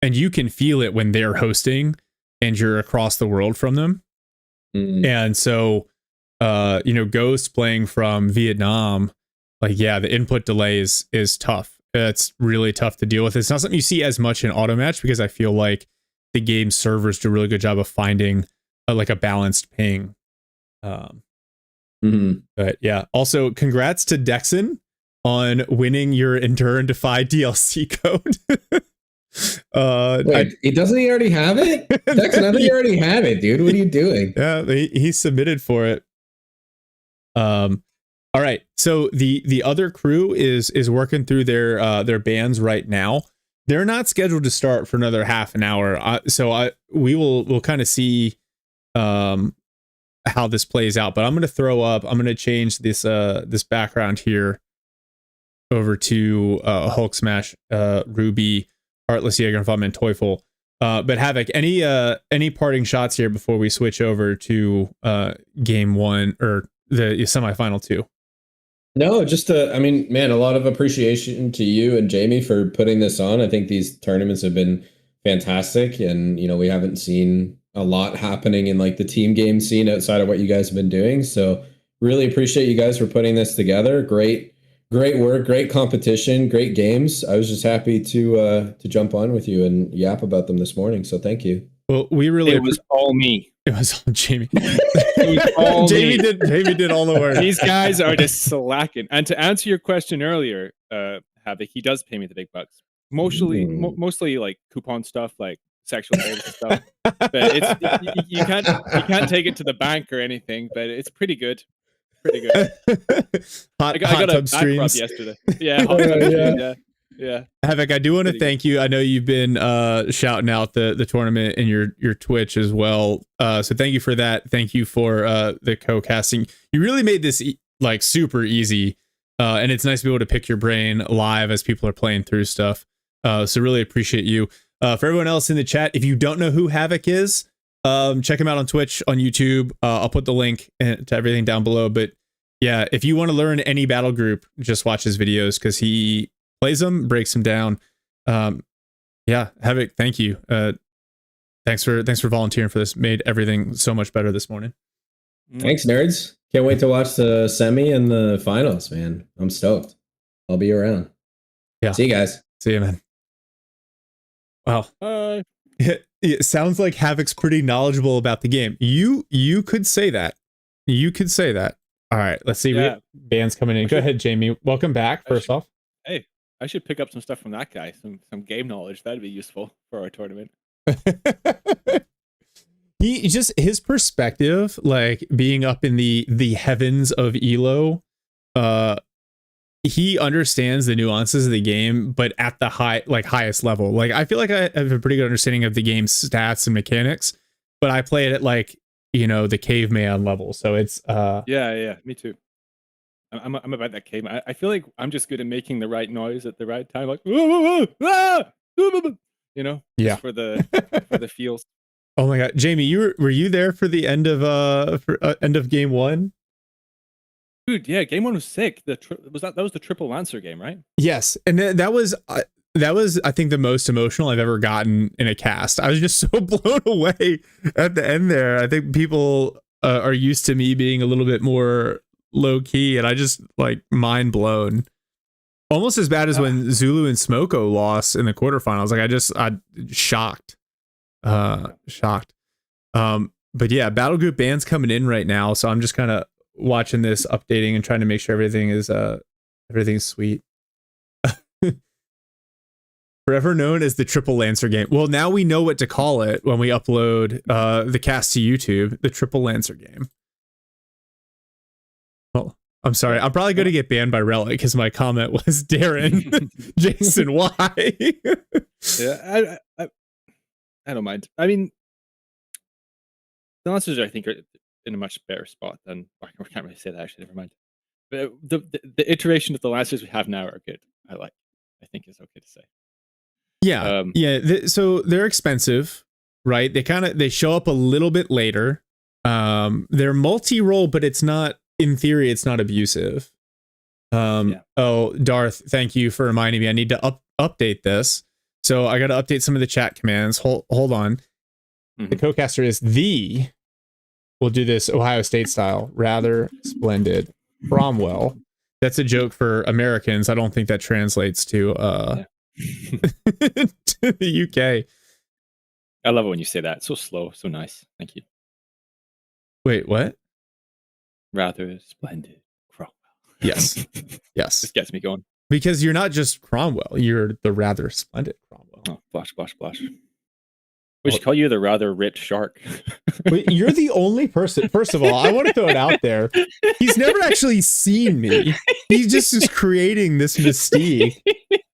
and you can feel it when they're hosting and you're across the world from them. And so Ghost playing from Vietnam, like, yeah, the input delay is tough. It's really tough to deal with. It's not something you see as much in auto match, because I feel like the game servers do a really good job of finding like a balanced ping. But yeah, also congrats to Dexon on winning your Endure and Defy DLC code. Wait, doesn't he already have it? Dexon, I think you already have it, dude. What are you doing? Yeah, he submitted for it. All right. So the other crew is working through their bans right now. They're not scheduled to start for another half an hour. We'll kind of see how this plays out. But I'm going to change this background here over to Hulk Smash, Ruby, Heartless Jäger, and Teufel. But Havoc, any parting shots here before we switch over to game one or the semifinal two? No, just I mean, man, a lot of appreciation to you and Jamie for putting this on. I think these tournaments have been fantastic, and we haven't seen a lot happening in like the team game scene outside of what you guys have been doing. So really appreciate you guys for putting this together. Great work, great competition, great games. I was just happy to jump on with you and yap about them this morning. So thank you. Well, it was all me. It was all Jamie. It was all Jamie did all the work. These guys are just slacking. And to answer your question earlier, Havoc, he does pay me the big bucks. Mostly like coupon stuff, like sexual favors and stuff. But you can't take it to the bank or anything. But it's pretty good. Pretty good. I got a tub streams yesterday. Yeah. Yeah. Havoc, I do want to thank you. I know you've been shouting out the tournament and your Twitch as well. So thank you for that. Thank you for the co-casting. You really made this like super easy. And it's nice to be able to pick your brain live as people are playing through stuff. So really appreciate you. For everyone else in the chat, if you don't know who Havoc is, check him out on Twitch, on YouTube. I'll put the link to everything down below. But yeah, if you want to learn any battle group, just watch his videos because he plays them, breaks them down. Yeah, Havoc, thank you. Thanks for volunteering for this. Made everything so much better this morning. Thanks, nerds. Can't wait to watch the semi and the finals, man. I'm stoked. I'll be around. Yeah. See you guys. See you, man. Wow. It sounds like Havoc's pretty knowledgeable about the game. You could say that. You could say that. All right, let's see. Yeah. Bands coming in. Go ahead, Jamie. Welcome back. First off. Hey, I should pick up some stuff from that guy. Some game knowledge. That'd be useful for our tournament. He just his perspective, like being up in the heavens of Elo, he understands the nuances of the game, but at the highest level. Like I feel like I have a pretty good understanding of the game's stats and mechanics, but I play it at like the caveman level. So it's yeah, me too. I'm about that caveman. I feel like I'm just good at making the right noise at the right time, like yeah, for the feels. Oh my god, Jamie, were you there for the end of game one? Dude, yeah, game one was sick. That was the triple Lancer game, right? Yes, and that was I think the most emotional I've ever gotten in a cast. I was just so blown away at the end there. I think people are used to me being a little bit more low key, and I just like mind blown. Almost as bad as when Zulu and Smoko lost in the quarterfinals. Like I shocked. Shocked. But yeah, battle group bands coming in right now, so I'm just kind of watching this, updating, and trying to make sure everything's sweet. Forever known as the Triple Lancer game. Well, now we know what to call it when we upload the cast to YouTube. The Triple Lancer game. Well, I'm sorry. I'm probably going to get banned by Relic because my comment was Darren, Jason, why? Yeah, I don't mind. I mean, the Lancers, I think, are in a much better spot than... I can't really say that, actually. Never mind. But the iteration of the Lancers we have now are good. I think it's okay to say. Yeah. So they're expensive, right? They show up a little bit later. They're multi-role, but it's not... In theory, it's not abusive. Oh, Darth, thank you for reminding me. I need to update this. So I got to update some of the chat commands. Hold on. Mm-hmm. The co-caster is we'll do this Ohio State style. Rather Splendid. Cromwell. That's a joke for Americans. I don't think that translates to to the UK. I love it when you say that. It's so slow, so nice. Thank you. Wait, what? Rather Splendid. Cromwell. Yes. Yes. This gets me going. Because you're not just Cromwell, you're the Rather Splendid Cromwell. Oh, blush. We should call you the rather rich shark. But you're the only person. First of all, I want to throw it out there. He's never actually seen me. He just is creating this mystique,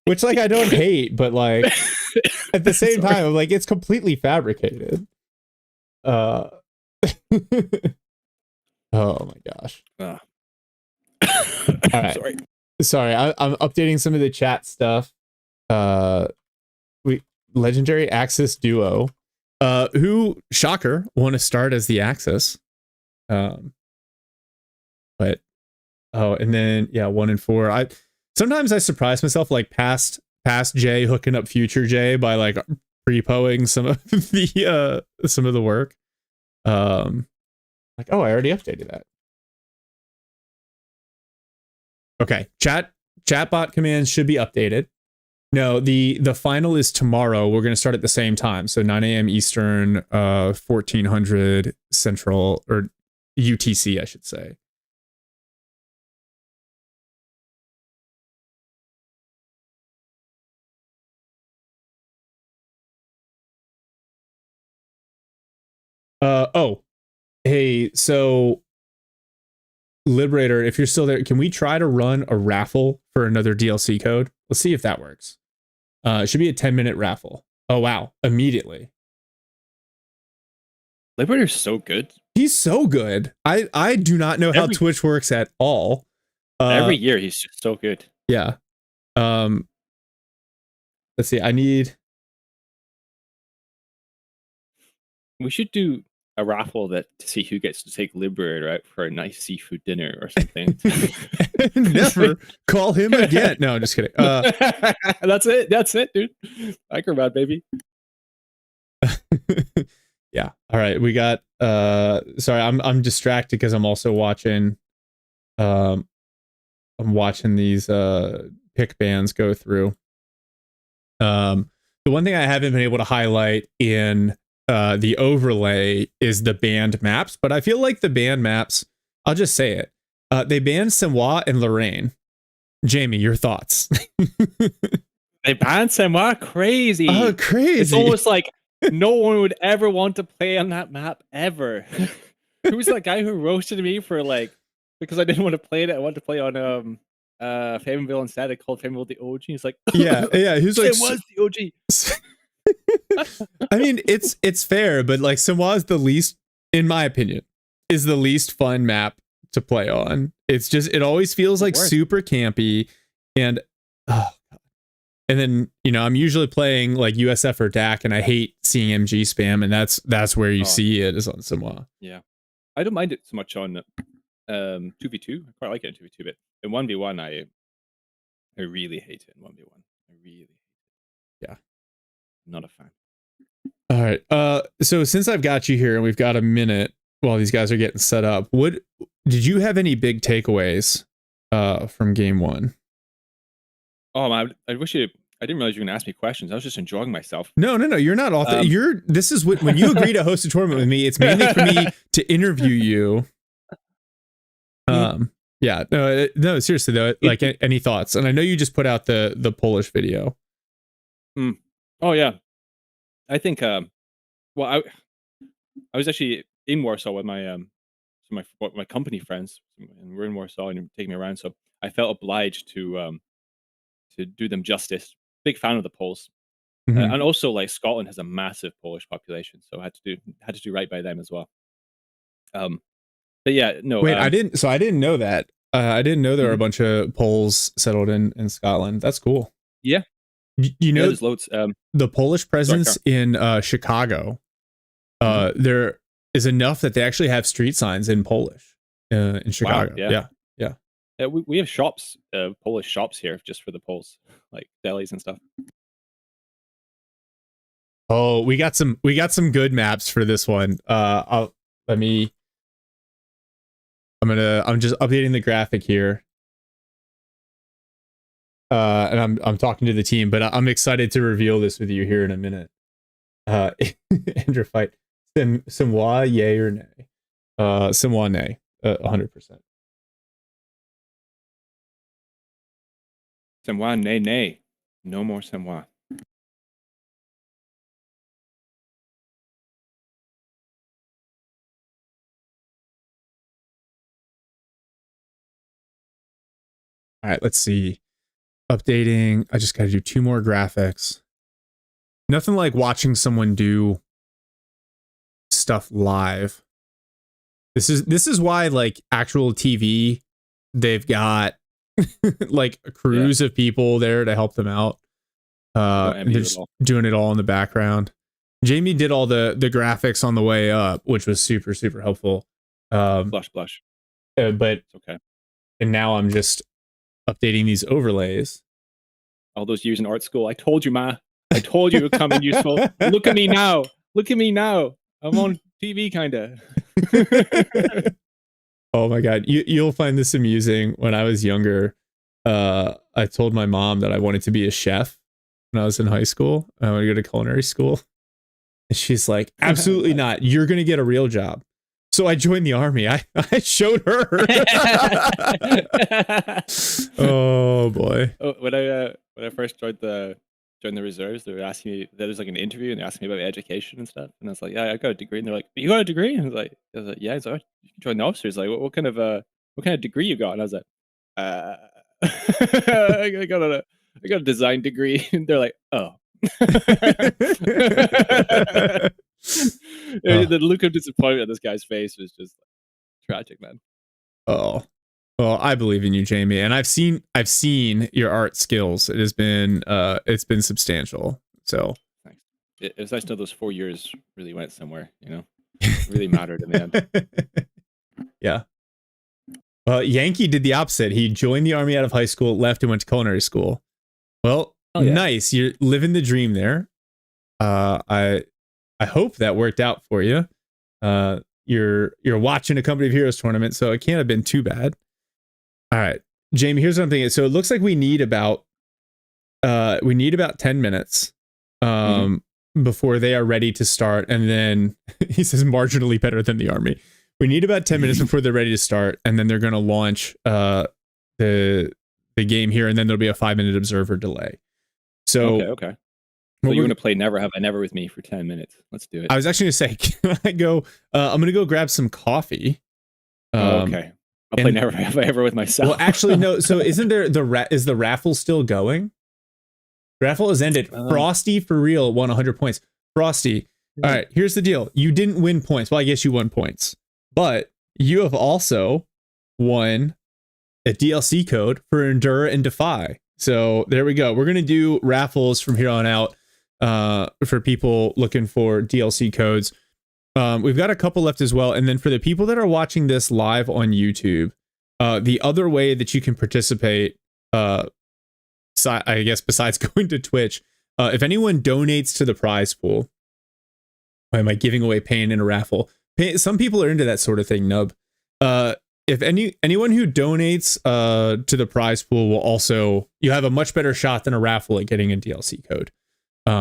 which like I don't hate, but like at the same time, I'm like it's completely fabricated. Oh my gosh. All right. Sorry, I'm updating some of the chat stuff. Legendary Axis duo, who shocker want to start as the Axis, but and then 1 and 4. I sometimes I surprise myself like past J hooking up future J by like pre-poing some of the work. Like, oh, I already updated that. Okay, chatbot commands should be updated. No, the final is tomorrow. We're going to start at the same time, so 9 a.m. Eastern, 1400 Central, or UTC, I should say. Hey, so Liberator, if you're still there, can we try to run a raffle for another DLC code? Let's see if that works. It should be a 10-minute raffle. Oh, wow. Immediately. Liberator's so good. He's so good. I do not know how Twitch works at all. Every year, he's just so good. Yeah. Let's see. We should do a raffle to see who gets to take Liberator out for a nice seafood dinner or something. Never call him again. No, I'm just kidding. That's it, dude. Microbot, baby. Yeah. All right. We got sorry, I'm distracted because I'm also watching I'm watching these pick bands go through. The one thing I haven't been able to highlight in the overlay is the banned maps, but I feel like the banned maps, I'll just say it. They banned Samoa and Lorraine. Jamie, your thoughts? They banned Samoa? Crazy. Oh, crazy. It's almost like no one would ever want to play on that map ever. Who was that guy who roasted me for like, because I didn't want to play it, I wanted to play on Fayetteville instead. I called Fayetteville the OG. He's like, yeah, who's like, it was the OG. I mean, it's fair, but like Samoa's the least, in my opinion, is the least fun map to play on. It's just, it always feels like super campy, and then I'm usually playing like USF or DAC, and I hate seeing MG spam, and that's where you see it is on Samoa. Yeah, I don't mind it so much on 2v2. I quite like it in 2v2, but in 1v1 I really hate it in 1v1. I really not a fan. All right. So since I've got you here and we've got a minute while these guys are getting set up, did you have any big takeaways from game 1? Oh, I wish I didn't realize you were gonna ask me questions. I was just enjoying myself. No, you're not off. This is when you agree to host a tournament with me, it's mainly for me to interview you. Yeah, no, seriously though, like any thoughts? And I know you just put out the Polish video. Oh yeah, I think well, I was actually in Warsaw with my my company friends, and we're in Warsaw and you're taking me around, so I felt obliged to do them justice. Big fan of the Poles, and also like Scotland has a massive Polish population, so I had to do right by them as well. But yeah, no. Wait, I didn't know that. I didn't know there were a bunch of Poles settled in Scotland. That's cool. Yeah. You know, there's loads. The Polish presence in Chicago, there is enough that they actually have street signs in Polish in Chicago. Wow, yeah. We have shops, Polish shops here just for the Poles, like delis and stuff. Oh, we got some good maps for this one. I'm just updating the graphic here. And I'm talking to the team, but I'm excited to reveal this with you here in a minute. Andrew fight Samoa, yay or nay? Samoa, nay, 100%. Samoa, nay, no more Samoa. All right, let's see. Updating. I just got to do 2 more graphics. Nothing like watching someone do stuff live. This is why like actual TV, they've got like a crews of people there to help them out. And they're just doing it all in the background. Jamie did all the graphics on the way up, which was super, super helpful. Blush. But it's okay. And now I'm just updating these overlays. All those years in art school. I told you, Ma. I told you it would come in useful. Look at me now. I'm on TV, kind of. Oh my God. You'll find this amusing. When I was younger, I told my mom that I wanted to be a chef when I was in high school. I wanted to go to culinary school. And she's like, absolutely not. You're going to get a real job. So I joined the army. I showed her. Oh boy. Oh, when I first joined the reserves, they were asking me, there was like an interview and they asked me about my education and stuff. And I was like, yeah, I got a degree. And they're like, you got a degree? And I was like, yeah. So you can join the officers. Like, what kind of degree you got? And I was like, I got a design degree. And they're like, oh. The look of disappointment on this guy's face was just tragic, man. Oh. Well, I believe in you, Jamie, and I've seen your art skills. It has been it's been substantial. So thanks. It was nice to know those 4 years really went somewhere, you know. It really mattered in the end. Yeah. Yankee did the opposite. He joined the army out of high school, left and went to culinary school. Well, nice. You're living the dream there. I hope that worked out for you. You're watching a Company of Heroes tournament, so it can't have been too bad. All right, Jamie, here's what I'm thinking. So it looks like we need about 10 minutes before they are ready to start. And then he says marginally better than the army. We need about 10 minutes before they're ready to start, and then they're going to launch the game here, and then there'll be a 5-minute observer delay. So okay. So you're going to play Never Have I Never with me for 10 minutes. Let's do it. I was actually going to say, can I go? I'm going to go grab some coffee. Okay. I'll play Never Have I Ever with myself. Well, actually, no. So isn't there is the raffle still going? Raffle is ended. Frosty for real won 100 points. Frosty. All right, here's the deal. You didn't win points. Well, I guess you won points. But you have also won a DLC code for Endure and Defy. So there we go. We're going to do raffles from here on out for people looking for DLC codes. We've got a couple left as well. And then for the people that are watching this live on YouTube, the other way that you can participate, I guess besides going to Twitch, if anyone donates to the prize pool, why am I giving away pain in a raffle? Some people are into that sort of thing, Nub. If anyone who donates to the prize pool will also, you have a much better shot than a raffle at getting a DLC code.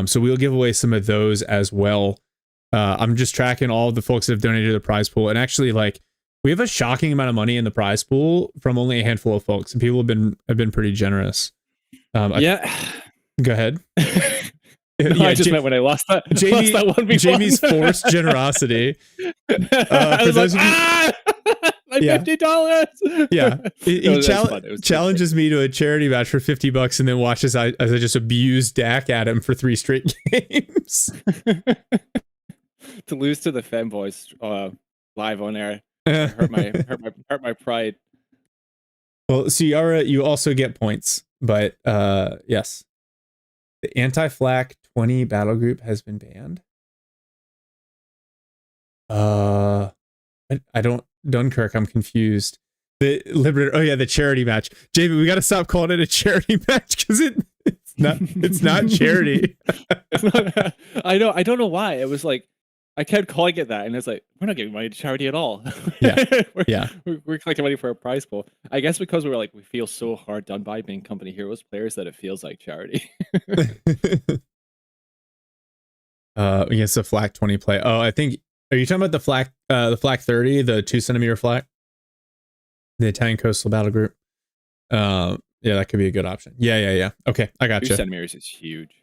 So we'll give away some of those as well. I'm just tracking all of the folks that have donated to the prize pool, and actually, like, we have a shocking amount of money in the prize pool from only a handful of folks, and people have been pretty generous. Go ahead. No, I just meant when I lost that. Jamie, lost that Jamie's forced generosity. I was like, my $50. Yeah, he challenges me to a charity match for $50, and then watches as I just abuse Dak at him for 3 straight games. To lose to the femboys live on air hurt my pride. Well, Ciara, you also get points, but yes, the anti-flak 20 battle group has been banned. I don't. Dunkirk, I'm confused. The Liberator. Oh yeah, the charity match. Jamie, we got to stop calling it a charity match because it's not charity. It's not, I don't know why. It was like I kept calling it that, and it's like we're not giving money to charity at all. Yeah, we're collecting money for a prize pool. I guess because we feel so hard done by being Company Heroes players that it feels like charity. Against the flak 20 play. Oh, I think. Are you talking about the flak 30, the 2-centimeter flak? The Italian Coastal Battle Group. Yeah, that could be a good option. Yeah. Okay, I got you. 2 centimeters is huge.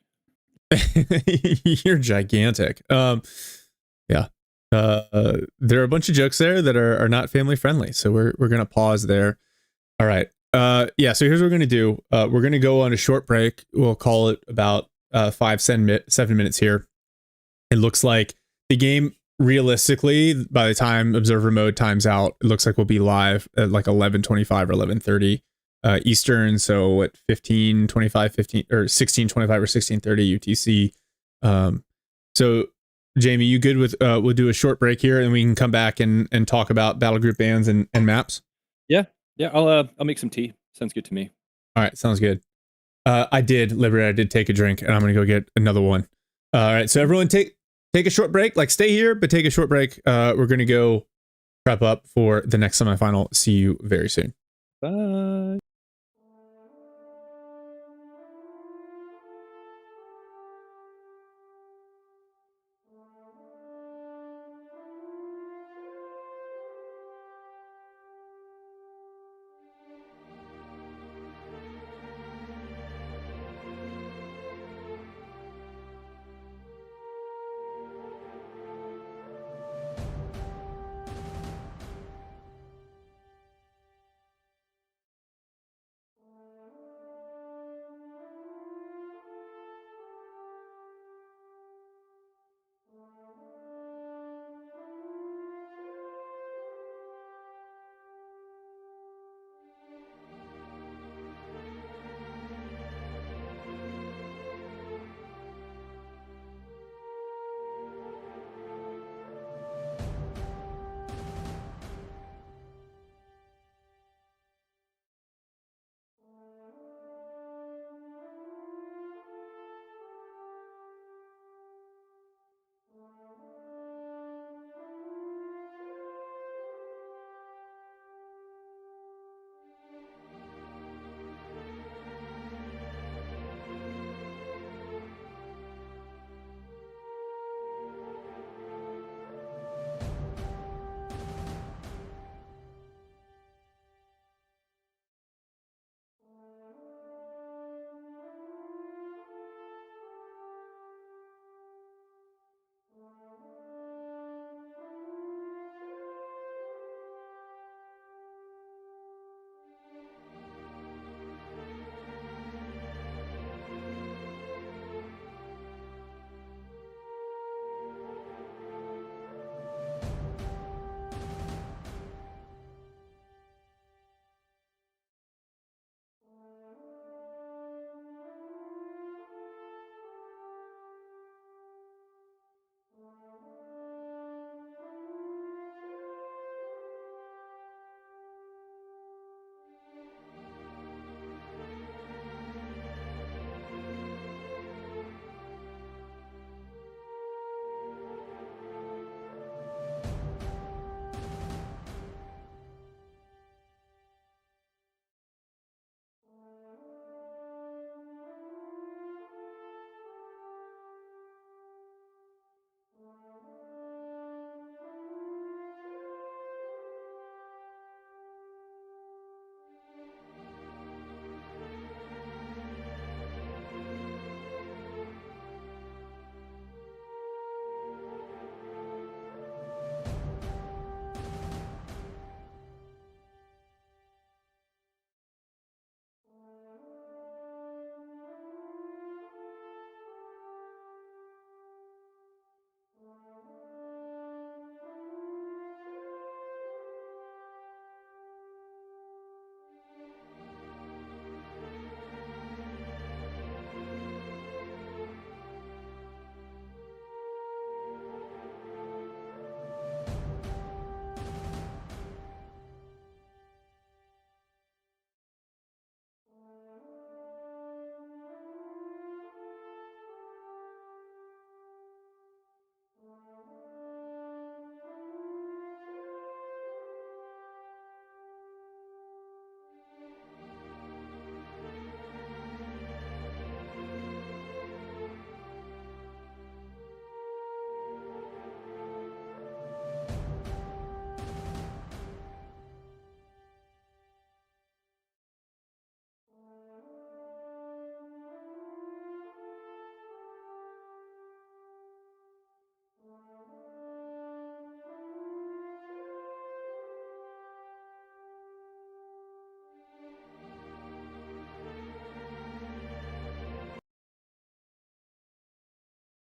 You're gigantic. Yeah. There are a bunch of jokes there that are not family friendly, so we're gonna pause there. All right. Yeah, so here's what we're gonna do. We're gonna go on a short break. We'll call it about 7 minutes here. It looks like the game, realistically, by the time observer mode times out, it looks like we'll be live at like 11:25 or 11:30 Eastern. So at 15:25, 15 or 16:25 or 16:30 UTC. So Jamie, you good with? We'll do a short break here, and we can come back and talk about battle group bans and maps. Yeah, I'll make some tea. Sounds good to me. All right, sounds good. I did take a drink, and I'm gonna go get another one. All right, so everyone take a short break. Like, stay here, but take a short break. We're gonna go prep up for the next semifinal. See you very soon. Bye.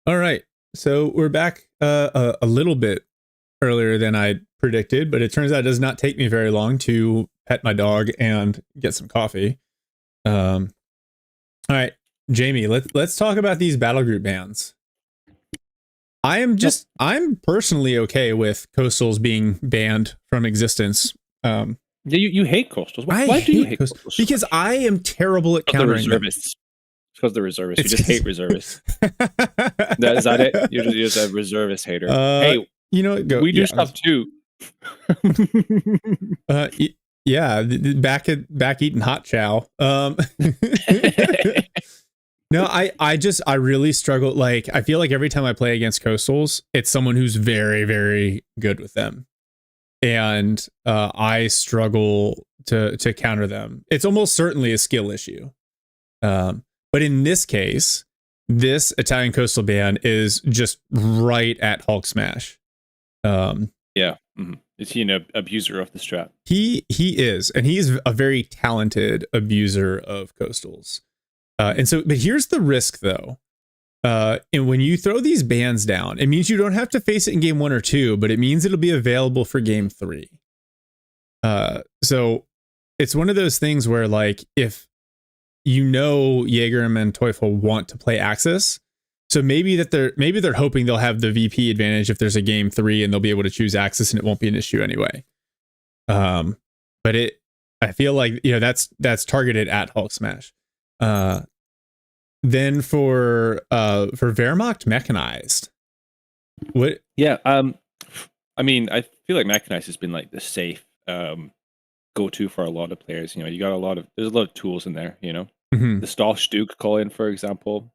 All right. So we're back a little bit earlier than I predicted, but it turns out it does not take me very long to pet my dog and get some coffee. All right, Jamie, let's talk about these battle group bans. I'm personally okay with coastals being banned from existence. Yeah, you hate coastals. Why do you hate coastals? Because I am terrible at countering reservists. It's because they're reservists. You just hate reservists. Is that it? You're just a reservist hater. Hey, you know what? We do stuff too. Back eating hot chow. No, I really struggle. Like, I feel like every time I play against coastals, it's someone who's very, very good with them. And I struggle to counter them. It's almost certainly a skill issue. But in this case, this Italian coastal ban is just right at Hulk Smash. Yeah. Mm-hmm. Is he an abuser of the strat? He is, and he's a very talented abuser of coastals. But here's the risk, though. And when you throw these bans down, it means you don't have to face it in game 1 or 2, but it means it'll be available for game 3. So it's one of those things where, like, if Jaeger and Manteuffel want to play Axis, so maybe they're hoping they'll have the VP advantage if there's a game 3 and they'll be able to choose Axis and it won't be an issue anyway. But I feel like, that's targeted at Hulk Smash. Then for Wehrmacht Mechanized, what? Yeah, I mean, I feel like Mechanized has been like the safe go-to for a lot of players. You got there's a lot of tools in there. Mm-hmm. The Stahl Stuk call-in, for example.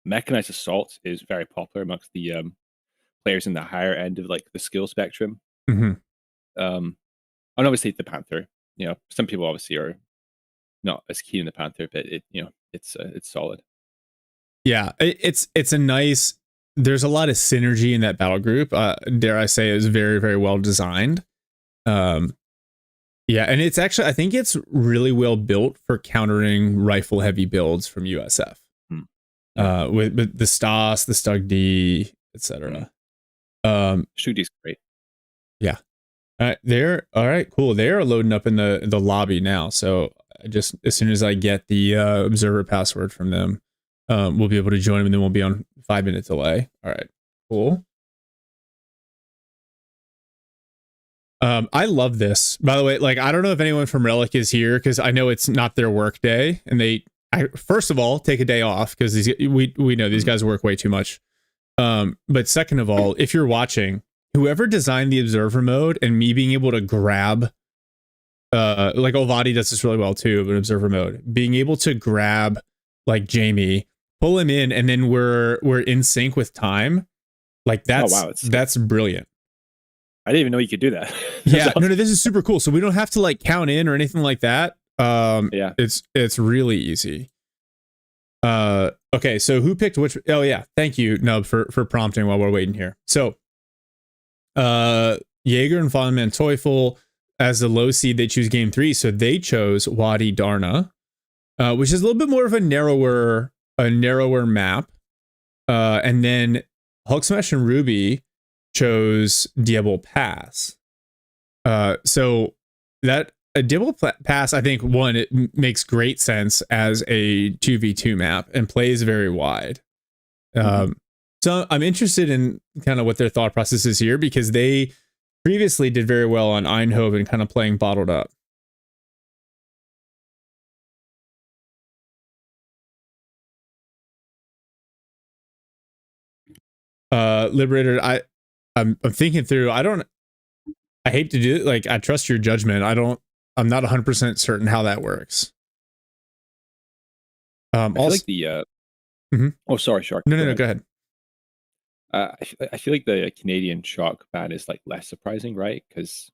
Mechanized Assault is very popular amongst the players in the higher end of like the skill spectrum. Mm-hmm. And obviously the Panther. Some people obviously are not as keen in the Panther, but it's solid. Yeah, it's a nice. There's a lot of synergy in that battle group. Dare I say, is very, very well designed. Yeah, and it's actually, I think it's really well built for countering rifle heavy builds from USF. With the Stas, the Stug D, etc. Stug-D's great. Yeah. All right, cool. They're loading up in the lobby now. So just as soon as I get the observer password from them, we'll be able to join them, and then we'll be on 5-minute delay. All right, cool. I love this, by the way. Like, I don't know if anyone from Relic is here, because I know it's not their work day, and first of all, take a day off, because we know these guys work way too much. But second of all, if you're watching, whoever designed the observer mode and me being able to grab, like Olvati does this really well too, but observer mode, being able to grab like Jamie, pull him in, and then we're in sync with time. Like, that's brilliant. I didn't even know you could do that. Yeah, no, this is super cool. So we don't have to like count in or anything like that. Yeah, it's really easy. Okay, so who picked which? Oh yeah, thank you, Nub, for prompting while we're waiting here. So, Jaeger and von Manteuffel as the low seed, they choose game 3, so they chose Wadi Darna, which is a little bit more of a narrower map. And then Hulk Smash and Ruby chose Diablo Pass. So that Diablo Pass, I think, one, it makes great sense as a 2v2 map and plays very wide. So I'm interested in kind of what their thought process is here, because they previously did very well on Eindhoven, kind of playing bottled up. Liberator, I'm thinking through. I hate to do it. Like, I trust your judgment. I'm not 100% certain how that works. I feel like the oh, sorry, Shark. No, go ahead. I feel like the Canadian shock ban is like less surprising, right? Because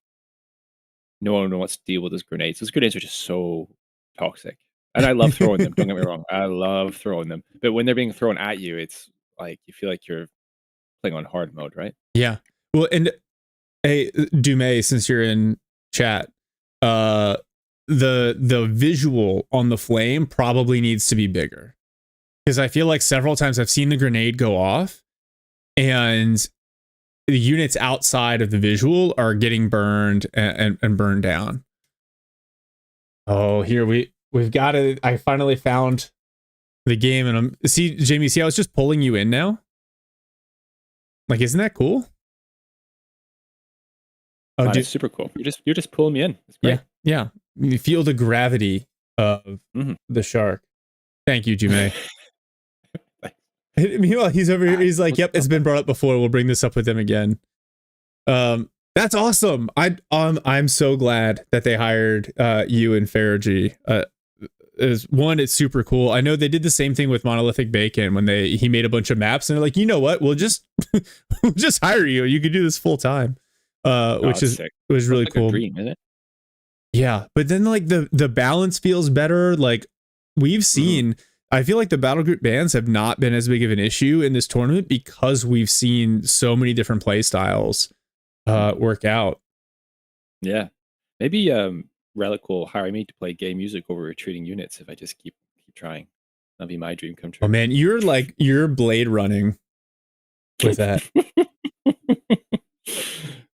no one wants to deal with those grenades. Those grenades are just so toxic, and I love throwing them. Don't get me wrong, I love throwing them. But when they're being thrown at you, it's like you feel like you're playing on hard mode, right? Yeah. Well, and hey, Dumay, since you're in chat, the visual on the flame probably needs to be bigger, because I feel like several times I've seen the grenade go off and the units outside of the visual are getting burned and burned down. Oh, here we've got it. I finally found the game, and Jamie, see, I was just pulling you in now. Like, isn't that cool? Oh, dude, it's super cool. You're just pulling me in. It's great. Yeah. You feel the gravity of the shark. Thank you, Jume. Meanwhile, he's over here. He's like, "Yep, it's been brought up before. We'll bring this up with him again." That's awesome. I'm so glad that they hired you and Fergie. It's super cool. I know they did the same thing with Monolithic Bacon when he made a bunch of maps, and they're like, you know what? We'll just hire you. You could do this full time, which was really cool. A dream, isn't it? Yeah, but then like the balance feels better. Like we've seen. I feel like the battle group bans have not been as big of an issue in this tournament because we've seen so many different play styles work out. Yeah. Maybe Relic will hire me to play gay music over retreating units if I just keep trying. That'll be my dream come true. Oh man, you're blade running with that.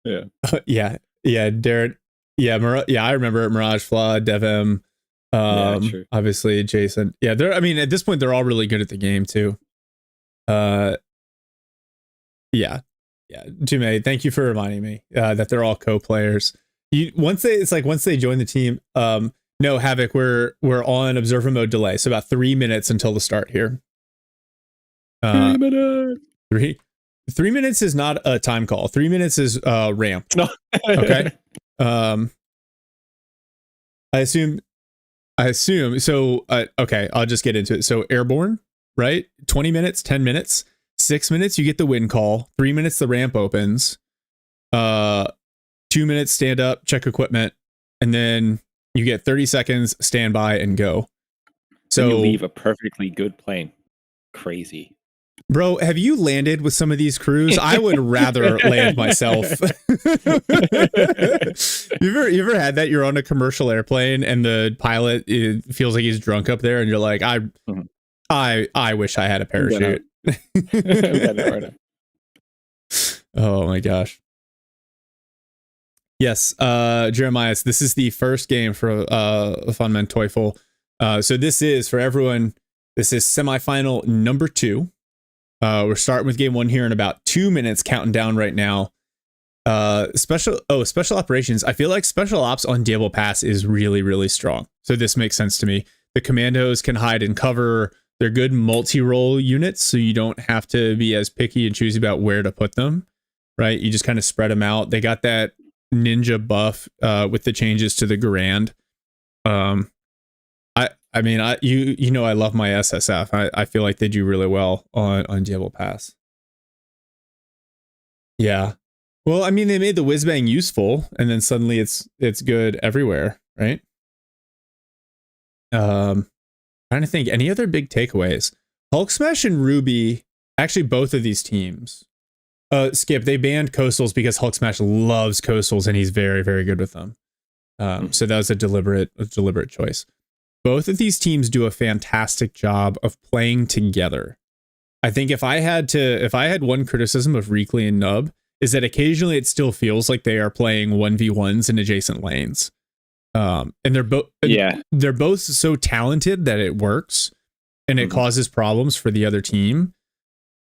Yeah. Yeah, Darren. Yeah, I remember Mirage Flood, Devim. Obviously Jason. Yeah, I mean, at this point, they're all really good at the game too. Yeah. Jume, thank you for reminding me that they're all co-players. Once they join the team. No, Havoc, we're on observer mode delay, so about 3 minutes until the start here. 3 minutes. 3 minutes is not a time call. 3 minutes is ramp. No. Okay. I assume. So, okay, I'll just get into it. So airborne, right? 20 minutes, 10 minutes, 6 minutes, you get the win call. 3 minutes, the ramp opens. 2 minutes, stand up, check equipment. And then you get 30 seconds, stand by and go. So you leave a perfectly good plane. Crazy. Bro, have you landed with some of these crews? I would rather land myself. You ever had that? You're on a commercial airplane and the pilot feels like he's drunk up there, and you're like, I wish I had a parachute. Oh my gosh. Yes, Jeremiah, this is the first game for Funman Teufel. So this is, for everyone, this is semifinal number 2. We're starting with game 1 here in about 2 minutes, counting down right now. Special operations. I feel like special ops on Diablo Pass is really, really strong. So this makes sense to me. The commandos can hide and cover. They're good multi-role units, so you don't have to be as picky and choosy about where to put them, right? You just kind of spread them out. They got that ninja buff with the changes to the Garand. I mean, I love my SSF. I feel like they do really well on Diablo Pass. Yeah. Well, I mean, they made the whiz-bang useful, and then suddenly it's good everywhere, right? Trying to think, any other big takeaways? Hulk Smash and Ruby, actually both of these teams. Skip, they banned coastals because Hulk Smash loves coastals, and he's very, very good with them. So that was a deliberate choice. Both of these teams do a fantastic job of playing together. I think if I had one criticism of Reekly and Nub, is that occasionally it still feels like they are playing 1v1s in adjacent lanes. And they're both so talented that it works and it causes problems for the other team.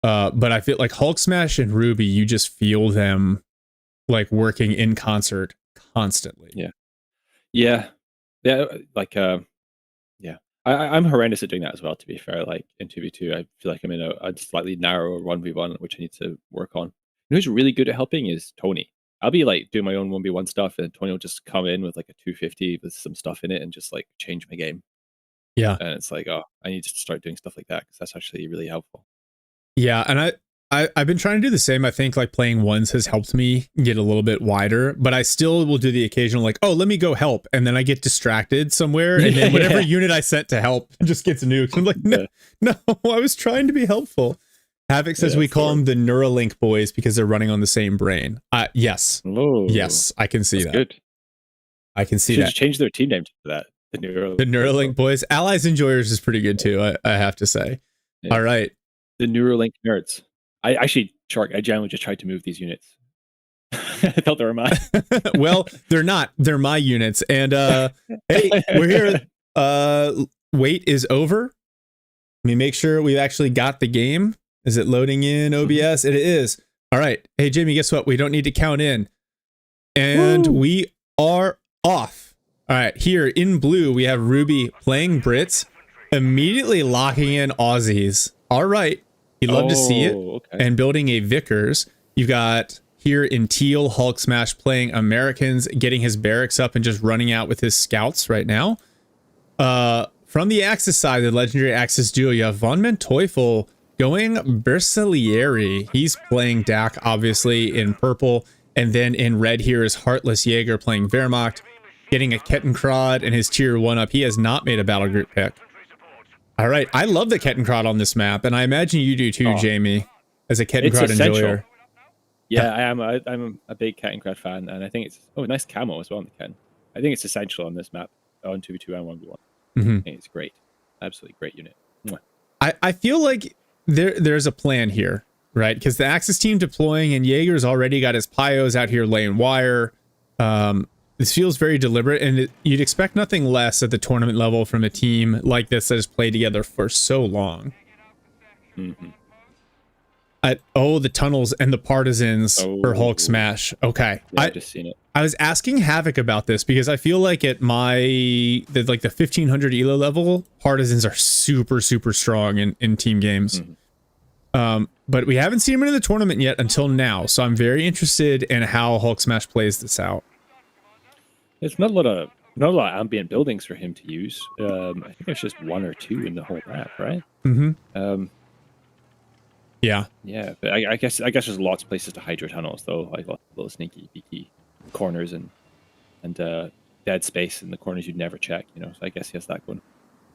But I feel like Hulk Smash and Ruby, you just feel them like working in concert constantly. Yeah. Like, I'm horrendous at doing that as well, to be fair. Like in 2v2, I feel like I'm in a slightly narrower 1v1, which I need to work on. You know who's really good at helping is Tony. I'll be like doing my own 1v1 stuff, and Tony will just come in with like a 250 with some stuff in it and just like change my game. Yeah. And it's like, oh, I need to start doing stuff like that because that's actually really helpful. Yeah, and I've been trying to do the same. I think like playing ones has helped me get a little bit wider, but I still will do the occasional like, oh, let me go help, and then I get distracted somewhere, and then whatever unit I sent to help just gets nuked. I'm like, no, I was trying to be helpful. Havoc says we call them the Neuralink boys because they're running on the same brain. Yes. Ooh, yes, I can see that. Good. I can see that. Change their team name to that. The Neuralink boys. Allies Enjoyers is pretty good too, I have to say. Yeah. All right. The Neuralink nerds. I actually, Shark, I genuinely just tried to move these units. I thought they were mine. Well, they're not. They're my units. And hey, we're here. Wait is over. Let me make sure we've actually got the game. Is it loading in OBS? It is. All right. Hey, Jamie, guess what? We don't need to count in. And we are off. All right. Here in blue, we have Ruby playing Brits, immediately locking in Aussies. All right. You'd love to see it. Okay. And building a Vickers. You've got here in teal, Hulk Smash playing Americans, getting his barracks up and just running out with his scouts right now. From the Axis side, the legendary Axis duo, you have Von Manteuffel going Bersaglieri. He's playing Dak, obviously, in purple. And then in red here is Heartless Jaeger playing Wehrmacht, getting a Kettenkrad and his tier 1 up. He has not made a battle group pick. All right. I love the Kettenkrad on this map, and I imagine you do too, Jamie, as a Kettenkrad enjoyer. Yeah, I am. I'm a big Kettenkrad fan, and I think it's nice camo as well on the Ketten. I think it's essential on this map, on 2v2 and 1v1. I think it's great. Absolutely great unit. I feel like there's a plan here, right? Because the Axis team deploying and Jaeger's already got his Pyos out here laying wire. This feels very deliberate, and you'd expect nothing less at the tournament level from a team like this that has played together for so long. The tunnels and the partisans for Hulk Smash. Okay. Yeah, I've just seen it. I was asking Havoc about this because I feel like at the 1500 elo level, partisans are super, super strong in team games. But we haven't seen him in the tournament yet until now. So I'm very interested in how Hulk Smash plays this out. There's not a lot of ambient buildings for him to use. I think there's just 1 or 2 in the whole map, right? Yeah. Yeah, but I guess there's lots of places to hide your tunnels, though, like little sneaky, peeky corners and dead space in the corners you'd never check. So I guess he has that going.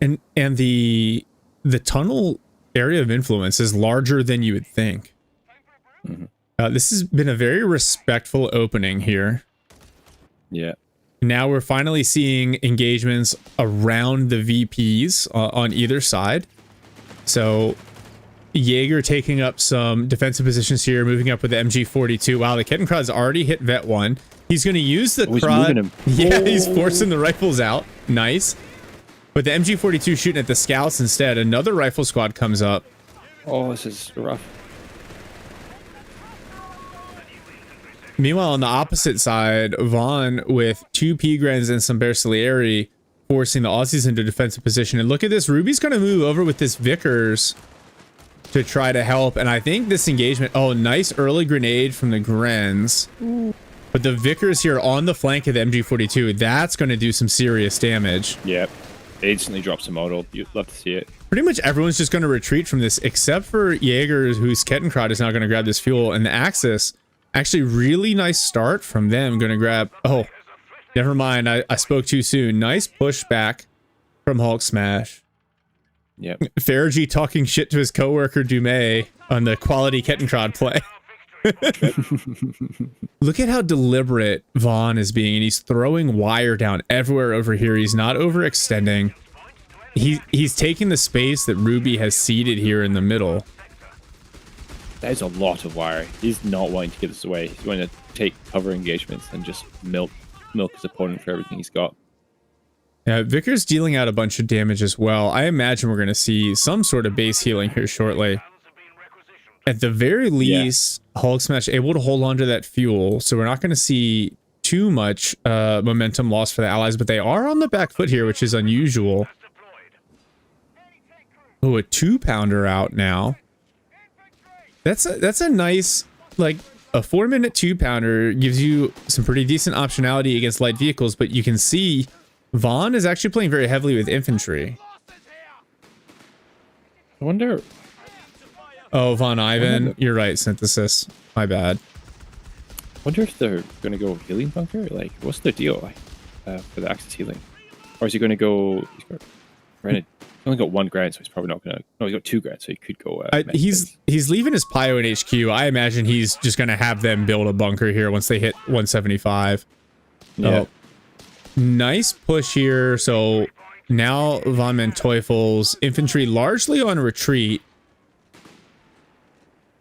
And the tunnel area of influence is larger than you would think. This has been a very respectful opening here. Yeah. Now we're finally seeing engagements around the VPs on either side. So Jaeger taking up some defensive positions here, moving up with the MG42. Wow, the Kettenkrad's already hit Vet 1. He's going to use the Krad. Yeah, he's forcing the rifles out. Nice. But the MG42 shooting at the scouts instead. Another rifle squad comes up. Oh, this is rough. Meanwhile, on the opposite side, Vaughn with 2 P-Grens and some Bersaglieri forcing the Aussies into defensive position. And look at this. Ruby's going to move over with this Vickers to try to help. And I think this engagement... Oh, nice early grenade from the Grens. But the Vickers here on the flank of the MG42, that's going to do some serious damage. Yep. It instantly drops a model. You'd love to see it. Pretty much everyone's just going to retreat from this, except for Jaeger, whose Kettenkrad is now going to grab this fuel. And the Axis... Actually, really nice start from them. Going to grab... Oh, never mind. I spoke too soon. Nice pushback from Hulk Smash. Yep. Fergie talking shit to his coworker Dumais on the quality Kettenkrad play. Look at how deliberate Vaughn is being. And he's throwing wire down everywhere over here. He's not overextending. He's taking the space that Ruby has seeded here in the middle. That is a lot of wire. He's not wanting to give this away. He's going to take cover engagements and just milk his opponent for everything he's got. Yeah, Vickers dealing out a bunch of damage as well. I imagine we're going to see some sort of base healing here shortly. At the very least, Hulk Smash able to hold on to that fuel, so we're not going to see too much momentum loss for the allies, but they are on the back foot here, which is unusual. Oh, a 2-pounder out now. That's a nice, like, a 4-minute 2-pounder gives you some pretty decent optionality against light vehicles, but you can see Vaughn is actually playing very heavily with infantry. I wonder... Oh, Von Ivan, you're right, Synthesis. My bad. I wonder if they're going to go healing bunker? Like, what's the deal for the Axis healing? Or is he going to go... He only got 1 grand, so he's probably not gonna. No, he's got 2 grand, so he could go. He's leaving his Pio in HQ. I imagine he's just gonna have them build a bunker here once they hit 175. Yeah. Oh, nice push here. So now Von Manteuffel's infantry largely on retreat.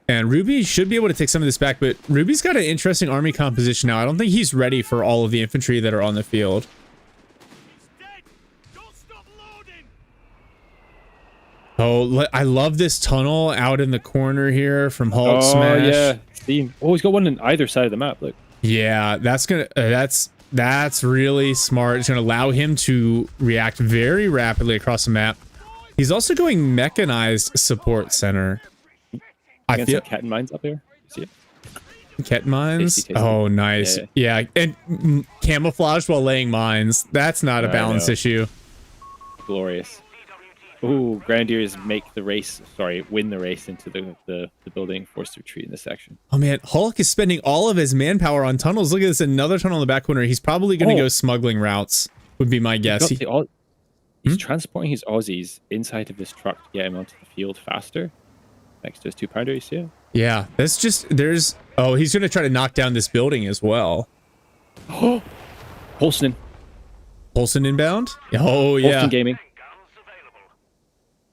And Ruby should be able to take some of this back, but Ruby's got an interesting army composition now. I don't think he's ready for all of the infantry that are on the field. Oh, I love this tunnel out in the corner here from Hulk Smash. Oh, yeah. Steam. Oh, he's got one on either side of the map. Look. Yeah, that's gonna that's really smart. It's gonna allow him to react very rapidly across the map. He's also going mechanized support center. I feel Ketten mines up there. See it? Ketten mines. Tasty. Oh, nice. Yeah, and camouflage while laying mines. That's not a balance issue. Glorious. Ooh, Grenadiers win the race into the building, forced retreat in this section. Oh man, Hulk is spending all of his manpower on tunnels. Look at this, another tunnel in the back corner. He's probably going to go smuggling routes, would be my guess. He's transporting his Aussies inside of this truck to get him onto the field faster. Next to his 2-pounder, you see it? Yeah, that's just, oh, he's going to try to knock down this building as well. Oh, Polson. Polson inbound? Oh, yeah. Polson Gaming.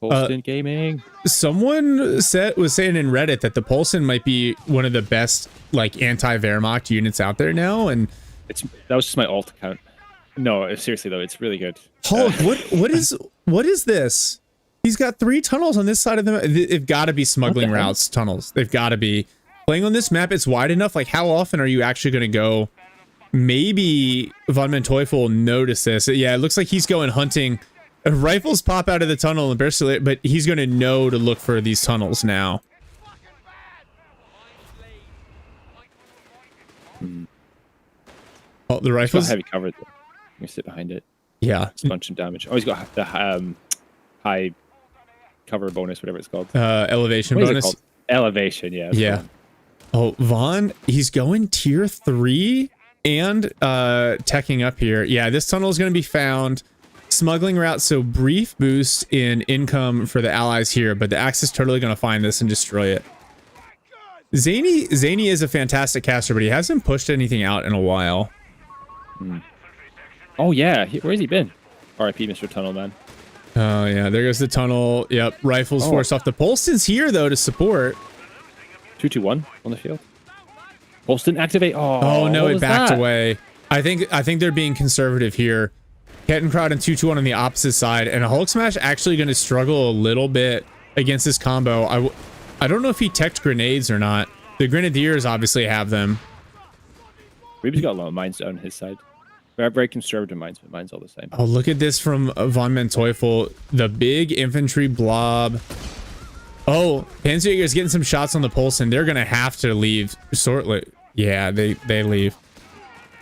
Polson Gaming. Someone was saying in Reddit that the Polson might be one of the best like anti-Wehrmacht units out there now, and that was just my alt account. No, seriously though, it's really good. Hulk, what is this? He's got 3 tunnels on this side of the map. They've got to be smuggling routes, tunnels. They've got to be. Playing on this map, it's wide enough. Like, how often are you actually going to go? Maybe Von Manteuffel will notice this. Yeah, it looks like he's going hunting. Rifles pop out of the tunnel, but he's going to know to look for these tunnels now. Oh, the rifles. He's got heavy cover. Though. I'm gonna sit behind it. Yeah, it's a bunch of damage. Oh, he's got the high cover bonus, whatever it's called. Elevation bonus. Elevation, yeah. Yeah. Oh, Vaughn, he's going tier 3 and teching up here. Yeah, this tunnel is going to be found. Smuggling route, so brief boost in income for the allies here, but the Axe is totally going to find this and destroy it. Zany is a fantastic caster, but he hasn't pushed anything out in a while. Oh yeah, where's he been? R.I.P. Mr. Tunnel Man. Oh yeah, there goes the tunnel. Yep, rifles forced off. The Polston's here though to support. 2-2-1 on the field. Polston activate. Oh no, it backed away. I think they're being conservative here. Kettenkrad and 2-2-1 on the opposite side, and a Hulk Smash actually going to struggle a little bit against this combo. I don't know if he teched grenades or not. The Grenadiers obviously have them. Reeves got a lot of mines down his side. Very conservative mines, but mine's all the same. Oh, look at this from Von Manteuffel. The big infantry blob. Oh, Panzerjäger's getting some shots on the pulse, and they're going to have to leave shortly. Yeah, they leave.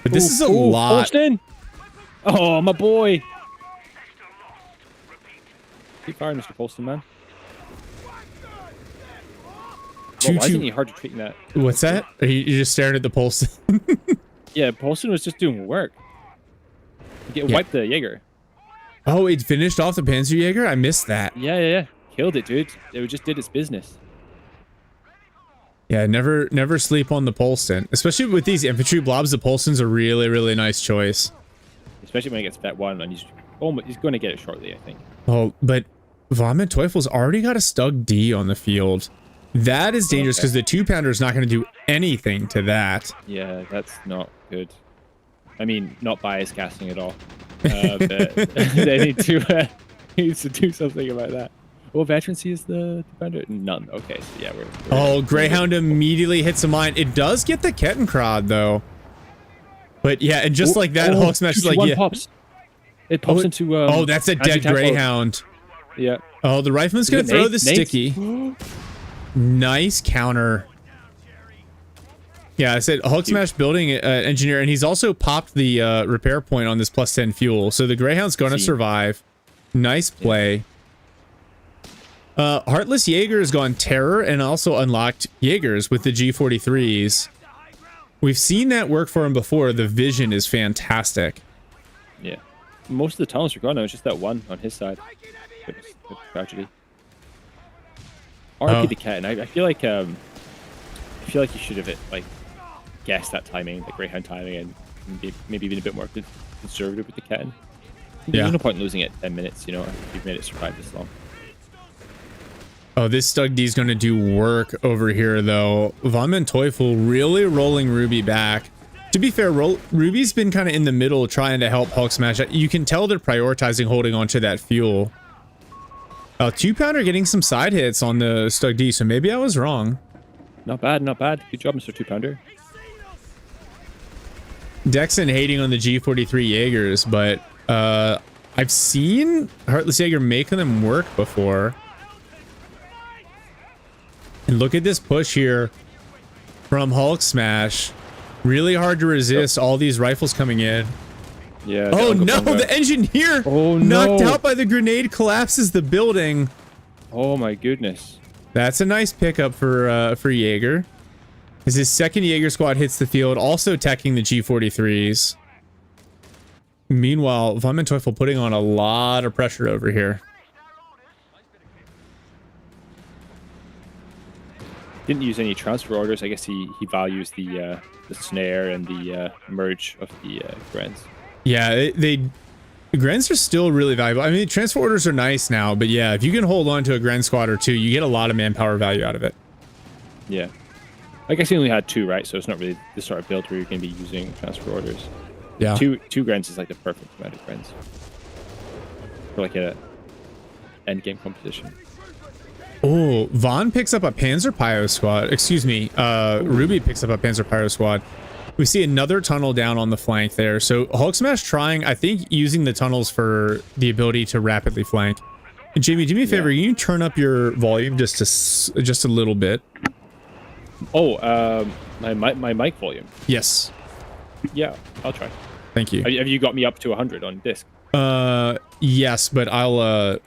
But this is a lot. Polston. Oh, my boy. Keep firing, Mr. Polston, man. Well, why isn't he hard to treat in that? What's that? Are you just staring at the Polston? Yeah, Polston was just doing work. Wipe the Jaeger. Oh, it finished off the Panzerjäger? I missed that. Yeah. Killed it, dude. It just did its business. Yeah, never sleep on the Polston. Especially with these infantry blobs, the Polston's a really, really nice choice. Especially when it gets vet 1, and he's going to get it shortly, I think. Oh, but Von Manteufel's already got a Stug D on the field. That is dangerous because the 2-pounder is not going to do anything to that. Yeah, that's not good. I mean, not bias casting at all. But they need to do something about that. What veterancy is the 2-pounder? None. Okay, so yeah, we're Greyhound immediately hits a mine. It does get the Kettenkrad though. But yeah, and just like that, Hulk Smash is like, yeah. Pops. It pops into that's a dead Greyhound. Yeah. Oh, the rifleman's gonna throw the sticky. Nice counter. Yeah, I said Hulk Smash building engineer, and he's also popped the repair point on this +10 fuel. So the Greyhound's gonna survive. Nice play. Heartless Jaeger has gone terror and also unlocked Jaegers with the G43s. We've seen that work for him before. The vision is fantastic. Yeah. Most of the tunnels are gone now. It's just that one on his side. It's tragedy. RP the cat, and I feel like you should have guessed that timing, the Greyhound timing, and maybe been a bit more conservative with the cat. There's no point in losing it 10 minutes, if you've made it survive this long. Oh, this Stug D is going to do work over here, though. Von Manteuffel really rolling Ruby back. To be fair, Ruby's been kind of in the middle trying to help Hulk Smash. You can tell they're prioritizing holding onto that fuel. 2-pounder getting some side hits on the Stug D, so maybe I was wrong. Not bad, not bad. Good job, Mr. 2-pounder. Dexon hating on the G43 Jaegers, but I've seen Heartless Jaeger making them work before. And look at this push here from Hulk Smash. Really hard to resist all these rifles coming in. Yeah. Oh no, the engineer knocked out by the grenade collapses the building. Oh my goodness. That's a nice pickup for Jaeger. As his second Jaeger squad hits the field, also teching the G43s. Meanwhile, Von Manteuffel putting on a lot of pressure over here. Didn't use any transfer orders. I guess he values the snare and the merge of the Grens. Yeah, the Grens are still really valuable. I mean, transfer orders are nice now, but yeah, if you can hold on to a Gren squad or two, you get a lot of manpower value out of it. Yeah. I guess he only had 2, right? So it's not really the sort of build where you're going to be using transfer orders. Yeah. 2 Grens is like the perfect amount of Grens for like a end game composition. Oh, Vaughn picks up a Panzer Pyro squad. Excuse me. Ruby picks up a Panzer Pyro squad. We see another tunnel down on the flank there. So Hulk Smash trying, I think, using the tunnels for the ability to rapidly flank. And Jamie, do me a favor. Can you turn up your volume just a little bit? Oh, my mic volume. Yes. Yeah, I'll try. Thank you. Have you got me up to 100 on disc? Yes, but I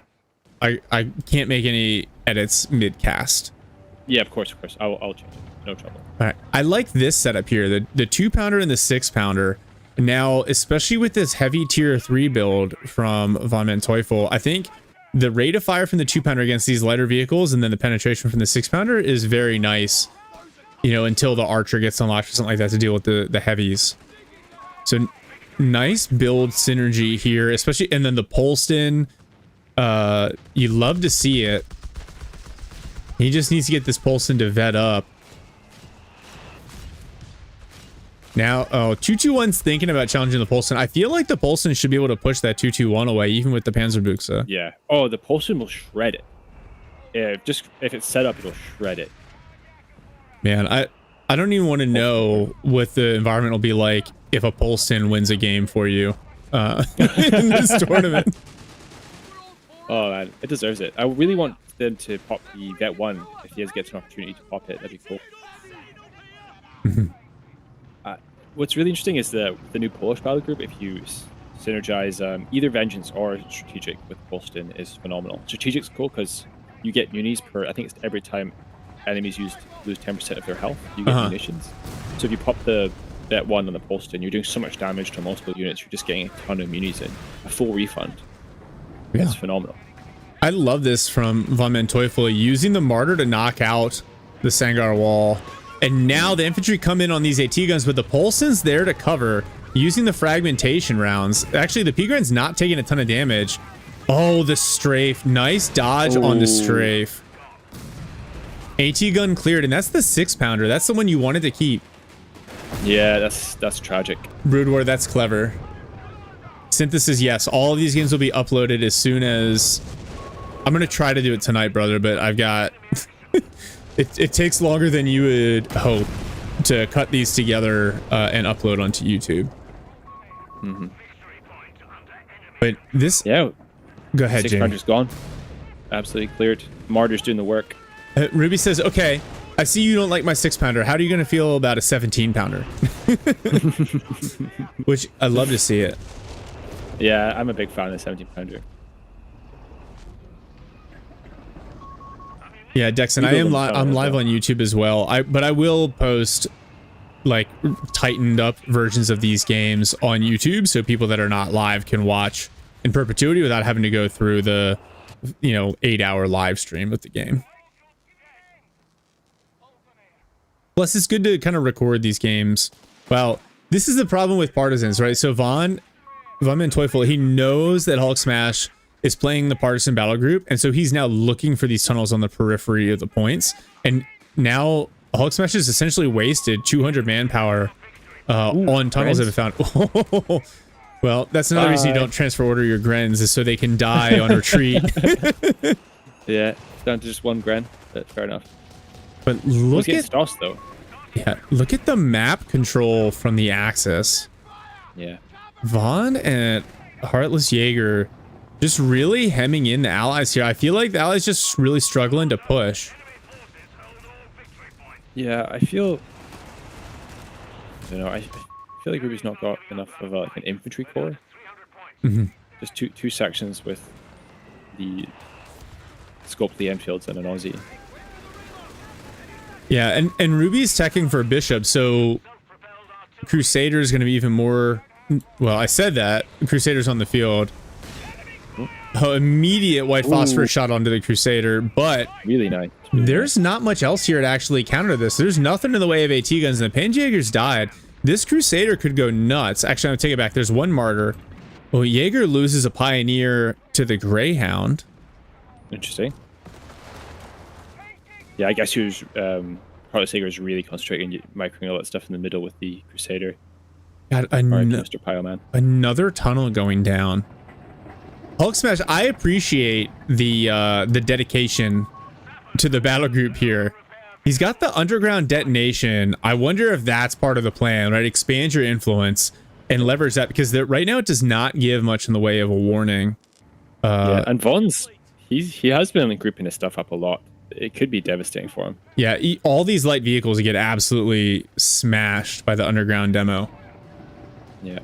can't make any edits mid-cast. Yeah, of course. I'll change it. No trouble. All right. I like this setup here, the 2-pounder and the 6-pounder. Now, especially with this heavy tier 3 build from Von Manteuffel, I think the rate of fire from the 2-pounder against these lighter vehicles and then the penetration from the 6-pounder is very nice, you know, until the Archer gets unlocked or something like that to deal with the heavies. So nice build synergy here, especially, and then the Polston, you love to see it. He just needs to get this Polston to vet up. Now, 221's thinking about challenging the Polston. I feel like the Polston should be able to push that 221 away, even with the Panzerbuchse. Yeah. Oh, the Polston will shred it. Yeah, just if it's set up, it'll shred it. Man, I don't even want to know what the environment will be like if a Polston wins a game for you in this tournament. Oh man, it deserves it. I really want them to pop the Vet 1 if he gets an opportunity to pop it. That'd be cool. What's really interesting is the new Polish battle group. If you synergize either Vengeance or Strategic with Polston is phenomenal. Strategic's cool because you get unis per, I think it's every time enemies lose 10% of their health, you get munitions. So if you pop the Vet 1 on the Polston, you're doing so much damage to multiple units, you're just getting a ton of munis in. A full refund. Yeah. It's phenomenal. I love this from Von Manteuffel, using the Martyr to knock out the Sangar wall. And now the infantry come in on these AT guns, but the Polston's there to cover, using the fragmentation rounds. Actually, the P-Gren's not taking a ton of damage. Oh, the strafe. Nice dodge on the strafe. AT gun cleared, and that's the 6-pounder. That's the one you wanted to keep. Yeah, that's tragic. Brood War, that's clever. Synthesis, yes. All of these games will be uploaded as soon as... I'm going to try to do it tonight, brother, but I've got... It takes longer than you would hope to cut these together and upload onto YouTube. But this... Yeah. Go ahead, Jamie. 6-pounder's gone. Absolutely cleared. Martyr's doing the work. Ruby says, okay, I see you don't like my 6-pounder. How are you going to feel about a 17-pounder? Which I love to see it. Yeah, I'm a big fan of the 17-pounder. Yeah, Dexon, I'm live on YouTube as well. But I will post like tightened up versions of these games on YouTube so people that are not live can watch in perpetuity without having to go through the 8-hour live stream of the game. Plus, it's good to kind of record these games. Well, this is the problem with Partisans, right? So Von Manteuffel, he knows that Hulk Smash is playing the partisan battle group, and so he's now looking for these tunnels on the periphery of the points. And now Hulk Smash has essentially wasted 200 manpower on tunnels that have been found. Well, that's another reason you don't transfer order your Grens, is so they can die on retreat. Yeah, down to just one Gren, but fair enough. But look at Stoss, though. Yeah, look at the map control from the Axis. Yeah. Vaughn and Heartless Jaeger just really hemming in the allies here. I feel like the allies just really struggling to push. Yeah, I feel like Ruby's not got enough of like an infantry core. Mm-hmm. Just two sections with the scope of the Enfields and an Aussie. Yeah, and Ruby's teching for a bishop, so Crusader is going to be even more. Well, I said that Crusader's on the field. Oh, immediate white phosphorus shot onto the Crusader, but really nice. There's not much else here to actually counter this. There's nothing in the way of AT guns, and the Panjäger's died. This Crusader could go nuts. Actually, I'm gonna take it back. There's one martyr. Well, Jaeger loses a Pioneer to the Greyhound. Interesting. Yeah, I guess he was Heartless Jaeger is really concentrating microing all that stuff in the middle with the Crusader. God, Mr. Pile-Man. Another tunnel going down. Hulk Smash, I appreciate the dedication to the battle group here. He's got the underground detonation. I wonder if that's part of the plan, right? Expand your influence and leverage that, because right now it does not give much in the way of a warning. Yeah, and Vaughn's he has been grouping his stuff up a lot. It could be devastating for him. Yeah, all these light vehicles get absolutely smashed by the underground demo. Yeah.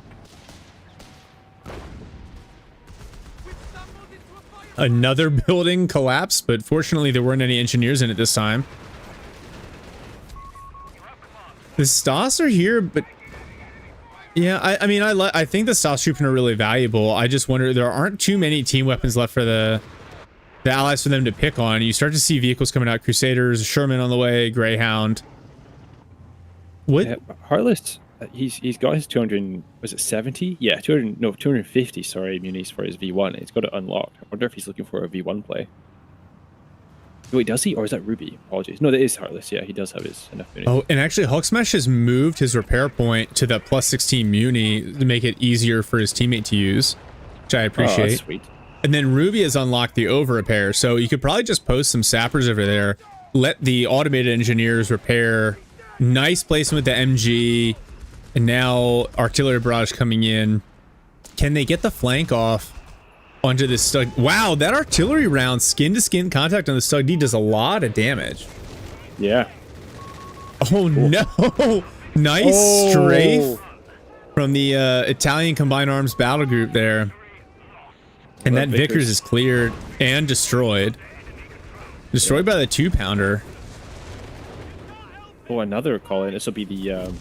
Another building collapsed, but fortunately there weren't any engineers in it this time. The Stoss are here, but yeah, I mean, I think the Stoss troops are really valuable. I just wonder, there aren't too many team weapons left for the allies for them to pick on. You start to see vehicles coming out, Crusaders, Sherman on the way, Greyhound. What? Yeah, Heartless, he's got his 200, was it 70? Yeah, 250, sorry, munis for his V1. He's got it unlocked. I wonder if he's looking for a V1 play. Wait, does he? Or is that Ruby? Apologies. No, that is Heartless. Yeah, he does have his enough munis. Oh, and actually Hulk Smash has moved his repair point to that plus 16 muni to make it easier for his teammate to use, which I appreciate. Oh, that's sweet. And then Ruby has unlocked the over repair, so you could probably just post some sappers over there, let the automated engineers repair. Nice placement with the MG, and now artillery barrage coming in. Can they get the flank off onto this Stug? Wow, that artillery round skin to skin contact on the Stug D does a lot of damage. Yeah. Oh cool. No! Nice strafe from the Italian Combined Arms battle group there. And that Vickers is cleared and destroyed. Destroyed by the 2-pounder. Oh, another call in. This will be the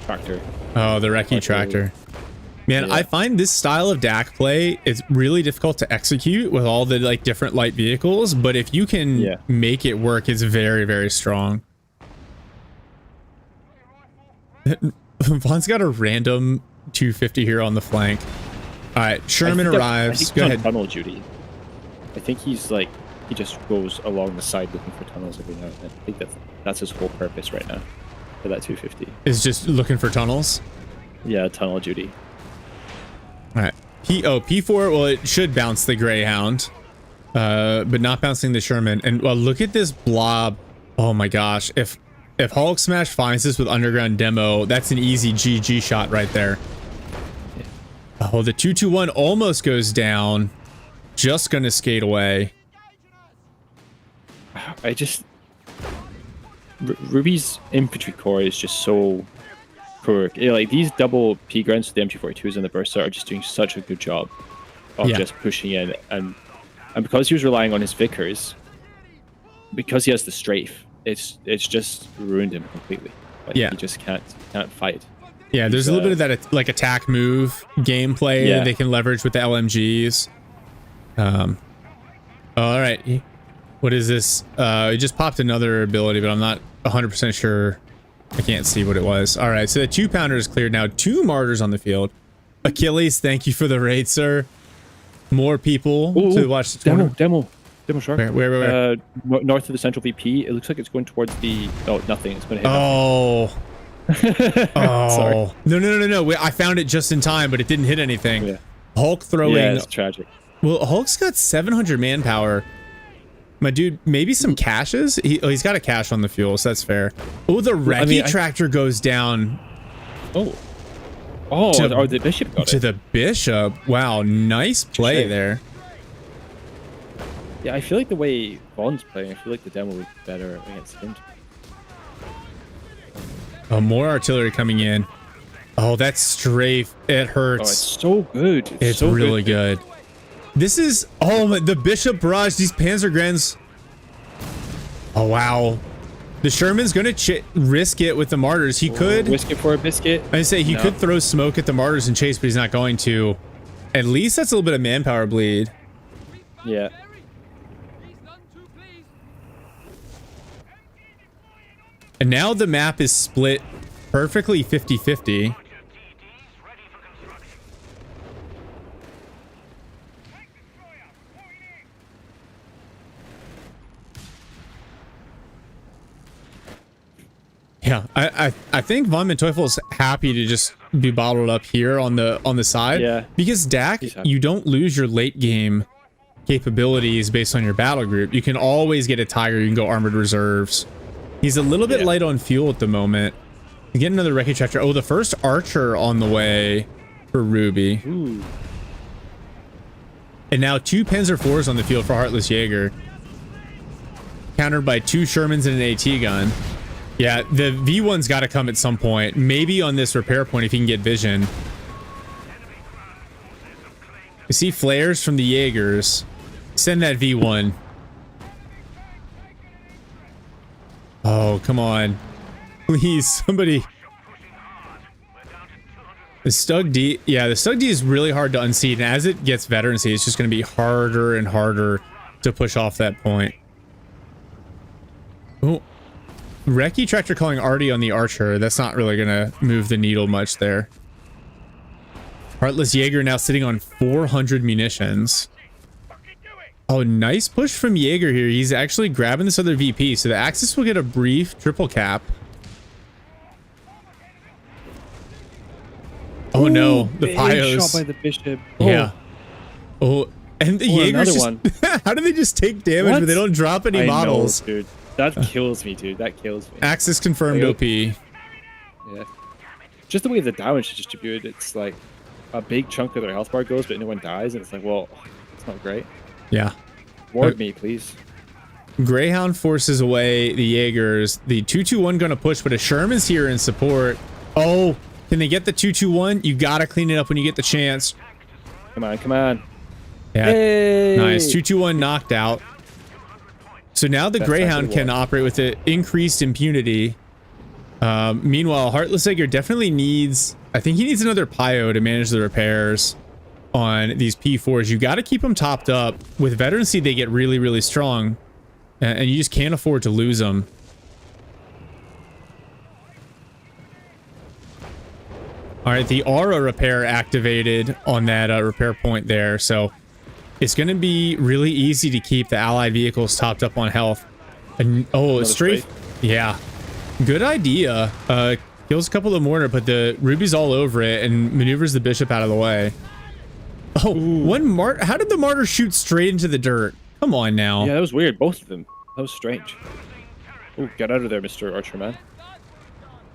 tractor. Oh, the Recce tractor. Man, yeah. I find this style of DAC play is really difficult to execute with all the like different light vehicles, but if you can make it work, it's very, very strong. Vaughn's got a random 250 here on the flank. All right, Sherman arrives. Go ahead. Tunnel duty. I think he's like, he just goes along the side looking for tunnels every now and then. I think that's his whole purpose right now for that 250. Is just looking for tunnels? Yeah, tunnel duty. All right. P4, well, it should bounce the Greyhound, but not bouncing the Sherman. And well, look at this blob. Oh my gosh. If Hulk Smash finds this with underground demo, that's an easy GG shot right there. Oh, the 221 almost goes down. Just gonna skate away. I just... Ruby's infantry core is just so poor. Yeah, like these double P grunts with the MG42s and the Burster are just doing such a good job of just pushing in. And because he was relying on his Vickers, because he has the strafe, it's just ruined him completely. Like, he just can't fight. Yeah, there's a little bit of that like attack move gameplay that they can leverage with the LMGs. All right, what is this? It just popped another ability, but I'm not 100% sure. I can't see what it was. All right, so the 2-pounder is cleared now. 2 martyrs on the field. Achilles, thank you for the raid, sir. More people to watch the tournament. Demo shark. Where? North of the central VP. It looks like it's going towards the. Oh, nothing. It's going to hit. Oh. Sorry. No. Wait, I found it just in time, but it didn't hit anything. Yeah. Hulk throwing. Yeah, it's tragic. Well, Hulk's got 700 manpower. My dude, maybe some caches? He's got a cache on the fuel, so that's fair. Oh, the Recce tractor goes down. Oh, the bishop got it. To the bishop. Wow, nice play there. Yeah, I feel like the way Vaughn's playing, I feel like the demo would be better against him. Oh, more artillery coming in. Oh, that strafe. It hurts. Oh, it's so good. It's so really good. This is... Oh, the bishop barrage. These Panzergrens. Oh, wow. The Sherman's going to risk it with the martyrs. He could... Risk it for a biscuit? I'd say he could throw smoke at the martyrs and chase, but he's not going to. At least that's a little bit of manpower bleed. Yeah. And now the map is split perfectly 50-50. Yeah, I think Von Manteufel's happy to just be bottled up here on the side. Yeah. Because Dak, you don't lose your late game capabilities based on your battle group. You can always get a Tiger. You can go armored reserves. He's a little bit light on fuel at the moment. You get another Recce tractor. Oh, the first Archer on the way for Ruby. Ooh. And now 2 Panzer IVs on the field for Heartless Jaeger. Countered by 2 Shermans and an AT gun. Yeah, the V1's got to come at some point. Maybe on this repair point if he can get vision. You see flares from the Jaegers. Send that V1. Oh, come on. Please, somebody. The Stug D. Yeah, the Stug D is really hard to unseat. And as it gets veterancy, it's just going to be harder and harder to push off that point. Oh. Recce tractor calling Artie on the Archer. That's not really gonna move the needle much there. Heartless Jaeger now sitting on 400 munitions. Oh, nice push from Jaeger here. He's actually grabbing this other VP, so the Axis will get a brief triple cap. Oh no, the Pios. Shot by the bishop. Yeah. Oh, and the Jaegers just... one. How do they just take damage but they don't drop any models? Know, dude. That kills me, dude. That kills me. Axis confirmed OP. Yeah. Just the way the damage is distributed, it's like a big chunk of their health bar goes, but no one dies, and it's like, well, it's not great. Yeah. Ward me, please. Greyhound forces away the Jaegers. The 221 gonna push, but a Sherman's here in support. Oh, can they get the 221? You gotta clean it up when you get the chance. Come on, come on. Yeah. Hey! Nice. 221 knocked out. So now the Greyhound can operate with the increased impunity. Meanwhile, Heartless Jaeger definitely needs... I think he needs another Pio to manage the repairs on these P4s. You got to keep them topped up. With veterancy, they get really, really strong. And you just can't afford to lose them. All right, the aura repair activated on that repair point there. So... it's going to be really easy to keep the allied vehicles topped up on health. And oh, strafe. Yeah. Good idea. Kills a couple of mortar, but the Ruby's all over it and maneuvers the bishop out of the way. Oh, how did the martyr shoot straight into the dirt? Come on now. Yeah, that was weird. Both of them. That was strange. Oh, get out of there, Mr. Archer Man.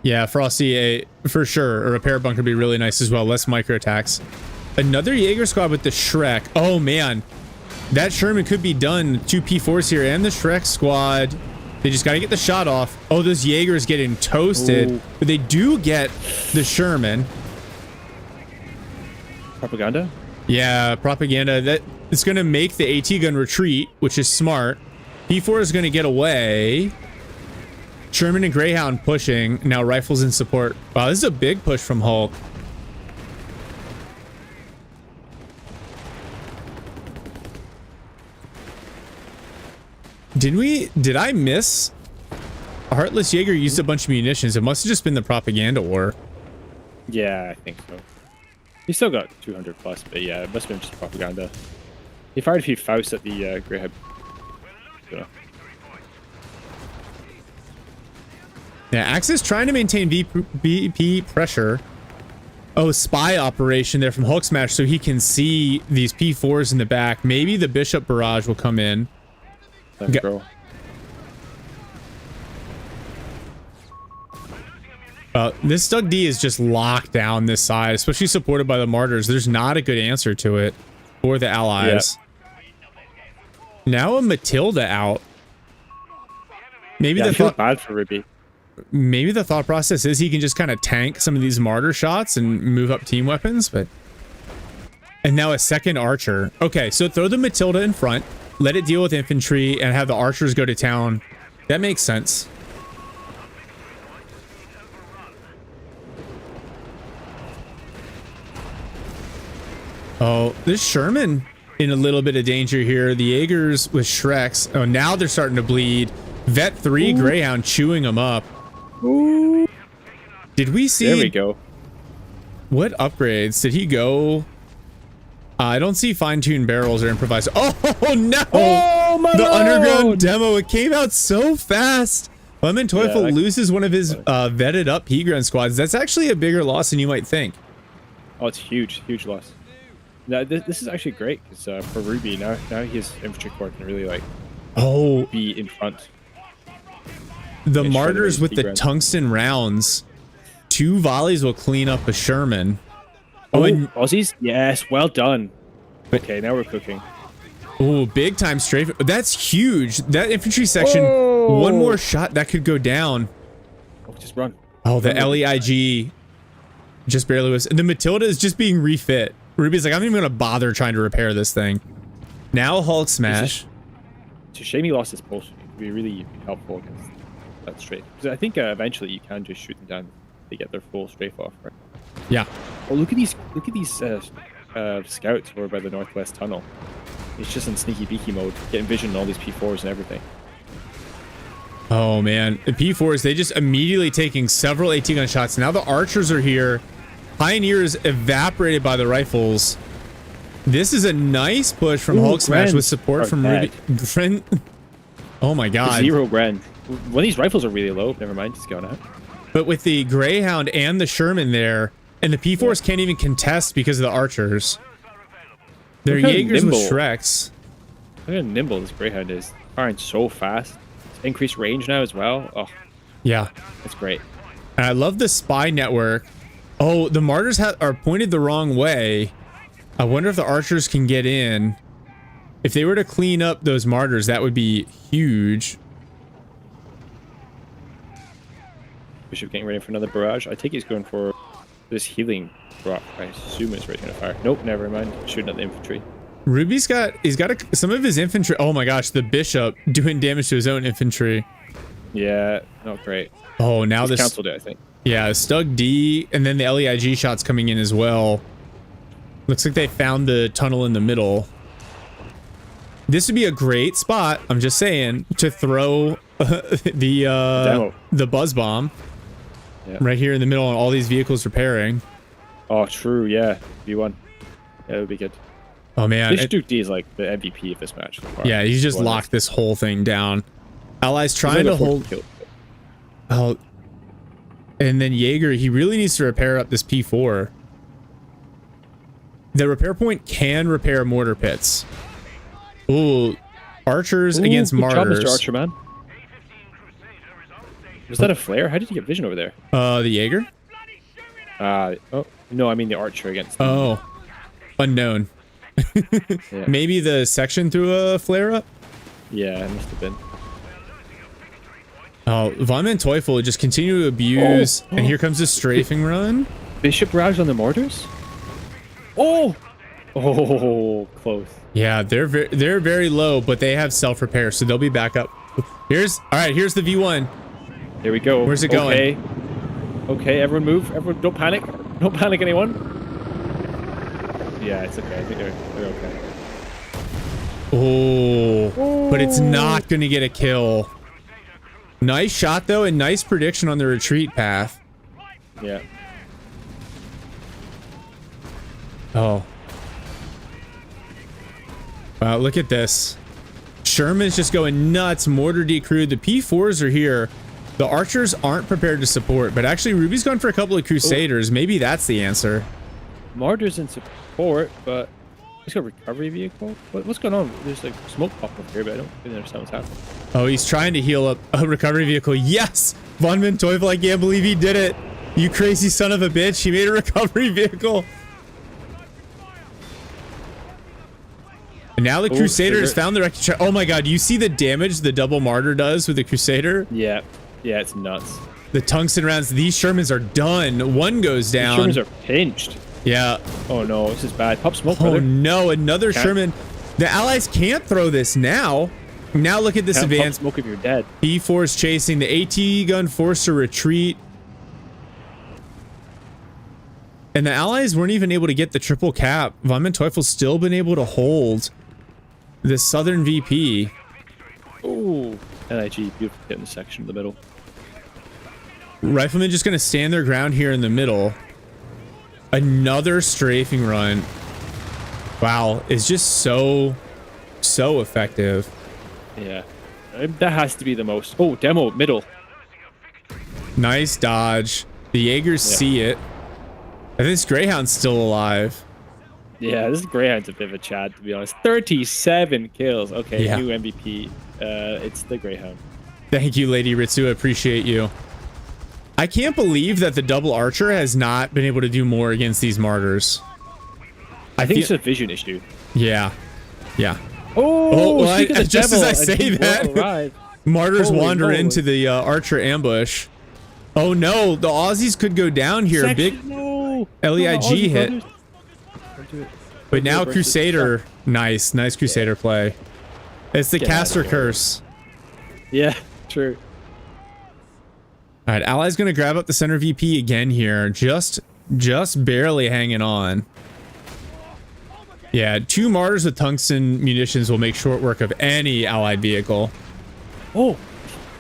Yeah, Frosty, for sure. A repair bunker would be really nice as well. Less micro attacks. Another Jaeger squad with the Shrek. Oh, man. That Sherman could be done. 2 P4s here and the Shrek squad. They just got to get the shot off. Oh, those Jaegers getting toasted. Ooh. But they do get the Sherman. Propaganda? Yeah, propaganda. That it's going to make the AT gun retreat, which is smart. P4 is going to get away. Sherman and Greyhound pushing. Now rifles in support. Wow, this is a big push from Hulk. Did I miss? Heartless Jaeger used a bunch of munitions. It must have just been the propaganda war. Yeah, I think so. He still got 200 plus, but yeah, it must have been just propaganda. He fired a few Faust at the Greyhound. So. Yeah, Axis trying to maintain VP pressure. Oh, spy operation there from Hulk Smash so he can see these P4s in the back. Maybe the Bishop Barrage will come in. This Doug D is just locked down this side, especially supported by the Martyrs. There's not a good answer to it for the allies. Yep. Now a Matilda out. Maybe I feel bad for Ruby. Maybe the thought process is he can just kind of tank some of these Martyr shots and move up team weapons, but... And now a second Archer. Okay, so throw the Matilda in front, let it deal with infantry, and have the Archers go to town. That makes sense. Oh, this Sherman in a little bit of danger here. The Jaegers with Shreks. Oh, now they're starting to bleed. Vet 3 Ooh. Greyhound chewing them up. Ooh. Did we see... There we go. What upgrades? Did he go... I don't see fine-tuned barrels or improvised... Oh, no! Oh, my The underground demo. It came out so fast. Lemon Teufel loses one of his vetted up P-Grunt squads. That's actually a bigger loss than you might think. Oh, it's huge. Huge loss. Now, this is actually great because for Ruby, now his infantry corps can really, like, be in front. The Martyrs with the tungsten rounds. 2 volleys will clean up a Sherman. Oh, and Aussies? Yes, well done. Okay, now we're cooking. Oh, big time strafe. That's huge. That infantry section, one more shot, that could go down. Oh, just run. Oh, the LEIG just barely was. The Matilda is just being refit. Ruby's like, I'm not even going to bother trying to repair this thing. Now Hulk Smash. It's a shame he lost his pulse. It would be really helpful against that strafe. Because I think eventually you can just shoot them down. They get their full strafe off, right? Yeah. Oh, look at these scouts over by the northwest tunnel. It's just in sneaky beaky mode, getting vision on all these P4s and everything. Oh man, the P4s, they just immediately taking several AT gun shots. Now the Archers are here. Pioneers evaporated by the rifles. This is a nice push from Hulk Smash with support from Ruby. Oh my god. 0 Gren. One of these rifles are really low. Never mind, it's going out. But with the Greyhound and the Sherman there, and the P4s can't even contest because of the Archers. They're Jaegers with Shreks. Look how nimble this Greyhound is. Firing so fast. It's increased range now as well. Oh, yeah. That's great. And I love the spy network. Oh, the Martyrs are pointed the wrong way. I wonder if the Archers can get in. If they were to clean up those Martyrs, that would be huge. Bishop getting ready for another barrage. I think he's going for this healing rock. I assume it's ready to fire. Nope, never mind. Shooting at the infantry. Ruby's got some of his infantry. Oh my gosh, the Bishop doing damage to his own infantry. Yeah, not great. Oh, now he's canceled it, I think. Yeah, Stug D, and then the LEIG shots coming in as well. Looks like they found the tunnel in the middle. This would be a great spot, I'm just saying, to throw the buzz bomb right here in the middle on all these vehicles repairing. Oh, true, yeah. V1. Yeah, that would be good. Oh, man. This Duke D is like the MVP of this match so far. Yeah, he's just locked this whole thing down. Allies trying to hold... Oh, and then Jaeger, he really needs to repair up this P4. The repair point can repair mortar pits. Ooh, Archers against Martyrs. Job, Mr. Archer, man. Was that a flare? How did you get vision over there? The Jaeger? Oh, no, I mean the Archer against... Oh, unknown. Yeah. Maybe the section threw a flare up? Yeah, it must have been. Oh, Von Man Teufel just continue to abuse, and here comes the strafing run. Bishop barrage on the mortars? Oh! Oh, close. Yeah, they're very low, but they have self-repair, so they'll be back up. Here's the V1. Here we go. Where's it going? Okay, everyone move. Everyone, don't panic. Don't panic, anyone. Yeah, it's okay. I think they're okay. Oh, but it's not going to get a kill. Nice shot, though, and nice prediction on the retreat path. Yeah. Oh. Wow, look at this. Sherman's just going nuts. Mortar decrewed. The P4s are here. The archers aren't prepared to support, but actually Ruby's gone for a couple of Crusaders. Maybe that's the answer. Mortar's in support, but he's got a recovery vehicle. What's going on? There's like smoke popping up here, but I don't really understand what's happening. Oh, he's trying to heal up a recovery vehicle. Yes! Von Manteuffel, I can't believe he did it. You crazy son of a bitch. He made a recovery vehicle. And now the Crusader has found the wreckage. Oh my god, you see the damage the double martyr does with the Crusader? Yeah. Yeah, it's nuts. The tungsten rounds, these Shermans are done. One goes down. The Shermans are pinched. Yeah. Oh no, this is bad. Pop smoke, Oh brother. no, another Sherman. The Allies can't throw this now. Now look at this advance. Pop smoke if you're dead. P4 is chasing. The AT gun forced to retreat. And the Allies weren't even able to get the triple cap. Von Manteuffel's still been able to hold the southern VP. Ooh. NIG, beautiful hit in the section in the middle. Riflemen just going to stand their ground here in the middle. Another strafing run. Wow, it's just so effective. Yeah. That has to be the most. Oh, demo, middle. Nice dodge. The Jaegers see it. I think this Greyhound's still alive. Yeah, this Greyhound's a bit of a Chad, to be honest. 37 kills. Okay, Yeah. new MVP. It's the Greyhound. Thank you, Lady Ritsu. I appreciate you. I can't believe that the double archer has not been able to do more against these martyrs. I think it's a vision issue. Yeah. Yeah. Oh, well, just as I say that, martyrs wander into the archer ambush. Oh no, the Aussies could go down here. Big LEIG hit. But now Crusader. Nice Crusader play. It's the caster curse. Yeah, true. All right, Allies gonna grab up the center VP again here. Just barely hanging on. Yeah, 2 martyrs with tungsten munitions will make short work of any allied vehicle. Oh,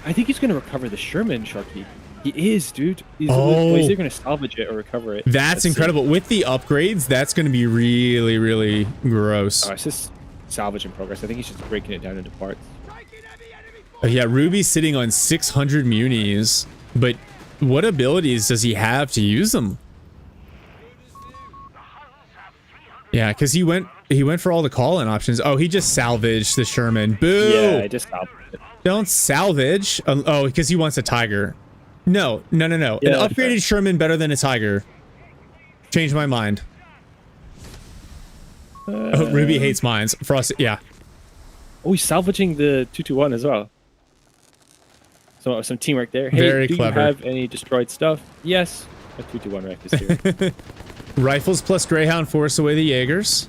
I think he's gonna recover the Sherman, Sharky. He is, dude. He's either gonna salvage it or recover it. That's incredible. With the upgrades, that's gonna be really, really gross. Oh, it's just salvage in progress. I think he's just breaking it down into parts. Yeah, Ruby's sitting on 600 munis, but what abilities does he have to use them? Yeah, because he went for all the call-in options. Oh, he just salvaged the Sherman. Boo! Yeah, I just salvaged it. Don't salvage. Oh, because he wants a Tiger. No. Yeah, An upgraded Sherman better than a Tiger. Change my mind. Oh, Ruby hates mines. Frost, yeah. Oh, he's salvaging the 221 as well. So some teamwork there. Hey, Very do clever. you have any destroyed stuff? Yes. A 221 wreck is here. Rifles plus Greyhound force away the Jaegers.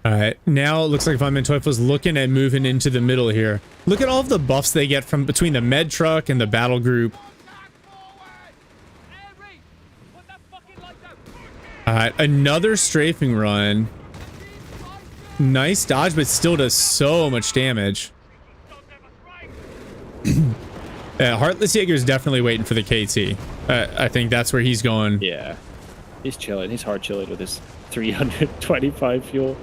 All right, now it looks like Von Manteufel's looking at moving into the middle here. Look at all of the buffs they get from between the med truck and the battle group. All right, another strafing run. Nice dodge, but still does so much damage. Heartless Jaeger's definitely waiting for the KT. I think that's where he's going. Yeah. He's chilling. He's hard chilling with his 325 fuel.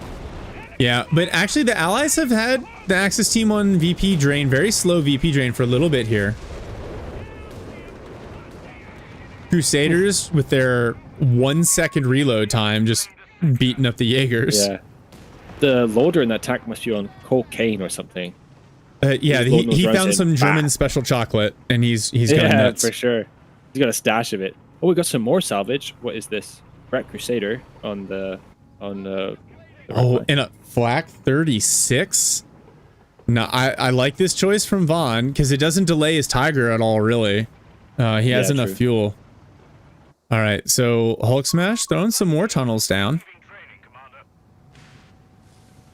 Yeah, but actually the Allies have had the Axis team on VP drain, very slow VP drain for a little bit here. Crusaders with their 1 second reload time just beating up the Jaegers. Yeah. The loader in that tank must be on cocaine or something. Yeah, he found some German special chocolate and he's going nuts. Yeah, for sure. He's got a stash of it. Oh, we got some more salvage. What is this? Rat Crusader on the oh, and a flak 36. No, I like this choice from Vaughn because it doesn't delay his Tiger at all, really. He has enough fuel. All right, so Hulk Smash throwing some more tunnels down.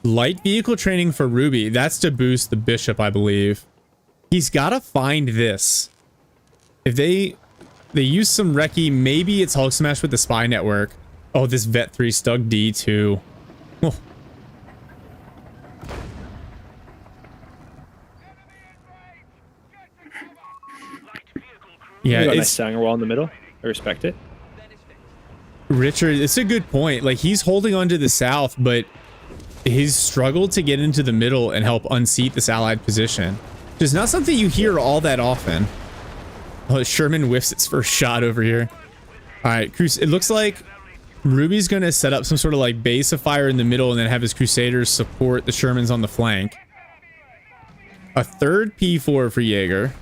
Light vehicle training for Ruby. That's to boost the Bishop, I believe. He's got to find this. If they use some recce, maybe it's Hulk Smash with the spy network. Oh, this Vet 3 Stug D2. Oh. Yeah, got a it's nice Sanger wall in the middle. I respect it. Richard, it's a good point. Like, he's holding on to the south, but he's struggled to get into the middle and help unseat this allied position. Which is not something you hear all that often. Oh, Sherman whiffs its first shot over here. All right, it looks like Ruby's going to set up some sort of like base of fire in the middle and then have his Crusaders support the Shermans on the flank. A third P4 for Jaeger.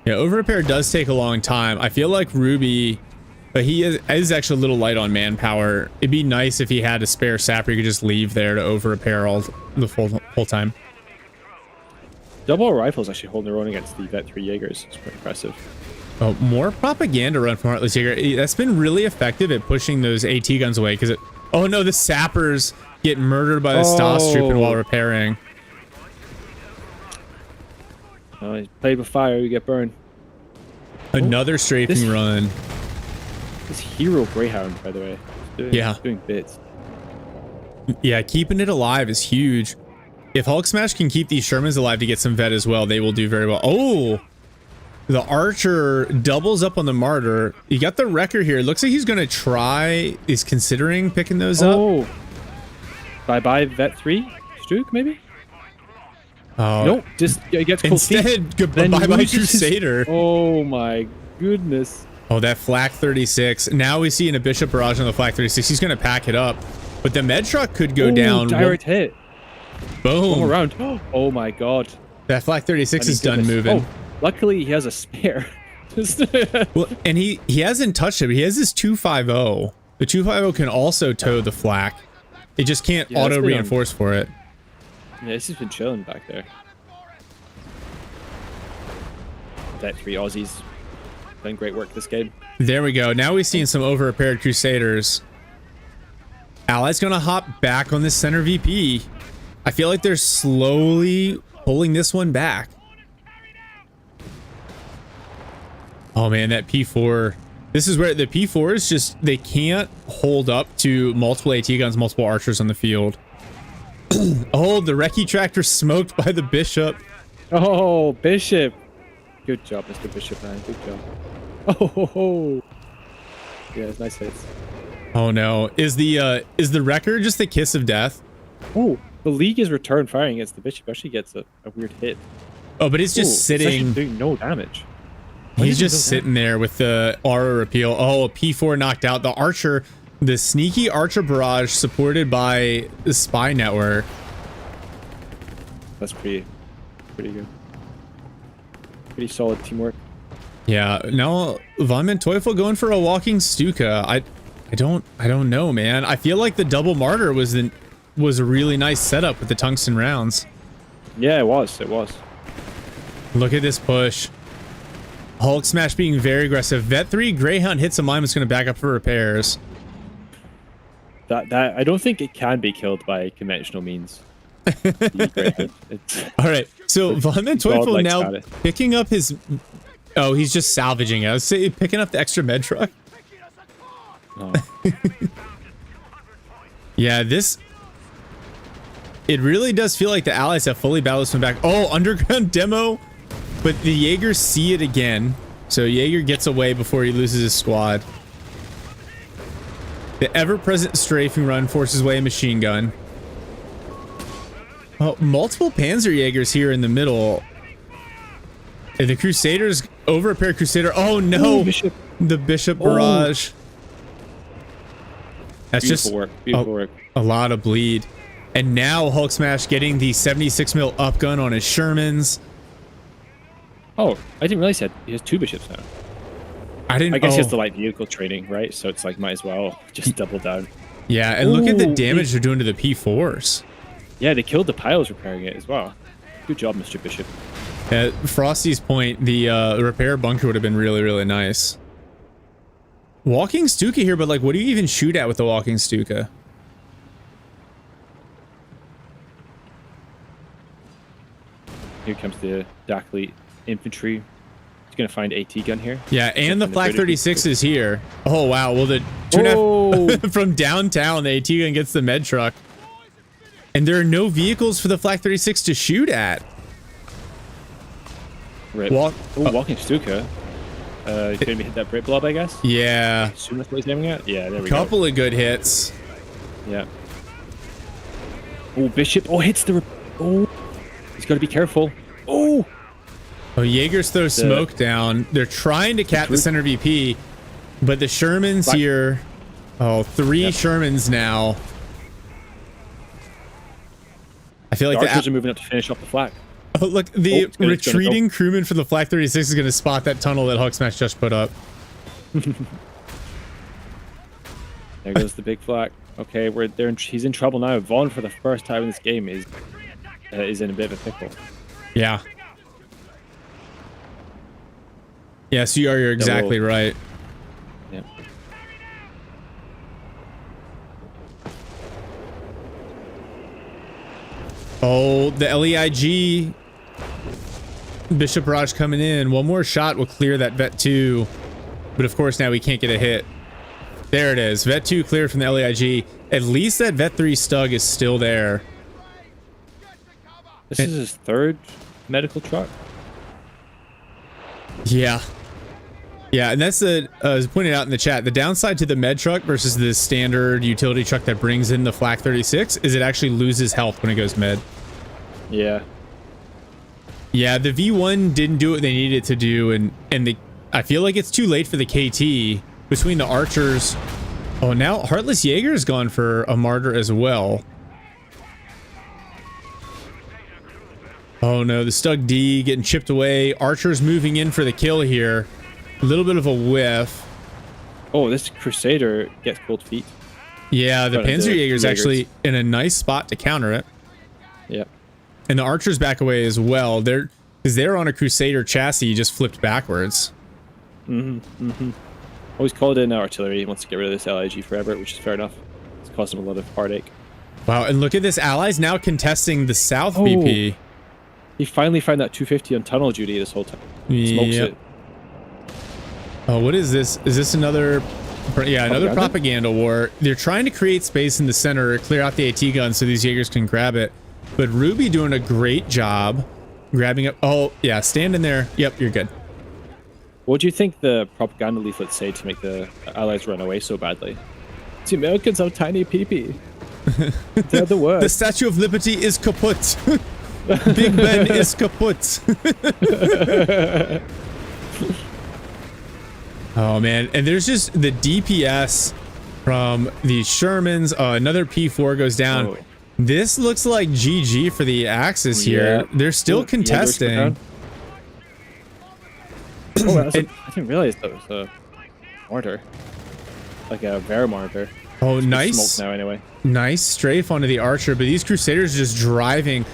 Yeah, over repair does take a long time. I feel like Ruby, but he is actually a little light on manpower. It'd be nice if he had a spare sapper he could just leave there to over repair all the whole time. Double rifles actually holding their own against the Vet 3 Jaegers. It's quite impressive. Oh, more propaganda run from Heartless Jaeger. That's been really effective at pushing those AT guns away because oh no, the sappers get murdered by the Stas trooping while repairing. You play with fire, you get burned. Another strafing run. This hero Greyhound, by the way. Doing bits. Yeah, keeping it alive is huge. If Hulk Smash can keep these Shermans alive to get some vet as well, they will do very well. Oh, the Archer doubles up on the Martyr. You got the Wrecker here. It looks like he's going to try, is considering picking those up. Bye-bye Vet 3? Strook, maybe? Oh, nope, just gets cold feet. Instead, goodbye Crusader. Oh my goodness. Oh, that Flak 36. Now we see in a Bishop Barrage on the Flak 36. He's going to pack it up. But the med truck could go down. Direct hit. Boom. One around. Oh my god. That Flak 36 is done moving. Oh, luckily he has a spare. Well, and he hasn't touched it, but he has this 250. The 250 can also tow the Flak. It just can't auto reinforce for it. Yeah, this has been chilling back there. That 3 Aussies done great work this game. There we go. Now we've seen some over-repaired Crusaders. Allies gonna hop back on this center VP. I feel like they're slowly pulling this one back. Oh man, that P4. This is where the P4 is just, they can't hold up to multiple AT guns, multiple archers on the field. Oh, the Recce Tractor smoked by the Bishop. Oh, Bishop. Good job, Mr. Bishop, man. Good job. Oh. Yeah, it's nice hits. Oh no. Is the Wrecker just the kiss of death? Oh, the League is return firing against the Bishop. Actually gets a weird hit. Oh, but it's just sitting. It's doing no damage. He's just sitting there with the aura repeal. Oh, a P4 knocked out. The Archer, the sneaky Archer barrage supported by the spy network. That's pretty good. Pretty solid teamwork. Yeah. Now Von Manteuffel going for a walking Stuka. I don't know, man. I feel like the double Martyr was a really nice setup with the tungsten rounds. Yeah, it was. Look at this push. Hulk Smash being very aggressive. Vet 3 Greyhound hits a mine that's going to back up for repairs. That I don't think it can be killed by conventional means. All right, so Von Manteuffel now picking up his. Oh, he's just salvaging it. I was saying picking up the extra med truck. Oh. Yeah, it really does feel like the Allies have fully battled this one back. Oh, underground demo. But the Jaegers see it again. So Jaeger gets away before he loses his squad. The ever-present strafing run forces away a machine gun. Oh, multiple Panzer Jaegers here in the middle. And the Crusaders over-repair Crusader. Oh no! Bishop. The Bishop barrage. That's Beautiful work. Beautiful work. A lot of bleed. And now Hulk Smash getting the 76 mil up gun on his Shermans. Oh, I didn't realize he has 2 bishops now. I guess he has the light vehicle training, right? So it's like, might as well just double down. Yeah, and look at the damage they're doing to the P4s. Yeah, they killed the piles repairing it as well. Good job, Mr. Bishop. At Frosty's point, the repair bunker would have been really, really nice. Walking Stuka here, but like, what do you even shoot at with the walking Stuka? Here comes the Daclete infantry. He's gonna find AT gun here. Yeah, and the Flak 36 is here. Oh wow, well the 2.5 from downtown, the AT gun gets the med truck. And there are no vehicles for the Flak 36 to shoot at. Right. Walking Stuka. He's gonna hit that Brit blob, I guess. Yeah. Assume that's what he's aiming at. Yeah, there we go. Couple of good hits. Yeah. Oh, Bishop. Oh, hits the. Oh, he's got to be careful. Oh. Oh, Jaegers throws smoke down. They're trying to cap the center VP, but the Shermans here. Oh, 3 Shermans now. I feel like the archers are moving up to finish off the flak. Oh, look, the retreating crewman for the Flak 36 is going to spot that tunnel that Hulk just put up. There goes the big flak. Okay, we're there. He's in trouble now. Vaughn, for the first time in this game, is in a bit of a pickle. Yeah. Yes, you're exactly right. Yeah. Oh, the LEIG Bishop Raj coming in. One more shot will clear that Vet 2. But of course now we can't get a hit. There it is. Vet 2 cleared from the LEIG. At least that Vet 3 Stug is still there. This is his 3rd medical truck. Yeah. Yeah, and that's as pointed out in the chat, the downside to the med truck versus the standard utility truck that brings in the Flak 36 is it actually loses health when it goes med. Yeah. Yeah, the V1 didn't do what they needed to do, and I feel like it's too late for the KT between the archers. Oh, now Heartless Jaeger's gone for a martyr as well. Oh no, the Stug D getting chipped away. Archers moving in for the kill here. A little bit of a whiff. Oh, this Crusader gets cold feet. Yeah, the Panzer Jaeger's actually in a nice spot to counter it. Yep. And the archers back away as well. They're on a Crusader chassis just flipped backwards. Always called in artillery. He wants to get rid of this LIG forever, which is fair enough. It's caused him a lot of heartache. Wow, and look at this. Allies now contesting the South VP. He finally found that 250 on tunnel duty this whole time. Smokes it. Oh, what is this? Is this another... Yeah, another propaganda war. They're trying to create space in the center, clear out the AT gun so these Jaegers can grab it. But Ruby doing a great job grabbing it. Oh, yeah, stand in there. Yep, you're good. What do you think the propaganda leaflets say to make the Allies run away so badly? The Americans have tiny pee-pee. They're the worst. The Statue of Liberty is kaput. Big Ben is kaput. Oh man, and there's just the DPS from the Shermans. Another P4 goes down. Oh. This looks like GG for the Axis here. They're still contesting. I didn't realize that was a mortar. Like a Vera mortar. Oh, nice. Smoke now anyway. Nice strafe onto the Archer, but these Crusaders are just driving.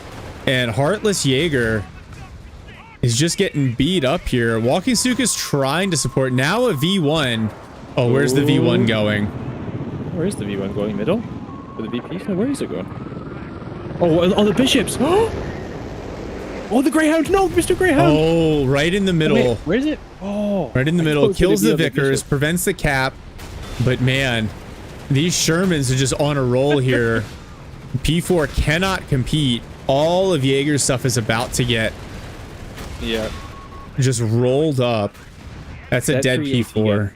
And Heartless Jaeger is just getting beat up here. Walking Stuka is trying to support. Now a V1. Oh, where's the V1 going? Where is the V1 going? Middle? For the VP? No, where is it going? Oh, the bishops! Oh, the Greyhound! No, Mr. Greyhound! Oh, right in the middle. Wait, where is it? Oh, right in the middle. Kills the Vickers, prevents the cap. But man, these Shermans are just on a roll here. P4 cannot compete. All of Jaeger's stuff is about to get just rolled up. That's a dead P4.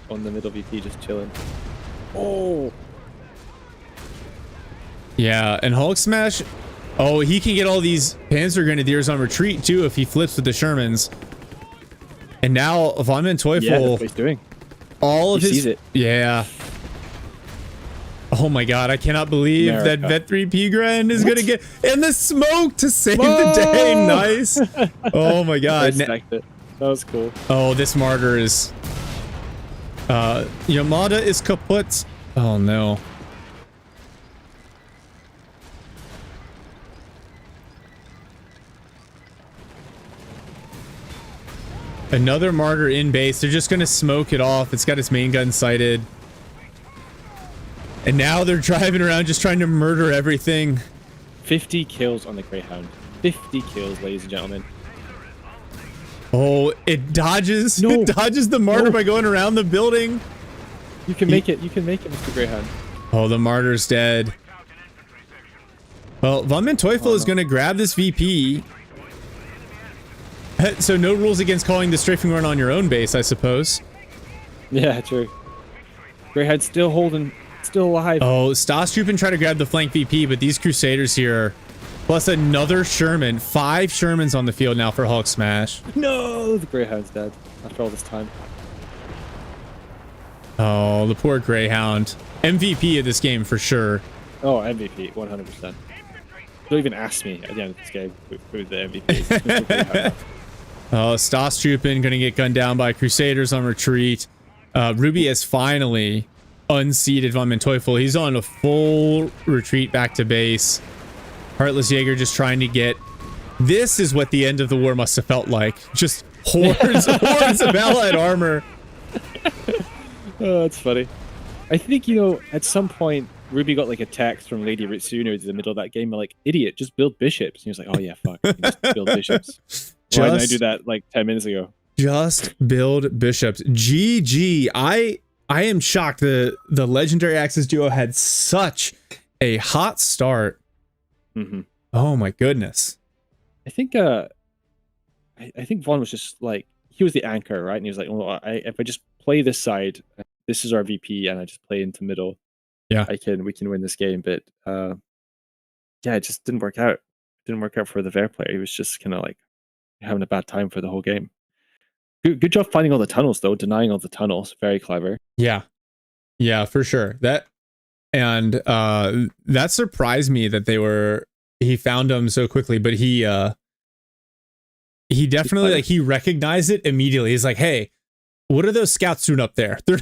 On the middle VP, just chilling. Oh. Yeah, and Hulk Smash. Oh, he can get all these Panzer Grenadiers on retreat too if he flips with the Shermans. And now Von Manteuffel. Yeah, that's what he's doing. All of his. Sees it. Yeah. Oh my god, I cannot believe that Vet 3 P-Gren is going to get in the smoke to save the day. Nice. Oh my god. I respect it. That was cool. Oh, this martyr is... Yamada is kaput. Oh no. Another martyr in base. They're just going to smoke it off. It's got its main gun sighted. And now they're driving around just trying to murder everything. 50 kills on the Greyhound. 50 kills, ladies and gentlemen. Oh, it dodges. No. It dodges the martyr by going around the building. You can make it. You can make it, Mr. Greyhound. Oh, the martyr's dead. Well, Von Manteuffel is going to grab this VP. So no rules against calling the strafing run on your own base, I suppose. Yeah, true. Greyhound still alive. Oh, Stasstroopin try to grab the flank VP, but these Crusaders here, plus another Sherman. 5 Shermans on the field now for Hulk Smash. No, the Greyhound's dead after all this time. Oh, the poor Greyhound. MVP of this game for sure. Oh, MVP, 100%. Don't even ask me at the end of this game who the MVP is. Oh, Stasstroopin gonna get gunned down by Crusaders on retreat. Ruby has finally unseated Von Manteuffel. He's on a full retreat back to base. Heartless Jaeger just trying to get... This is what the end of the war must have felt like. Just hordes of allied armor. Oh, that's funny. I think, you know, at some point, Ruby got like a text from Lady Ritsuna in the middle of that game, like, idiot, just build bishops. And he was like, oh yeah, fuck, just build bishops. Why didn't I do that like 10 minutes ago? Just build bishops. GG. I am shocked. The legendary Axis duo had such a hot start. Mm-hmm. Oh my goodness. I think I think Vaughn was just like, he was the anchor, right? And he was like, well, if I just play this side, this is our VP, and I just play into middle, yeah, we can win this game. But yeah, it just didn't work out. It didn't work out for the Ver player. He was just kind of like having a bad time for the whole game. Good job finding all the tunnels, though. Denying all the tunnels, very clever. Yeah, for sure. That surprised me that he found them so quickly. But he definitely, like, he recognized it immediately. He's like, hey, what are those scouts doing up there? They're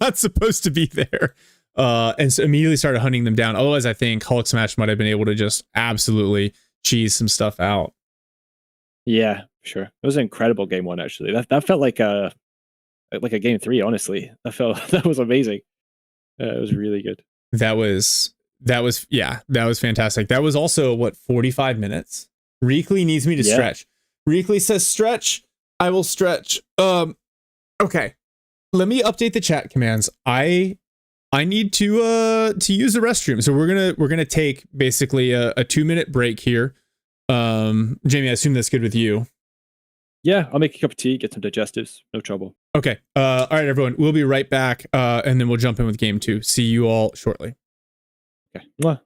not supposed to be there. And so immediately started hunting them down. Otherwise, I think Hulk Smash might have been able to just absolutely cheese some stuff out. Yeah, sure. It was an incredible game 1, actually. That felt like a game 3, honestly. That was amazing. It was really good. That was fantastic. That was also, what, 45 minutes? Reekley needs me to stretch. Reekley says stretch. I will stretch. Okay. Let me update the chat commands. I need to use the restroom. So we're gonna take basically a 2-minute break here. Jamie, I assume that's good with you. Yeah, I'll make a cup of tea, get some digestives, no trouble. Okay. All right, everyone. We'll be right back, and then we'll jump in with game 2. See you all shortly. Okay. Mwah.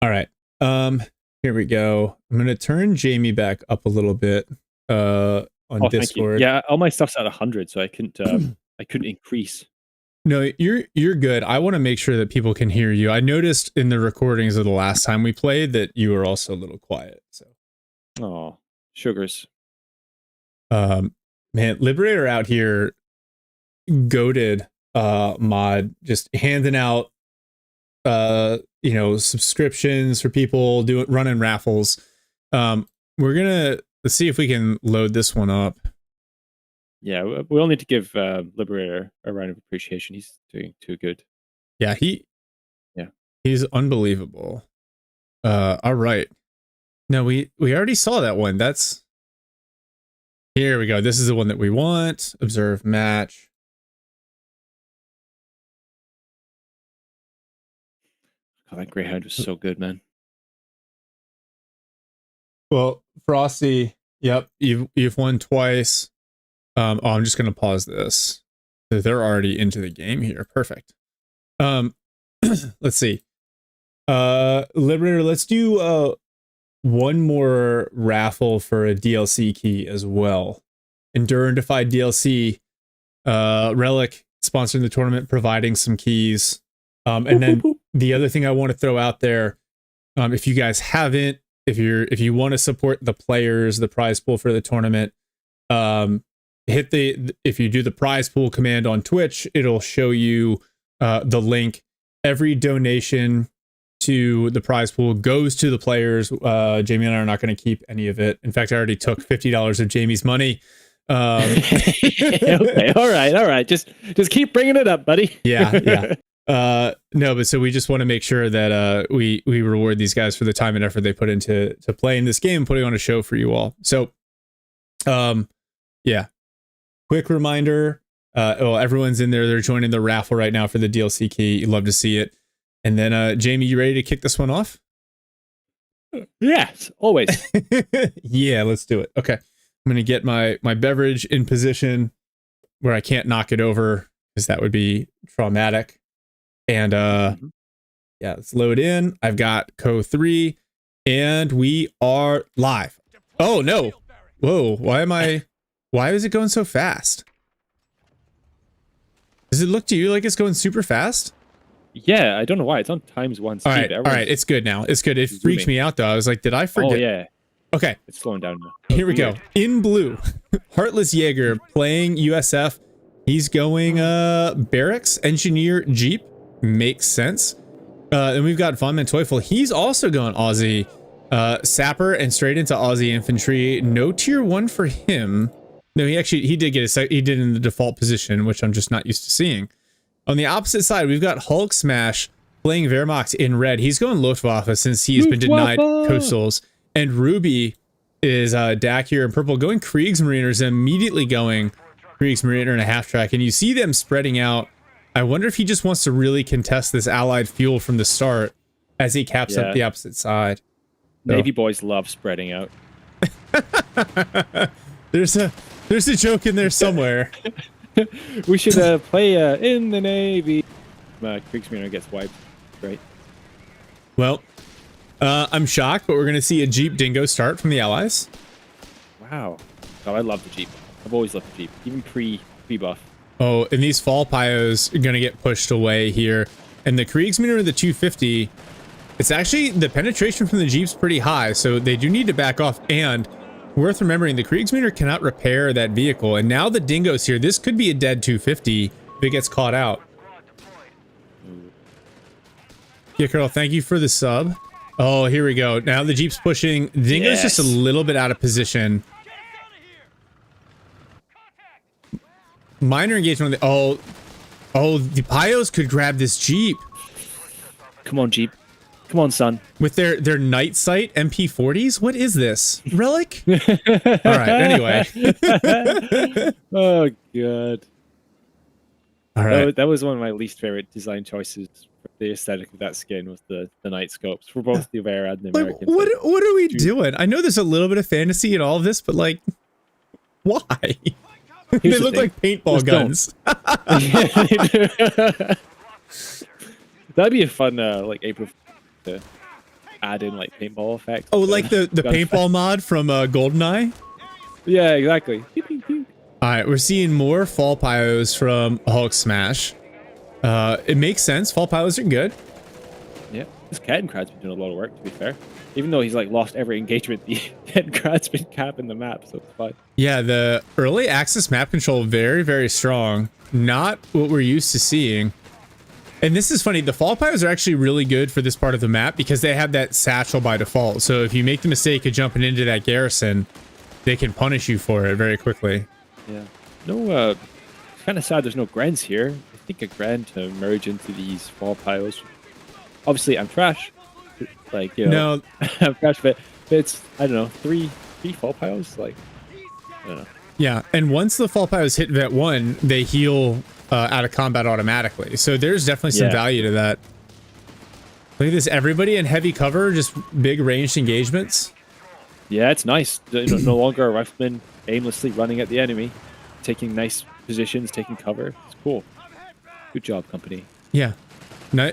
All right. Here we go. I'm gonna turn Jamie back up a little bit on Discord. Yeah, all my stuff's at 100, so I couldn't increase. No, you're good. I want to make sure that people can hear you. I noticed in the recordings of the last time we played that you were also a little quiet. So, oh, sugars. Man, Liberator out here, goated mod, just handing out subscriptions for people running raffles. Let's see if we can load this one up. Yeah, we'll need to give Liberator a round of appreciation. He's doing too good. Yeah, he's unbelievable. All right. No, we already saw that one. Here we go. This is the one that we want. Observe match. God, that Greyhound was so good, man. Well, Frosty, yep, you've won twice. I'm just gonna pause this. They're already into the game here. Perfect. Let's see. Liberator, let's do one more raffle for a DLC key as well. Endure and Defy DLC. Relic sponsoring the tournament, providing some keys. And then the other thing I want to throw out there, if you guys haven't, if you want to support the players, the prize pool for the tournament, if you do the prize pool command on Twitch, it'll show you the link. Every donation to the prize pool goes to the players. Jamie and I are not going to keep any of it. In fact, I already took $50 of Jamie's money. Okay, all right. Just keep bringing it up, buddy. Yeah. No, but so we just want to make sure that we reward these guys for the time and effort they put into playing this game, putting on a show for you all. So, yeah. Quick reminder. Everyone's in there. They're joining the raffle right now for the DLC key. You'd love to see it. And then, Jamie, you ready to kick this one off? Yes, always. Yeah, let's do it. Okay. I'm going to get my beverage in position where I can't knock it over because that would be traumatic. And yeah, let's load in. I've got CoH3 and we are live. Oh no. Whoa, why is it going so fast? Does it look to you like it's going super fast? Yeah, I don't know why. It's on ×1 speed. All right, it's good now. It's good. It freaked me out though. I was like, did I forget? Oh yeah. Okay. It's slowing down now. Here we go. In blue, Heartless Jaeger playing USF. He's going barracks, engineer, Jeep. Makes sense. And we've got Von Manteuffel. He's also going Aussie sapper and straight into Aussie infantry. No tier 1 for him. No, he did get he did in the default position, which I'm just not used to seeing. On the opposite side, we've got Hulk Smash playing Wehrmacht in red. He's going Luftwaffe since he's been denied coastals. And Ruby is Dak here in purple going Kriegsmariners and immediately going Kriegsmariner in a half track. And you see them spreading out. I wonder if he just wants to really contest this allied fuel from the start as he caps up the opposite side. Navy boys love spreading out. There's a joke in there somewhere. We should play in the Navy. Kriegsmariner gets wiped. Right. Well, I'm shocked, but we're going to see a Jeep Dingo start from the Allies. Wow. Oh, I love the Jeep. I've always loved the Jeep, even pre-buff. Oh, and these fall pyos are going to get pushed away here. And the Kriegsmariner, the 250, it's actually, the penetration from the Jeep's pretty high, so they do need to back off. And worth remembering, the Kriegsmariner cannot repair that vehicle. And now the Dingo's here. This could be a dead 250 if it gets caught out. Yeah, Carl, thank you for the sub. Oh, here we go. Now the Jeep's pushing. Dingo's just a little bit out of position. Minor engagement on the... Oh, the Pyos could grab this Jeep. Come on, Jeep. Come on, son. With their night sight MP40s? What is this? Relic? All right, anyway. Oh, God. All right. That was one of my least favorite design choices. The aesthetic of that skin was the night scopes for both the Avera and the American. What are we doing? I know there's a little bit of fantasy in all of this, but like, why? They look like paintball guns. That'd be a fun like April. add in like paintball effects. Oh, like the gunfire. paintball mod from GoldenEye? Yeah, exactly. Pew, pew, pew. All right, we're seeing more fall pyros from Hulk Smash. It makes sense. Fall pyros are good. Yeah, this Kettenkrad's been doing a lot of work, to be fair. Even though he's like lost every engagement, the Kettenkrad's been capping the map, so it's fine. Yeah, the early access map control, very, very strong. Not what we're used to seeing. And this is funny, the fall pyros are actually really good for this part of the map because they have that satchel by default. So if you make the mistake of jumping into that garrison, they can punish you for it very quickly. Yeah. No, it's kind of sad there's no Grens here. I think a Gren to merge into these fall pyros. Obviously, I'm trash. Like, you know, No, I'm trash, but it's, I don't know, three fall pyros? Like, I don't know. yeah, and once the fall pyros hit vet 1, they heal out of combat automatically. So there's definitely some value to that. Look at this, everybody in heavy cover, just big ranged engagements. Yeah, it's nice. No longer a rifleman aimlessly running at the enemy, taking nice positions, taking cover. It's cool. Good job, company. Yeah,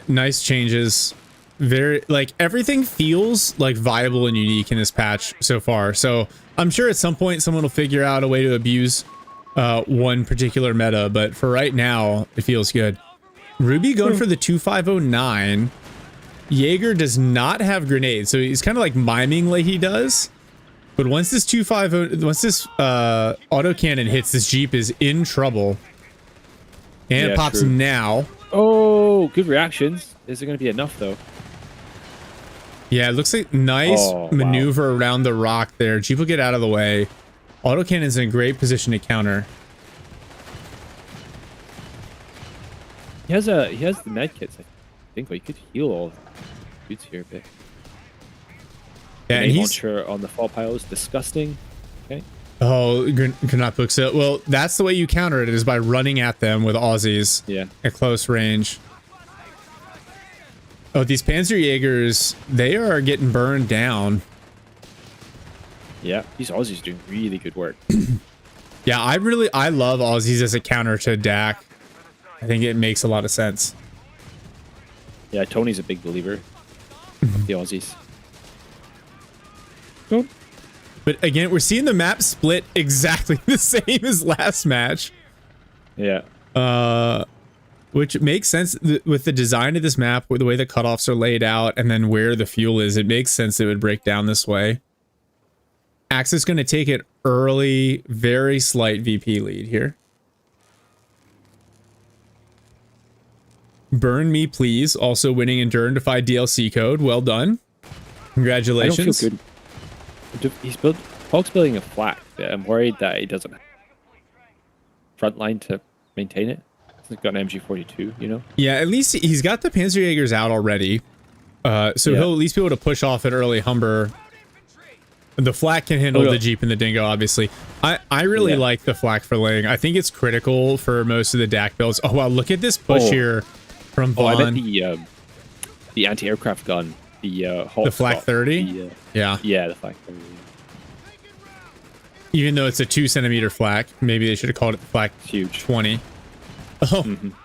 nice changes. Very, like, everything feels like viable and unique in this patch so far. So I'm sure at some point someone will figure out a way to abuse one particular meta, but for right now, it feels good. Ruby going for the 2509. Jaeger does not have grenades, so he's kind of like miming like he does. But once this 250, once this autocannon hits, this Jeep is in trouble. And it pops now. Oh, good reactions. Is it going to be enough, though? Yeah, it looks like nice maneuver around the rock there. Jeep will get out of the way. Autocannon's in a great position to counter. He has the med kits, I think, but he could heal all the dudes here a bit. Yeah, and he's launcher on the fall pyros, disgusting. Okay. Oh, cannot book it. Well, that's the way you counter it, is by running at them with Aussies. Yeah. At close range. Oh, these Panzerjägers, they are getting burned down. Yeah, these Aussies doing really good work. Yeah, I love Aussies as a counter to DAC. I think it makes a lot of sense. Yeah, Tony's a big believer of the Aussies. Go. But again, we're seeing the map split exactly the same as last match. Yeah. Which makes sense with the design of this map, with the way the cutoffs are laid out, and then where the fuel is. It makes sense it would break down this way. Axis going to take it early, very slight VP lead here. Burn Me Please, also winning Endure and Defy DLC code. Well done. Congratulations. I don't feel good. Hulk's building a flak, but I'm worried that he doesn't have frontline to maintain it. He's got an MG42, you know? Yeah, at least he's got the Panzerjägers out already. So he'll at least be able to push off an early Humber. The flak can handle the Jeep and the Dingo, obviously. I really like the flak for laying. I think it's critical for most of the DAC builds. Oh, wow, look at this push here from Vaughn. I bet the anti-aircraft gun, the flak 30? Yeah, the flak 30. Even though it's a 2-centimeter flak, maybe they should have called it the flak 20.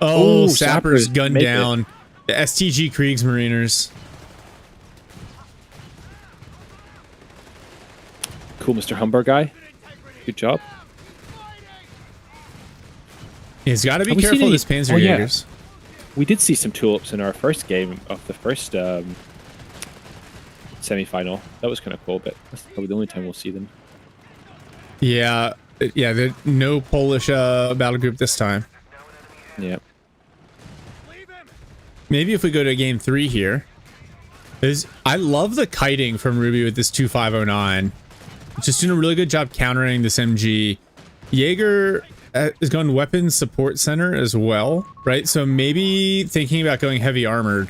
Oh, Sappers gunned down the STG Kriegsmariners. Cool, Mr. Humber guy. Good job. He's got to be careful of this Panzerjägers. We did see some tulips in our first game of the first semi-final. That was kind of cool, but that's probably the only time we'll see them. Yeah, there's no Polish battle group this time. Yeah. Maybe if we go to game 3 here. I love the kiting from Ruby with this 2509. Just doing a really good job countering this MG. Jaeger is going weapons support center as well, right? So maybe thinking about going heavy armored.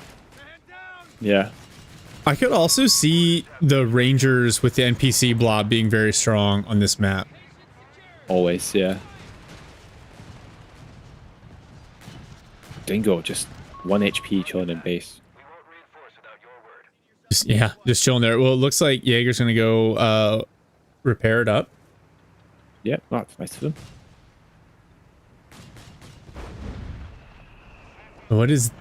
Yeah. I could also see the Rangers with the NPC blob being very strong on this map. Always, yeah. Dingo, just 1 HP chilling in base. Just chilling there. Well, it looks like Jaeger's going to go repair it up. Yeah, that's nice of him. What is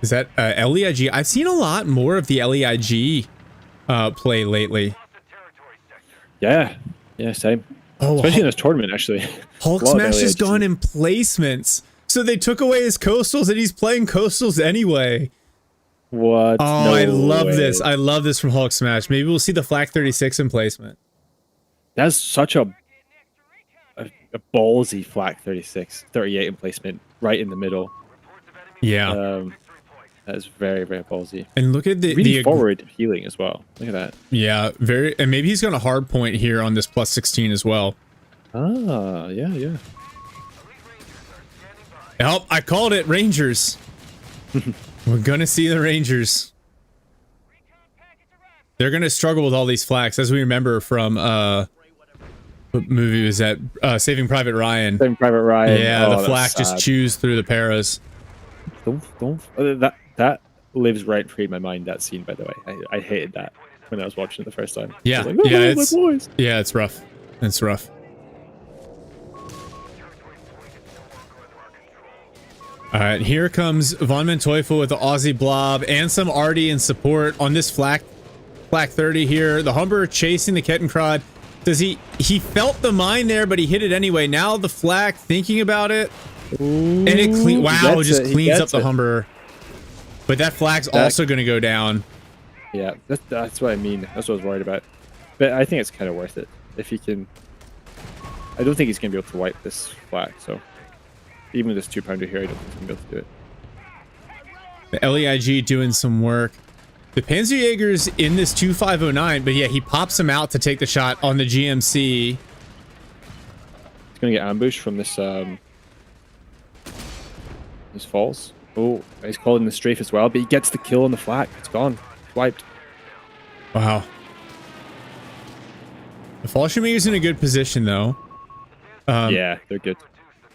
that? LEIG? I've seen a lot more of the LEIG play lately. Yeah, same. Oh, Especially in this tournament, actually. Hulk Smash has gone in placements. So they took away his coastals and he's playing coastals anyway. What? Oh, No I love way. this. I love this from Hulk Smash. Maybe we'll see the Flak 36 in placement. That's such a ballsy Flak 38 in placement, right in the middle. Yeah. That is very, very ballsy. And look at the forward healing as well. Look at that. Yeah, and maybe he's going to hard point here on this plus 16 as well. Ah, yeah. Oh, I called it. Rangers. We're going to see the Rangers. They're going to struggle with all these flaks, as we remember from what movie was that? Saving Private Ryan. Saving Private Ryan. Yeah, the flak just chews through the paras. That lives right free in my mind, that scene, by the way. I hated that when I was watching it the first time. Yeah, like, oh, it's rough. It's rough. All right, here comes Von Manteuffel with the Aussie Blob and some Artie in support on this flak 30 here. The Humber chasing the Kettenkrad. Does he felt the mine there, but he hit it anyway. Now the flak thinking about it. Ooh, and it just cleans up the it. Humber. But that flag's also going to go down. Yeah, that's what I mean. That's what I was worried about. But I think it's kind of worth it if he can. I don't think he's going to be able to wipe this flag. So even with this 2-pounder here, I don't think he's going to be able to do it. The LEIG doing some work. The Panzerjäger's in this 2509, but yeah, he pops him out to take the shot on the GMC. He's going to get ambushed from this falls. Oh, he's called in the strafe as well, but he gets the kill on the flag. It's gone. Wiped. Wow. The Fallschirmjäger's in a good position, though. Yeah, they're good.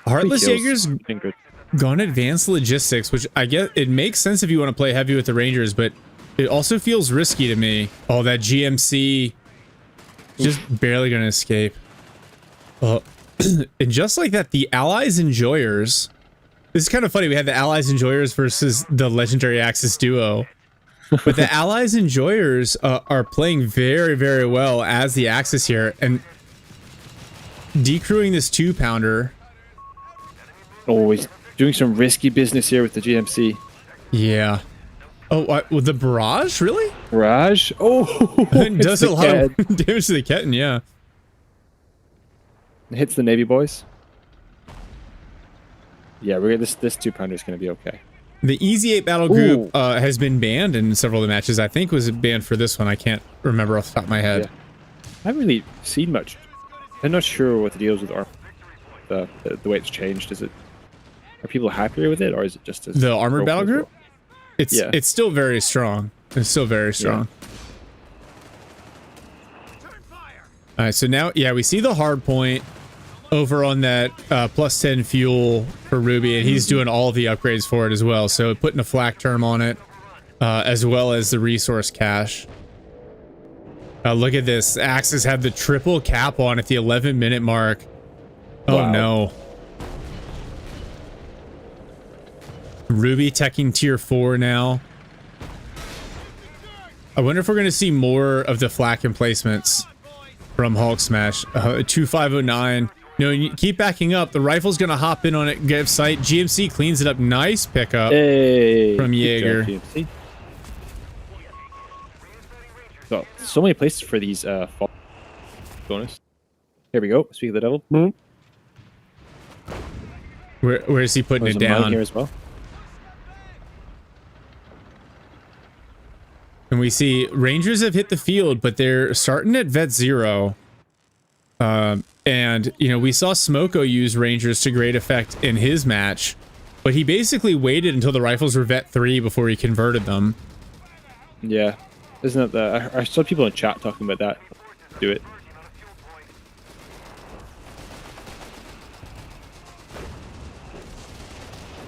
Heartless Jaeger's good. gone advanced logistics, which I get it makes sense if you want to play heavy with the Rangers, but it also feels risky to me. Oh, that GMC just barely going to escape. And just like that, the Allies Enjoyers. This is kind of funny. We had the Allies Enjoyers versus the Legendary Axis duo. But the Allies Enjoyers are playing very, very well as the Axis here. And decrewing this 2-pounder. Oh, he's doing some risky business here with the GMC. Yeah. Oh, with the Barrage? Really? Barrage? Oh! It does a lot of damage to the Ketten, yeah. It hits the Navy boys. Yeah, this 2-pounder is going to be okay. The Easy 8 battle group has been banned in several of the matches. I think was banned for this one. I can't remember off the top of my head. Yeah. I haven't really seen much. I'm not sure what the deal is with the way it's changed. Are people happier with it, or is it just the armored battle group? It's still very strong. It's still very strong. Yeah. All right, so now we see the hard point over on that plus 10 fuel for Ruby, and he's doing all the upgrades for it as well. So putting a flak term on it, as well as the resource cache. Look at this. Axis have the triple cap on at the 11-minute mark. Oh, wow. No. Ruby teching tier 4 now. I wonder if we're going to see more of the flak emplacements from Hulk Smash. 2509. No, you keep backing up. The rifle's going to hop in on it, get sight. GMC cleans it up. Nice pickup from Jaeger. So many places for these fall bonus. Here we go. Speak of the devil. Mm-hmm. Where is he putting it down? Here as well. And we see Rangers have hit the field, but they're starting at vet 0. And, we saw Smoko use Rangers to great effect in his match, but he basically waited until the rifles were vet 3 before he converted them. Yeah. Isn't that I saw people in chat talking about that. Do it.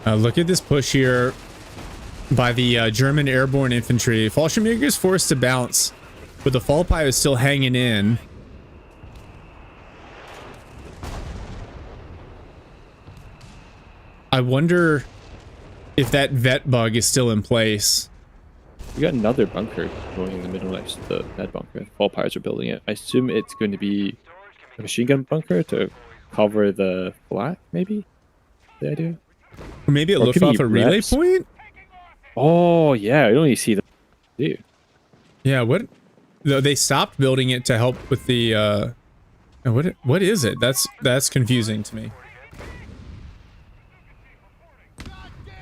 Look at this push here by the German airborne infantry. Fallschirmjäger is forced to bounce, but the fall pie is still hanging in. I wonder if that vet bug is still in place. We got another bunker going in the middle next to the med bunker. All pirates are building it. I assume it's going to be a machine gun bunker to cover the flak, maybe? The idea? Maybe it Or looked could off be a relay reps. point? Oh, yeah. I don't really see the do. Yeah, what? No, they stopped building it to help with the, what is it? That's confusing to me.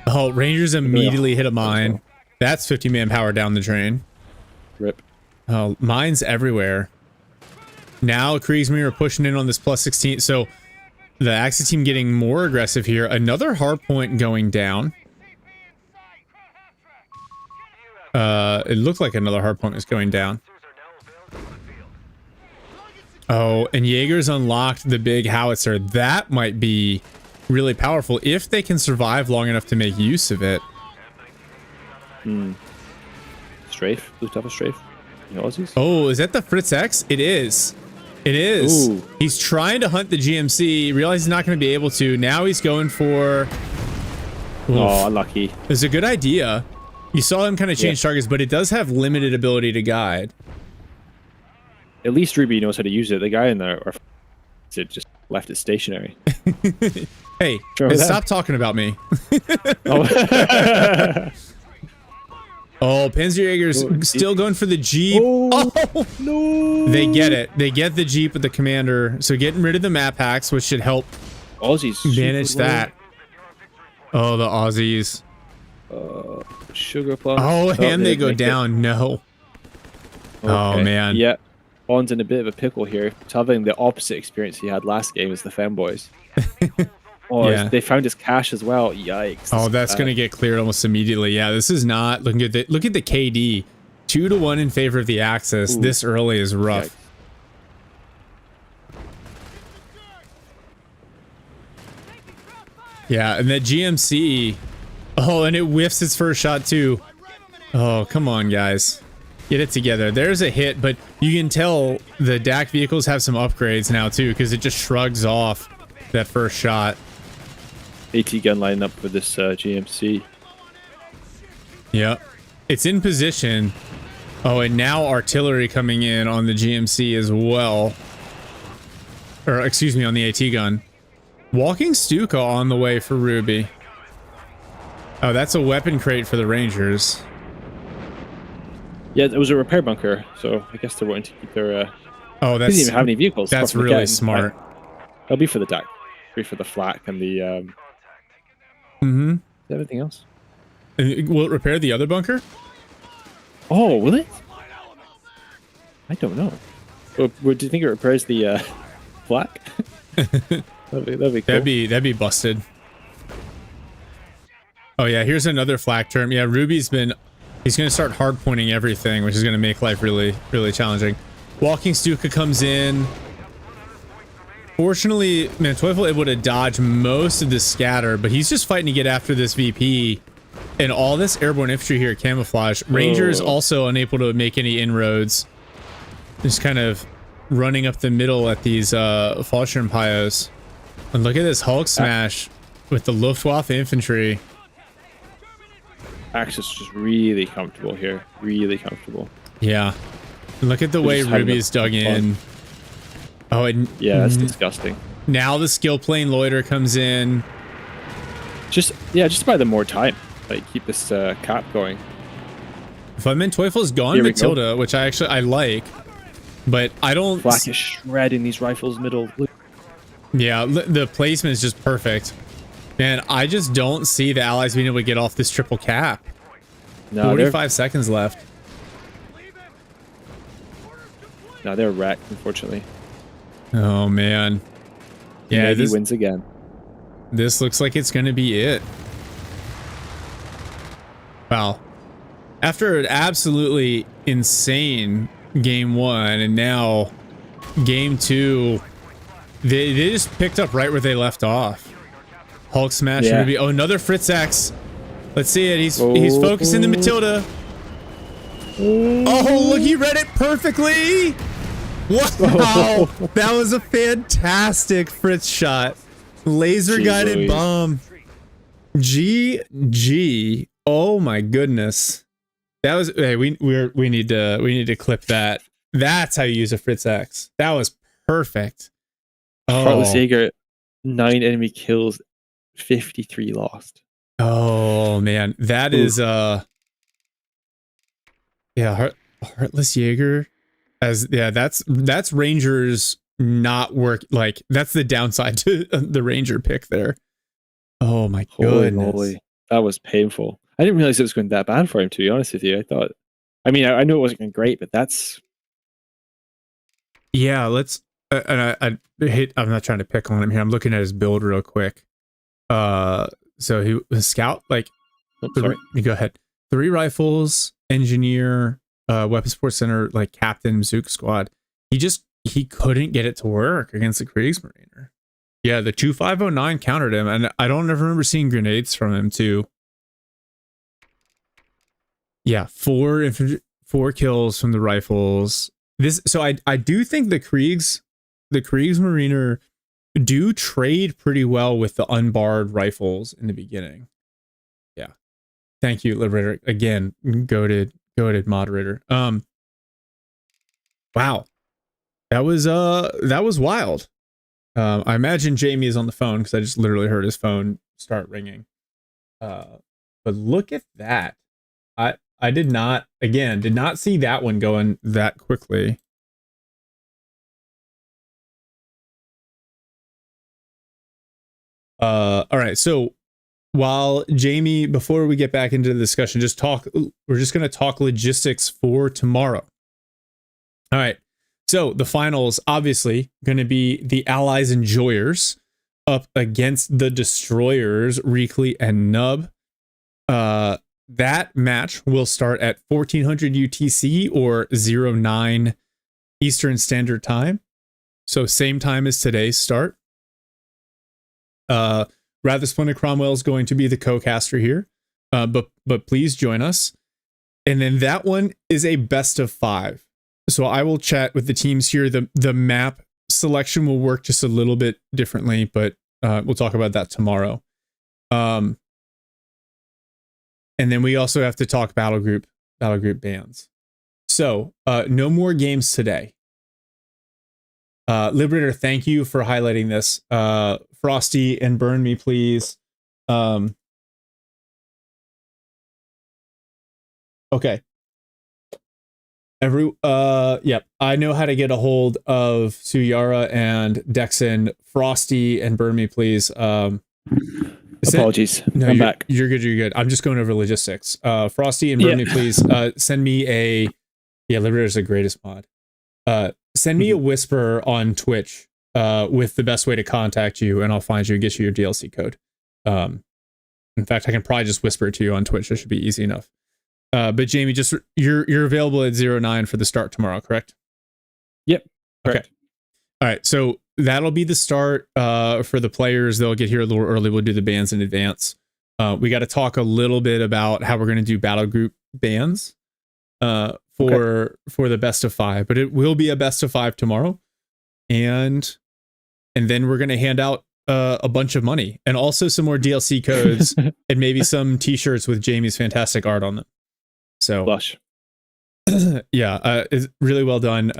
Oh, Rangers immediately hit a mine. That's 50 manpower down the drain. Rip. Oh, mines everywhere. Now Kriegsmarine are pushing in on this plus 16. So the Axis team getting more aggressive here. Another hard point going down. It looked like another hard point was going down. Oh, and Jaeger's unlocked the big howitzer. That might be really powerful if they can survive long enough to make use of it. Strafe. Looked up a strafe. You know Aussies? Oh, is that the Fritz X? It is. It is. Ooh. He's trying to hunt the GMC. Realizes he's not going to be able to. Now he's going for... Oh, unlucky. It's a good idea. You saw him kind of change targets, but it does have limited ability to guide. At least Ruby knows how to use it. The guy in there just left it stationary. Hey, stop talking about me. Oh, Panzerjäger's still going for the Jeep. Oh, no. They get it. They get the Jeep with the commander. So getting rid of the map hacks, which should help Aussies manage that. Oh, the Aussies. Sugar plum. Oh, and they go down. No. Okay. Oh, man. Yeah. Bond's in a bit of a pickle here. He's having the opposite experience he had last game as the femboys. Oh, Yeah. They found his cache as well. Yikes. Oh, that's going to get cleared almost immediately. Yeah, this is not looking good. Look at the KD. 2-1 in favor of the Axis. Ooh. This early is rough. Yikes. Yeah, and that GMC. Oh, and it whiffs its first shot too. Oh, come on, guys. Get it together. There's a hit, but you can tell the DAC vehicles have some upgrades now too, because it just shrugs off that first shot. AT gun lining up for this GMC. Yep. It's in position. Oh, and now artillery coming in on the GMC as well. Or, excuse me, on the AT gun. Walking Stuka on the way for Ruby. Oh, that's a weapon crate for the Rangers. Yeah, it was a repair bunker, so I guess they're wanting to keep their... Oh, they didn't even have any vehicles. that's really smart. That'll be for the DAC. Be for the flak and the... Mm-hmm. Is there anything else? Will it repair the other bunker? Oh, will it? I don't know. Do you think it repairs the flak? that'd be cool. That'd be busted. Oh yeah, here's another flak term. Yeah, Ruby's been... He's going to start hard pointing everything, which is going to make life really, really challenging. Walking Stuka comes in. Fortunately, man, Teufel able to dodge most of the scatter, but he's just fighting to get after this VP. And all this airborne infantry here, camouflage. Rangers also unable to make any inroads. Just kind of running up the middle at these Fallschirmpios. And look at this Hulk smash with the Luftwaffe infantry. Axis is just really comfortable here. Really comfortable. Yeah. And look at the way Ruby's dug in. Oh, and yeah, that's disgusting. Now the skill plane loiter comes in. Just buy them more time. Like keep this cap going. If I meant Teufel's gone Matilda, which I like, but I don't. Flak is shredding these rifles middle. Yeah, the placement is just perfect. Man, I just don't see the Allies being able to get off this triple cap. No, 45 seconds left. No, they're wrecked, unfortunately. Oh, man. Yeah, this wins again. This looks like it's going to be it. Wow. After an absolutely insane game one, and now game two, they just picked up right where they left off. Hulk smash Ruby. Oh, another Fritz X. Let's see it. He's focusing the Matilda. Oh, look, he read it perfectly. Wow. That was a fantastic Fritz shot. Laser guided bomb. GG. Oh my goodness. That was hey, we need to clip that. That's how you use a Fritz X. That was perfect. Heartless Jaeger, 9 enemy kills, 53 lost. Oh man, that is Heartless Jaeger that's Rangers not work, like that's the downside to the Ranger pick there. Oh my goodness. Holy, that was painful. I didn't realize it was going that bad for him, to be honest with you. I knew it wasn't going great, but that's... Yeah, let's and I'm not trying to pick on him here. I'm looking at his build real quick. So he was scout, like sorry. You go ahead. 3 rifles, engineer, weapon support center, like captain, Zook squad. He couldn't get it to work against the Kriegsmariner. Yeah, the 2509 countered him, and I don't ever remember seeing grenades from him too. Yeah, 4 kills from the rifles. So I do think the Kriegsmariner do trade pretty well with the unbarred rifles in the beginning. Yeah. Thank you, Liberator. Again, goated moderator. Wow. That was wild. I imagine Jamie is on the phone because I just literally heard his phone start ringing. But look at that. I did not see that one going that quickly. All right. So while Jamie, before we get back into the discussion, we're just going to talk logistics for tomorrow. All right. So the finals, obviously, going to be the Allies Enjoyers up against the Destroyers, Reekley and Nub. That match will start at 1400 UTC or 09 Eastern Standard Time. So same time as today's start. Rather Splendid Cromwell is going to be the co-caster here. But please join us. And then that one is a best of 5. So I will chat with the teams here. The map selection will work just a little bit differently, but we'll talk about that tomorrow. And then we also have to talk battle group bans. So no more games today. Liberator, thank you for highlighting this. Frosty and Burn Me, please. Okay. Yep. I know how to get a hold of Suyara and Dexon. Frosty and Burn Me, please. Apologies. No, I'm back. You're good. I'm just going over logistics. Frosty and Burn Me, please. Send me a... Yeah, Liberator's the greatest mod. Send me a whisper on Twitch with the best way to contact you, and I'll find you and get you your DLC code. In fact, I can probably just whisper it to you on Twitch. That should be easy enough. But Jamie, just you're available at 09 for the start tomorrow, correct? Yep. Correct. Okay. All right. So that'll be the start for the players. They'll get here a little early. We'll do the bans in advance. We got to talk a little bit about how we're going to do battle group bans for the best of 5, but it will be a best of 5 tomorrow, and then we're going to hand out a bunch of money and also some more DLC codes and maybe some t-shirts with Jamie's fantastic art on them. So Blush. Yeah, it's really well done.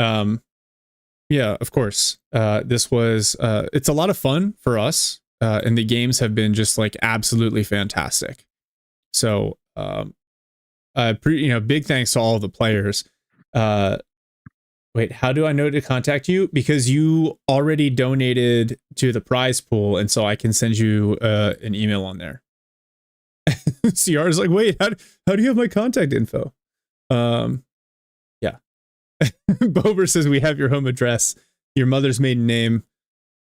Yeah, of course. This was it's a lot of fun for us, and the games have been just like absolutely fantastic. So big thanks to all of the players. Wait, how do I know to contact you? Because you already donated to the prize pool, and so I can send you an email on there. CR's like, wait, how do you have my contact info? Yeah. Bober says we have your home address, your mother's maiden name.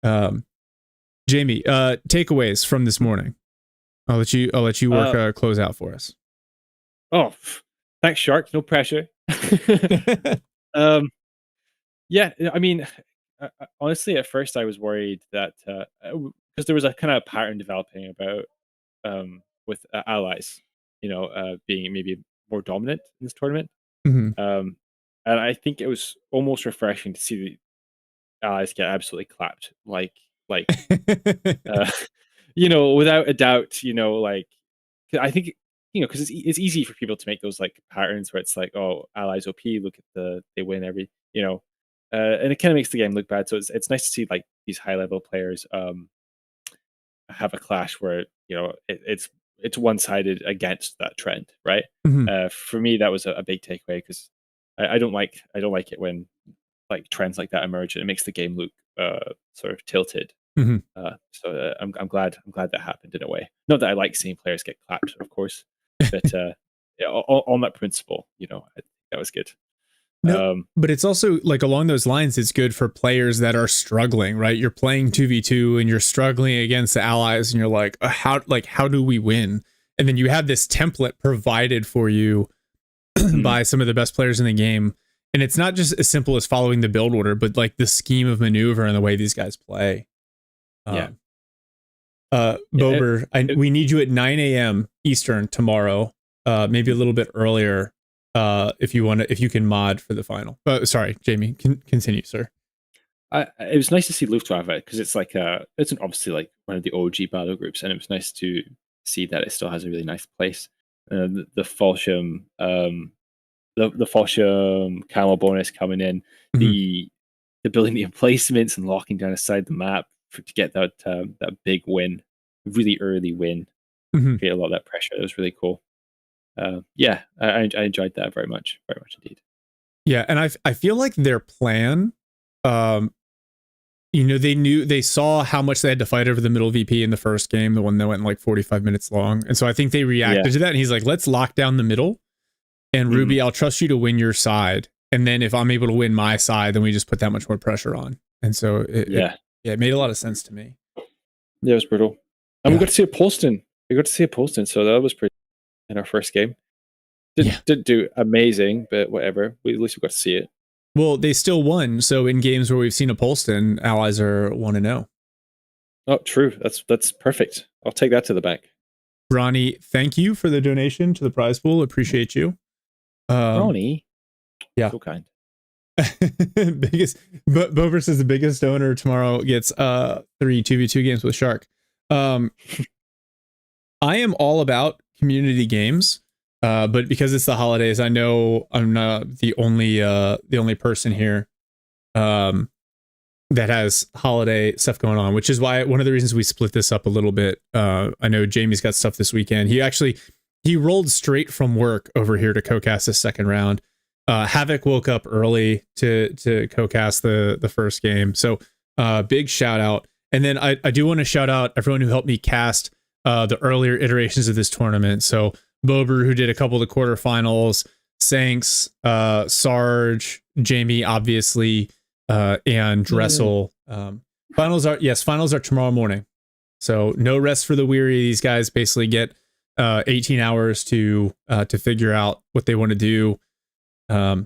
Jamie, takeaways from this morning. I'll let you work close out for us. Oh, thanks, Shark. No pressure. Yeah, I mean, honestly, at first I was worried that because there was a kind of pattern developing about with allies, being maybe more dominant in this tournament. Mm-hmm. And I think it was almost refreshing to see the allies get absolutely clapped, like without a doubt. I think because it's easy for people to make those like patterns where it's like, oh, allies OP, look at they win every, and it kind of makes the game look bad. So it's nice to see like these high level players have a clash where it's one sided against that trend, right? For me, that was a big takeaway because I don't like it when like trends like that emerge and it makes the game look sort of tilted. So I'm glad that happened in a way. Not that I like seeing players get clapped, of course, but on that principle, I think that was good. No, but it's also like along those lines, it's good for players that are struggling, right? You're playing 2v2 and you're struggling against the allies and you're like, how do we win? And then you have this template provided for you by some of the best players in the game. And it's not just as simple as following the build order, but like the scheme of maneuver and the way these guys play. Bober, we need you at 9 a.m. Eastern tomorrow, maybe a little bit earlier. If you can mod for the final. Sorry, Jamie, continue, sir. It was nice to see Luftwaffe because it's like it's obviously like one of the OG battle groups, and it was nice to see that it still has a really nice place. The Fallschirm, the Fallschirm camel bonus coming in, the building the emplacements and locking down a side of the map to get that big win, really early win, create a lot of that pressure. It was really cool. I enjoyed that very much indeed. Yeah, and I feel like their plan, they saw how much they had to fight over the middle VP in the first game, the one that went like 45 minutes long, and so I think they reacted to that. And he's like, "Let's lock down the middle, and Ruby, I'll trust you to win your side, and then if I'm able to win my side, then we just put that much more pressure on." And so it made a lot of sense to me. Yeah, it was brutal, and we got to see a Polston. So that was pretty. In our first game, didn't do amazing, but whatever. At least we got to see it. Well, they still won. So in games where we've seen a Polston, allies are 1-0. Oh, true. That's perfect. I'll take that to the bank. Ronnie, thank you for the donation to the prize pool. Appreciate you, Ronnie. Yeah, so kind. Bover says the biggest donor tomorrow gets 3 2v2 games with Shark. I am all about community games, but because it's the holidays, I know I'm not the only person here that has holiday stuff going on, which is why one of the reasons we split this up a little bit. I know Jamie's got stuff this weekend. He rolled straight from work over here to co-cast the second round. Havoc woke up early to co-cast the first game, so big shout out. And then I do want to shout out everyone who helped me cast the earlier iterations of this tournament. So Bober, who did a couple of the quarterfinals, Sanks, Sarge, Jamie, obviously, and Dressel. Finals are tomorrow morning. So no rest for the weary. These guys basically get 18 hours to figure out what they want to do. So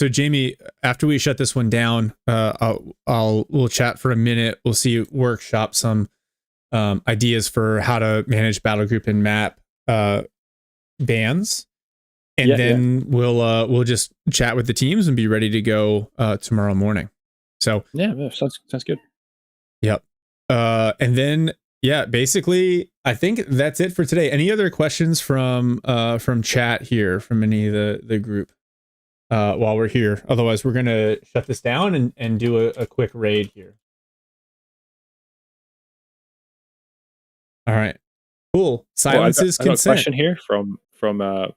Jamie, after we shut this one down, we'll chat for a minute. We'll see workshop some ideas for how to manage battle group and map bans, and then we'll just chat with the teams and be ready to go tomorrow morning. So sounds good. Yep. And then basically I think that's it for today. Any other questions from chat here from any of the group while we're here? Otherwise we're gonna shut this down and do a quick raid here. All right, cool. Silence is consent. I got a question here from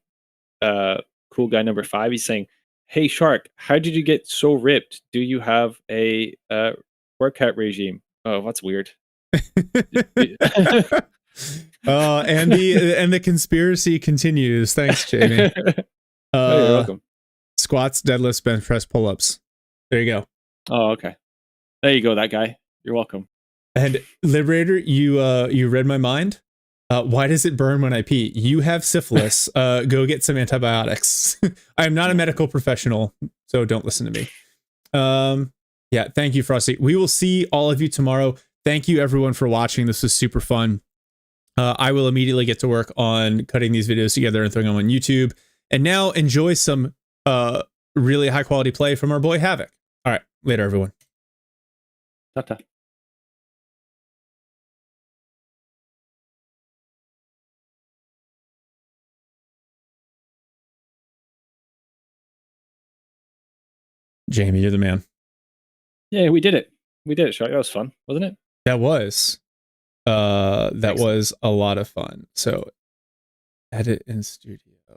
cool guy number 5. He's saying, "Hey Shark, how did you get so ripped? Do you have a workout regime?" Oh, that's weird. And the conspiracy continues. Thanks, Jamie. You're welcome. Squats, deadlifts, bench press, pull-ups. There you go. Oh, okay. There you go, that guy. You're welcome. And Liberator, you read my mind. Why does it burn when I pee? You have syphilis. Go get some antibiotics. I am not a medical professional, so don't listen to me. Thank you, Frosty. We will see all of you tomorrow. Thank you, everyone, for watching. This was super fun. I will immediately get to work on cutting these videos together and throwing them on YouTube. And now enjoy some really high quality play from our boy Havoc. All right, later, everyone. Ta-ta. Jamie, you're the man. Yeah, we did it. We did it, Shark. That was fun, wasn't it? That was. That Excellent. was a lot of fun. So edit in studio.